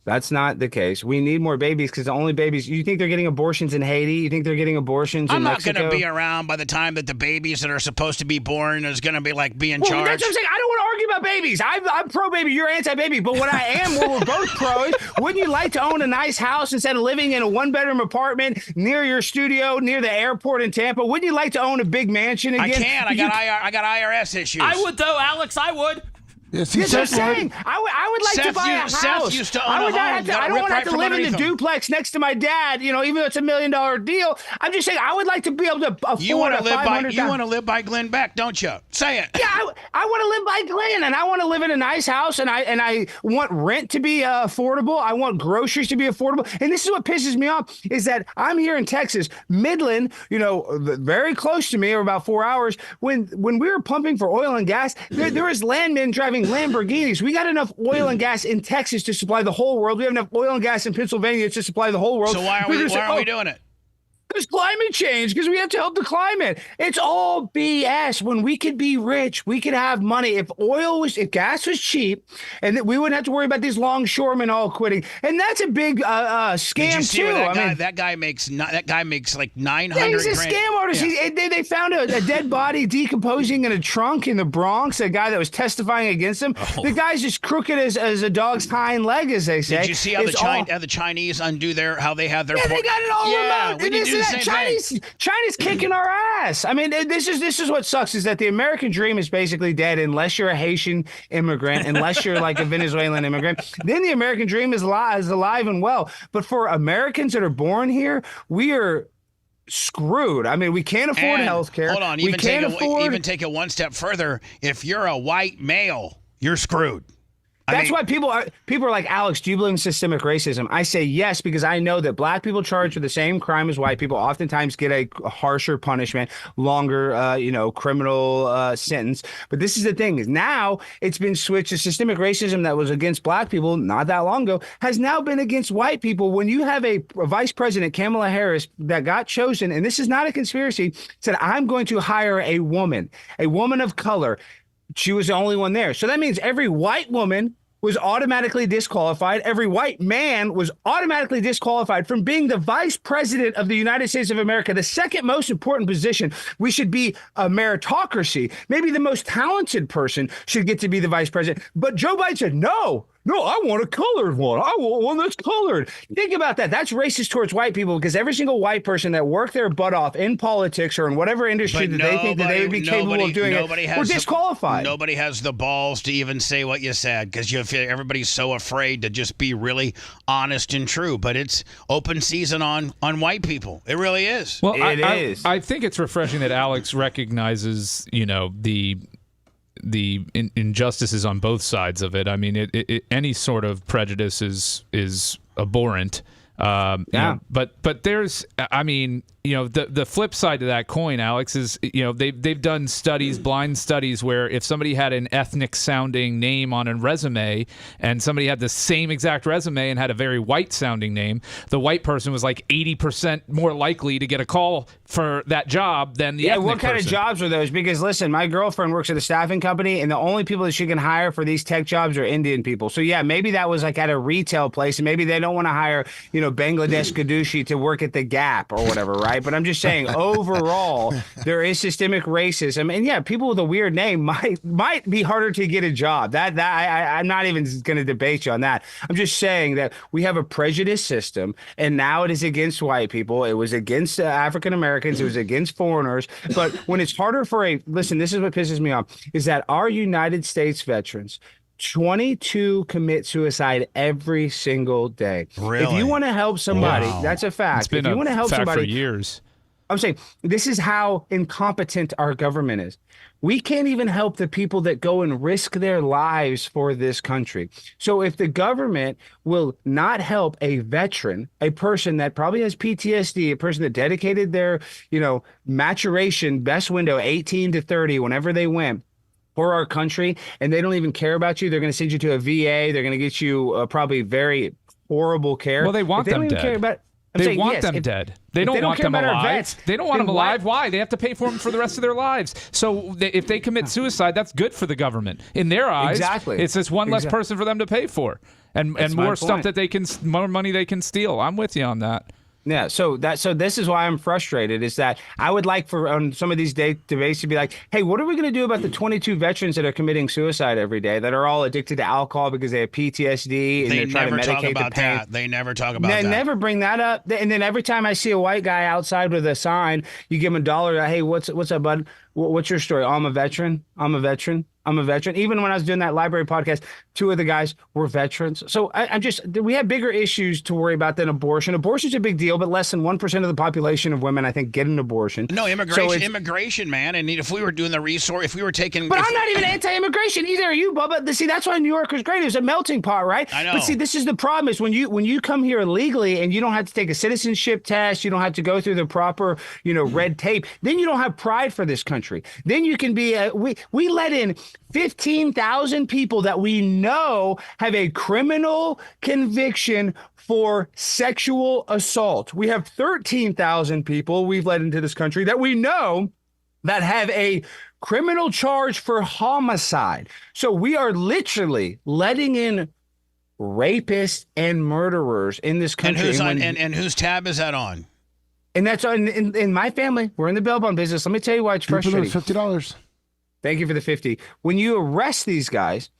That's not the case. We need more babies because the only babies. You think they're getting abortions in Haiti? You think they're getting abortions in Mexico? I'm not going to be around by the time that the babies that are supposed to be born is going to be being charged. That's what I'm saying. I don't want to argue about babies. I'm pro baby. You're anti baby. But what I am, we're both pros. Wouldn't you like to own a nice house instead of living in a 1-bedroom apartment near your studio, near the airport in Tampa? Wouldn't you like to own a big mansion again? I can't. I got IRS issues. I would though, Alex. I would. Yes, I'm saying. I would like to buy a house. Seth used to own a home. I don't want to have to live in the duplex next to my dad, even though it's $1 million deal. I'm just saying I would like to be able to afford you want to live by Glenn Beck, don't you? Say it. Yeah, I want to live by Glenn, and I want to live in a nice house, and I want rent to be affordable. I want groceries to be affordable. And this is what pisses me off, is that I'm here in Texas, Midland, very close to me, or about 4 hours. When we were pumping for oil and gas, there was landmen driving Lamborghinis. We got enough oil and gas in Texas to supply the whole world. We have enough oil and gas in Pennsylvania to supply the whole world. So why are we doing it? Because climate change, because we have to help the climate. It's all BS. When we could be rich, we could have money. If gas was cheap, and that we wouldn't have to worry about these longshoremen all quitting. And that's a big scam Did you see too. That guy makes like $900. Yeah, he's a scam artist. Yeah. They found a dead body decomposing in a trunk in the Bronx. A guy that was testifying against him. Oh. The guy's just crooked as a dog's hind leg, as they say. Did you see how the Chinese undo how they have their? Yeah, they got it all remote. to that, China's kicking our ass. I mean, this is what sucks is that the American dream is basically dead unless you're a Haitian immigrant, unless you're like a Venezuelan immigrant. Then the American dream is alive and well. But for Americans that are born here, we are screwed. I mean, we can't afford health care. Hold on, even take it one step further. If you're a white male, you're screwed. That's why people are like, Alex, do you believe in systemic racism? I say yes, because I know that black people charged with the same crime as white people oftentimes get a harsher punishment, longer, criminal sentence. But this is the thing is now it's been switched to systemic racism that was against black people not that long ago has now been against white people. When you have a vice president, Kamala Harris, that got chosen, and this is not a conspiracy, said, I'm going to hire a woman of color. She was the only one there. So that means every white woman was automatically disqualified. Every white man was automatically disqualified from being the vice president of the United States of America, the second most important position. We should be a meritocracy. Maybe the most talented person should get to be the vice president. But Joe Biden said, no, I want a colored one. I want one that's colored. Think about that. That's racist towards white people because every single white person that worked their butt off in politics or in whatever industry that they think that they would be capable of doing it, were disqualified. Nobody has the balls to even say what you said because you feel everybody's so afraid to just be really honest and true. But it's open season on white people. It really is. Well, I think it's refreshing that Alex recognizes, the injustices on both sides of it. I mean, any sort of prejudice is abhorrent. But there's, I mean, the flip side to that coin, Alex, is they've done studies, blind studies, where if somebody had an ethnic sounding name on a resume and somebody had the same exact resume and had a very white sounding name, the white person was like 80% more likely to get a call for that job than the ethnic what kind person. of jobs are those? Because listen, my girlfriend works at a staffing company and the only people that she can hire for these tech jobs are Indian people. So yeah, maybe that was like at a retail place and maybe they don't want to hire, Bangladesh Kadushi to work at the Gap or whatever, right? But I'm just saying, overall, there is systemic racism, and yeah, people with a weird name might be harder to get a job. I'm not even going to debate you on that. I'm just saying that we have a prejudice system, and now it is against white people. It was against African Americans. It was against foreigners. But when it's harder listen, this is what pisses me off, is that our United States veterans, 22 commit suicide every single day. Really? If you want to help somebody, that's a fact. It's been if you want to help fact somebody for years. I'm saying this is how incompetent our government is. We can't even help the people that go and risk their lives for this country. So if the government will not help a veteran, a person that probably has PTSD, a person that dedicated their, maturation best window 18 to 30 whenever they went, for our country, and they don't even care about you. They're going to send you to a VA. They're going to get you probably very horrible care. Well, they want them dead. They want them dead. They don't want them alive. They don't want them alive. Why? They have to pay for them for the rest of their lives. So if they commit suicide, that's good for the government. In their eyes, it's just one less person for them to pay for, and more stuff that more money they can steal. I'm with you on that. Yeah, so this is why I'm frustrated, is that I would like for on some of these debates to be like, hey, what are we going to do about the 22 veterans that are committing suicide every day, that are all addicted to alcohol because they have PTSD and they're trying to medicate the pain? They never talk about that. They never bring that up. And then every time I see a white guy outside with a sign, you give him $1. Hey, what's up, bud? What's your story? Oh, I'm a veteran. Even when I was doing that library podcast, 2 of the guys were veterans. So we have bigger issues to worry about than abortion. Abortion's a big deal, but less than 1% of the population of women, I think, get an abortion. No, immigration, man. And if we were doing the resource, if we were taking... But I'm not even anti-immigration. Either are you, Bubba. See, that's why New York was great. It was a melting pot, right? I know. But see, this is the problem, is when you come here illegally and you don't have to take a citizenship test, you don't have to go through the proper, red tape, then you don't have pride for this country. Then you can be we let in 15,000 people that we know have a criminal conviction for sexual assault. We have 13,000 people we've let into this country that we know that have a criminal charge for homicide. So we are literally letting in rapists and murderers in this country. And whose tab is that on? And that's in my family. We're in the bail bond business. Let me tell you why it's frustrating. $50. Thank you for the 50. When you arrest these guys,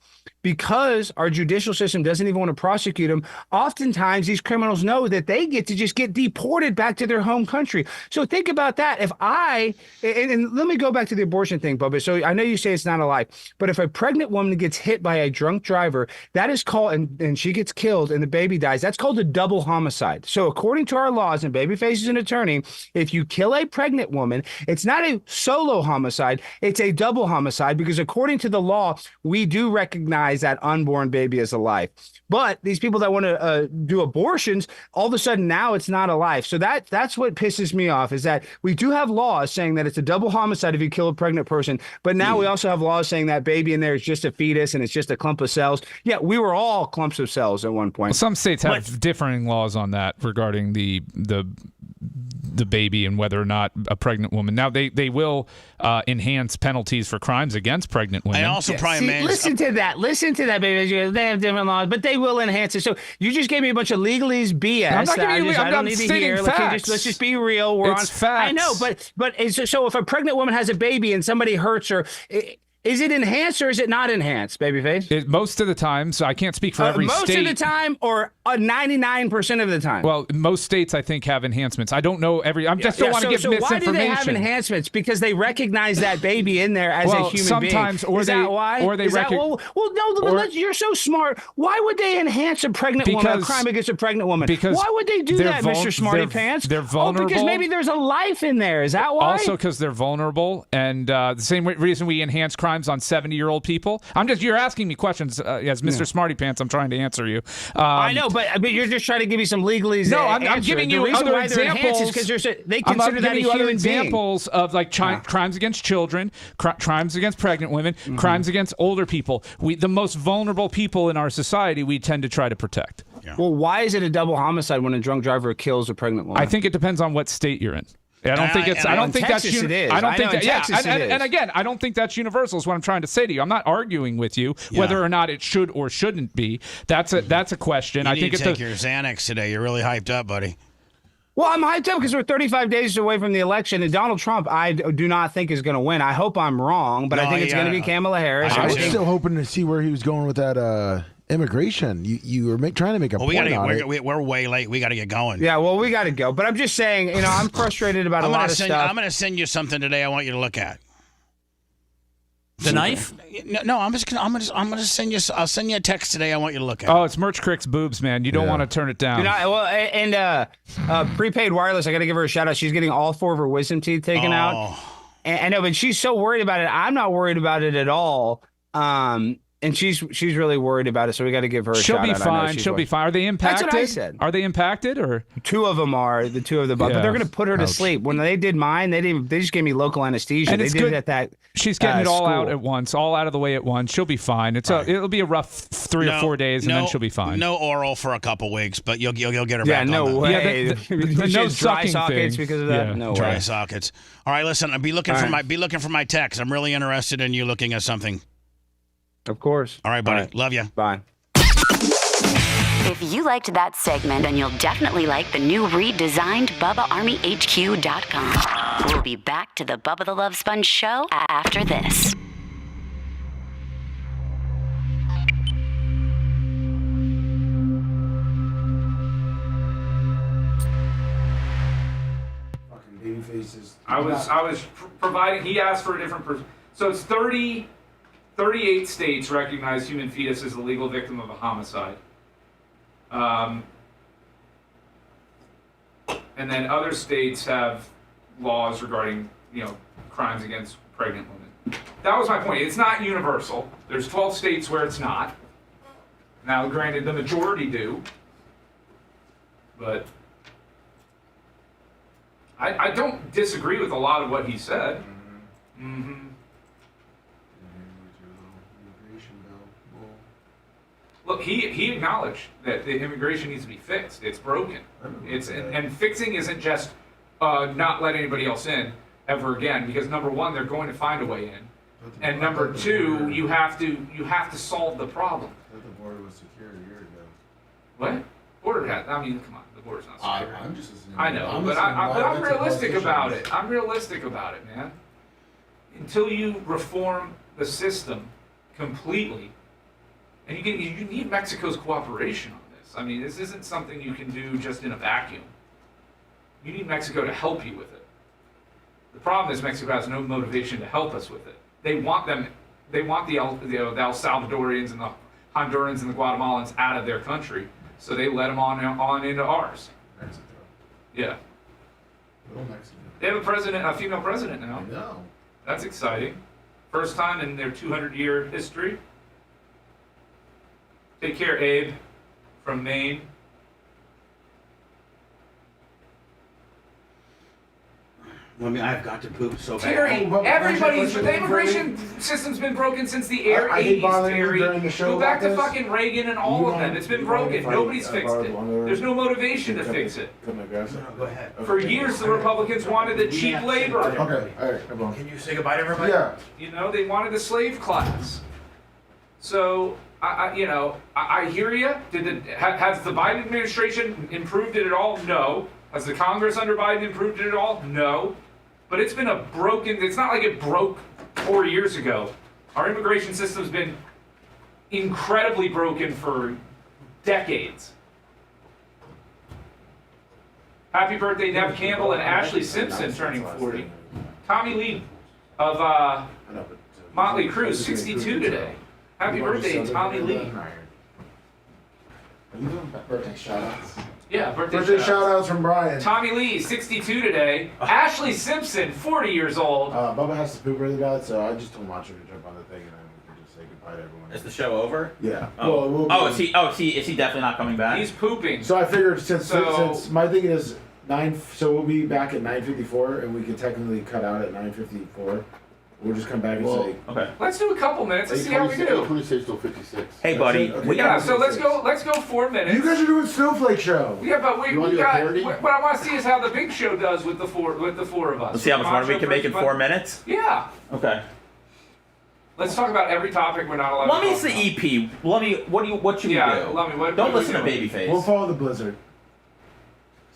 because our judicial system doesn't even want to prosecute them, oftentimes these criminals know that they get to just get deported back to their home country. So think about that. If and let me go back to the abortion thing, Bubba. So I know you say it's not a life, but if a pregnant woman gets hit by a drunk driver, that is called, and she gets killed and the baby dies, that's called a double homicide. So according to our laws, and Babyface is an attorney, if you kill a pregnant woman, it's not a solo homicide, it's a double homicide, because according to the law, we do recognize that unborn baby as a life. But these people that want to do abortions, all of a sudden now it's not a life. So that's what pisses me off, is that we do have laws saying that it's a double homicide if you kill a pregnant person, but now we also have laws saying that baby in there is just a fetus and it's just a clump of cells. Yeah, we were all clumps of cells at one point. Well, some states have differing laws on that regarding the baby and whether or not a pregnant woman. Now they will enhance penalties for crimes against pregnant women. I also listen to that, baby. They have different laws, but they will enhance it. So you just gave me a bunch of legalese BS. I'm not giving you, I don't need to hear. Let's just be real. It's facts. I know, but so if a pregnant woman has a baby and somebody hurts her, is it enhanced or is it not enhanced, Babyface? Most of the time, so I can't speak for every most state. Most of the time, or 99% of the time? Well, most states, I think, have enhancements. I don't know every. I just don't want to give misinformation. Why do they have enhancements? Because they recognize that baby in there as a human sometimes, being. Or is they, that why? Or they well, no, you're so smart. Why would they enhance a pregnant woman, a crime against a pregnant woman? Because why would they do that, Mr. Smarty Pants? They're vulnerable. Oh, because maybe there's a life in there. Is that why? Also, because they're vulnerable, and the same reason we enhance crimes on 70-year-old people. You're asking me questions as Mr. Smarty Pants. I'm trying to answer you. I know, but you're just trying to give me some legalese. No, I'm giving you other examples. Because they consider that a human examples of crimes against children, crimes against pregnant women, crimes against older people. The most vulnerable people in our society, we tend to try to protect. Yeah. Well, why is it a double homicide when a drunk driver kills a pregnant woman? I think it depends on what state you're in. I don't think it's. I don't think that's. I don't think that. Yeah, and again, I don't think that's universal. Is what I'm trying to say to you. I'm not arguing with you whether or not it should or shouldn't be. That's a question. You I need think to take your Xanax today. You're really hyped up, buddy. Well, I'm hyped up because we're 35 days away from the election, and Donald Trump, I do not think is going to win. I hope I'm wrong, but I think it's going to be Kamala Harris. I was still hoping to see where he was going with that. Immigration. You were trying to make a point on it. We're way late. We got to get going. Yeah, well, we got to go. But I'm just saying, I'm frustrated about a lot of stuff. I'm going to send you something today. I want you to look at. The knife? No, I'm gonna send you. I'll send you a text today. I want you to look at. Oh, it's Merch Crick's boobs, man. You don't want to turn it down. Prepaid wireless. I got to give her a shout out. She's getting all 4 of her wisdom teeth taken out. And I know, but she's so worried about it. I'm not worried about it at all. And she's really worried about it, so we got to give her a shout out. She'll be fine. She'll be fine. Are they impacted? That's what I said. Are they impacted or? 2 of them are. The 2 of them, but they're going to put her to sleep. When they did mine, they just gave me local anesthesia. And they did it at that. She's getting it all out at once, all out of the way at once. She'll be fine. It'll be a rough 3 or 4 days, and then she'll be fine. No oral for a couple weeks, but you'll get her back. Yeah, no way. The no dry sucking sockets thing. because of that. No dry way. sockets. All right, listen. Be looking for my text. I'm really interested in you looking at something. Of course. All right, buddy. Love you. Bye. If you liked that segment, then you'll definitely like the new redesigned BubbaArmyHQ.com. We'll be back to the Bubba the Love Sponge show after this. Fucking baby faces. I was providing. He asked for a different person. So it's 38 states recognize human fetus as a legal victim of a homicide. And then other states have laws regarding, crimes against pregnant women. That was my point. It's not universal. There's 12 states where it's not. Now, granted, the majority do. But I don't disagree with a lot of what he said. Mm-hmm. Look, he acknowledged that the immigration needs to be fixed. It's broken. And fixing isn't just not let anybody else in ever again, because number one, they're going to find a way in, and number two, you have to solve the problem. The border was secure a year ago. What? Border has. I mean, come on, the border's not secure. I'm just assuming. I know, but I'm realistic about it. I'm realistic about it, man. Until you reform the system completely, And you need Mexico's cooperation on this. I mean, this isn't something you can do just in a vacuum. You need Mexico to help you with it. The problem is Mexico has no motivation to help us with it. They want the El Salvadorians and the Hondurans and the Guatemalans out of their country, so they let them on into ours. Mexico. Yeah. Little Mexico. They have a female president now. I know. That's exciting. First time in their 200-year history. Take care, Abe, from Maine. I mean, I've got to poop so bad. Terry, the immigration system's been broken since the 80s, Terry. Go back to fucking Reagan and all of them. It's been broken. Nobody's fixed it. There's no motivation to fix it. Go ahead. For years, the Republicans wanted the cheap labor. Okay, all right, come on. Can you say goodbye to everybody? Yeah. You know, they wanted the slave class. So, I hear you. Has the Biden administration improved it at all? No. Has the Congress under Biden improved it at all? No. But it's been it's not like it broke 4 years ago. Our immigration system's been incredibly broken for decades. Happy birthday, Nev Campbell and Ashley Simpson turning 40. Tommy Lee of Motley Crue, 62 today. Happy birthday, Tommy Lee. Are you doing birthday shout-outs? Yeah, birthday shout-outs from Brian. Tommy Lee, 62 today. Ashley Simpson, 40 years old. Bubba has to poop really bad, so I just told Macho to jump on the thing and then we can just say goodbye to everyone. Is the show over? Yeah. Oh, Well, is he definitely not coming back? He's pooping. So I figured since my thing is 9, so we'll be back at 9:54, and we can technically cut out at 9:54. We'll just come back and say. Okay. Let's do a couple minutes and see how we do. 26 till 56. Hey, buddy. Okay. So let's go 4 minutes. You guys are doing Snowflake Show. Yeah, but we got. What I want to see is how the big show does with the four of us. Let's see how much money we can make in 4 minutes. Yeah. Okay. Let's talk about every topic we're not allowed. Lummy's the EP. Lummy, what should we do? Lummy, Don't listen to Babyface. We'll follow the blizzard.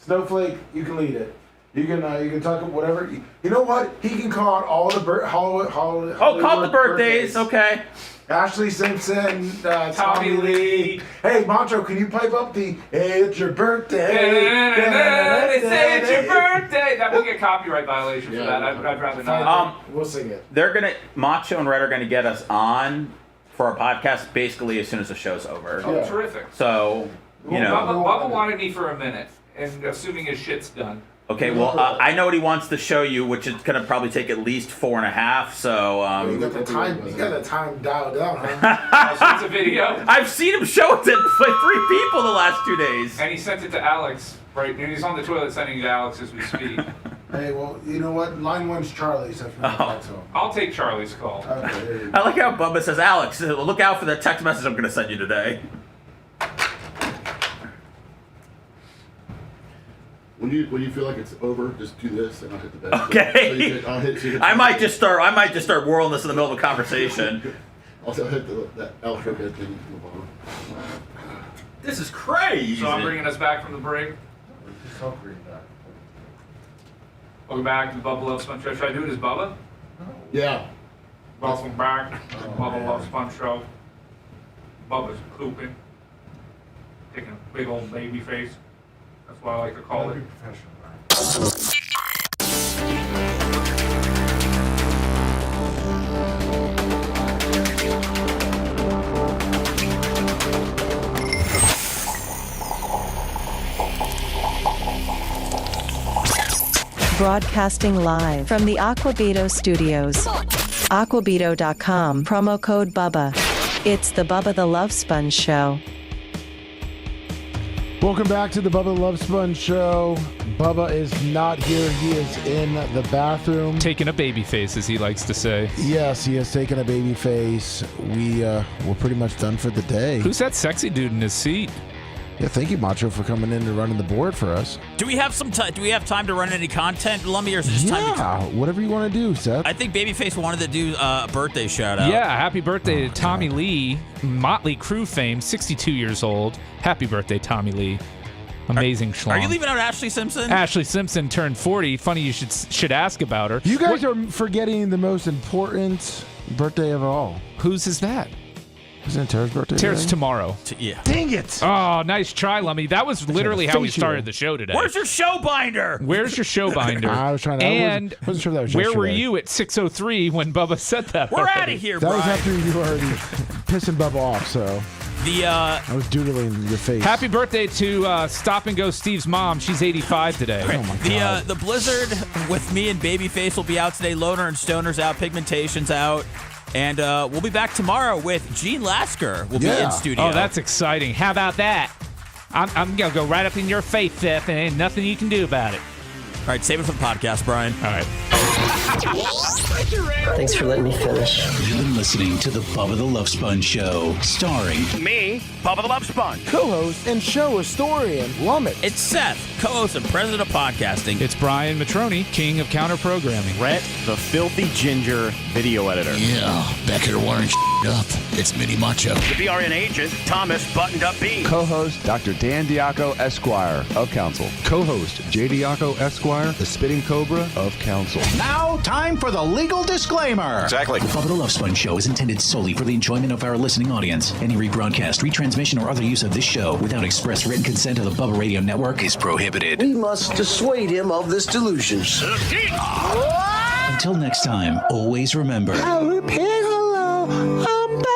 Snowflake, you can lead it. You can talk about whatever. You know what? He can call out all the call the birthdays. Okay. Ashley Simpson, Tommy Lee. Hey, Macho, can you pipe up the "Hey, it's your birthday"? They say it's your birthday. That will get copyright violation for that. I'd rather not. We'll sing it. Macho and Red are gonna get us on for our podcast basically as soon as the show's over. Oh, terrific. So Bubba wanted me for a minute, and assuming his shit's done. Okay, well, I know what he wants to show you, which is going to probably take at least 4.5, so... you got the time dialed down, huh? It's a video. I've seen him show it to 3 people the last 2 days. And he sent it to Alex, right? And he's on the toilet sending it to Alex as we speak. Hey, well, you know what? Line 1's Charlie, so I'll take Charlie's call. Okay, I like how Bubba says, Alex, look out for the text message I'm going to send you today. When you feel like it's over, just do this, and I'll hit the bed. Okay. I might just start whirling this in the middle of a conversation. Also hit that alphabet thing. This is crazy. So I'm bringing us back from the break. Welcome back to the Bubba the Love Sponge Show. Should I do it as Bubba? Yeah. Welcome back to the Bubba the Love Sponge Show. Bubba's pooping. Taking a big old baby face. That's what I like to call it. Broadcasting live from the Aquabito Studios. Aquabito.com, promo code BUBBA. It's the Bubba the Love Sponge Show. Welcome back to the Bubba the Love Sponge Show. Bubba is not here. He is in the bathroom. Taking a baby face, as he likes to say. Yes, he has taken a baby face. We're pretty much done for the day. Who's that sexy dude in his seat? Yeah, thank you, Macho, for coming in and running the board for us. Do we have do we have time to run any content, Lummy, or is it just time to... whatever you want to do, Seth. I think Babyface wanted to do a birthday shout-out. Yeah, happy birthday to Tommy Lee, Motley Crue fame, 62 years old. Happy birthday, Tommy Lee. Amazing schlong. Are you leaving out Ashley Simpson? Ashley Simpson turned 40. Funny you should ask about her. You guys are forgetting the most important birthday of all. Whose is that? Isn't it Tara's birthday? Tara's today? tomorrow. Yeah. Dang it! Oh, nice try, Lummy. That was literally how we face you. started the show today. Where's your show binder? Where's your show binder? I was trying to. And I wasn't sure that was where were yesterday. you at 6:03 when Bubba said that? We're already? out of here, That was Brian. after you were already pissing Bubba off, so I was doodling your face. Happy birthday to Stop and Go Steve's mom. She's 85 today. Oh my God. The Blizzard with me and Babyface will be out today. Loner and Stoner's out. Pigmentation's out. And we'll be back tomorrow with Gene Lasker. We'll be in studio. Oh, that's exciting. How about that? I'm going to go right up in your face, Seth, and ain't nothing you can do about it. All right, save it for the podcast, Brian. All right. Thanks for letting me finish. You've been listening to the Bubba the Love Sponge Show, starring Me, Bubba the Love Sponge. Co-host and show historian, Lummit. It's Seth, co-host and president of podcasting. It's Brian Matroni, king of counter programming. Rhett, the filthy ginger video editor. Yeah, back here wiring up. It's Mini Macho. The BRN agent, Thomas Buttoned Up B. Co-host Dr. Dan Diaco, Esquire of Council. Co-host J. Diaco, Esquire, the Spitting Cobra of Council. Now, time for the legal disclaimer. Exactly. The Bubba the Love Sponge Show is intended solely for the enjoyment of our listening audience. Any rebroadcast, retransmission, or other use of this show without express written consent of the Bubba Radio Network is prohibited. We must dissuade him of this delusion. Until next time, always remember. I'll repeat hello. I'm back.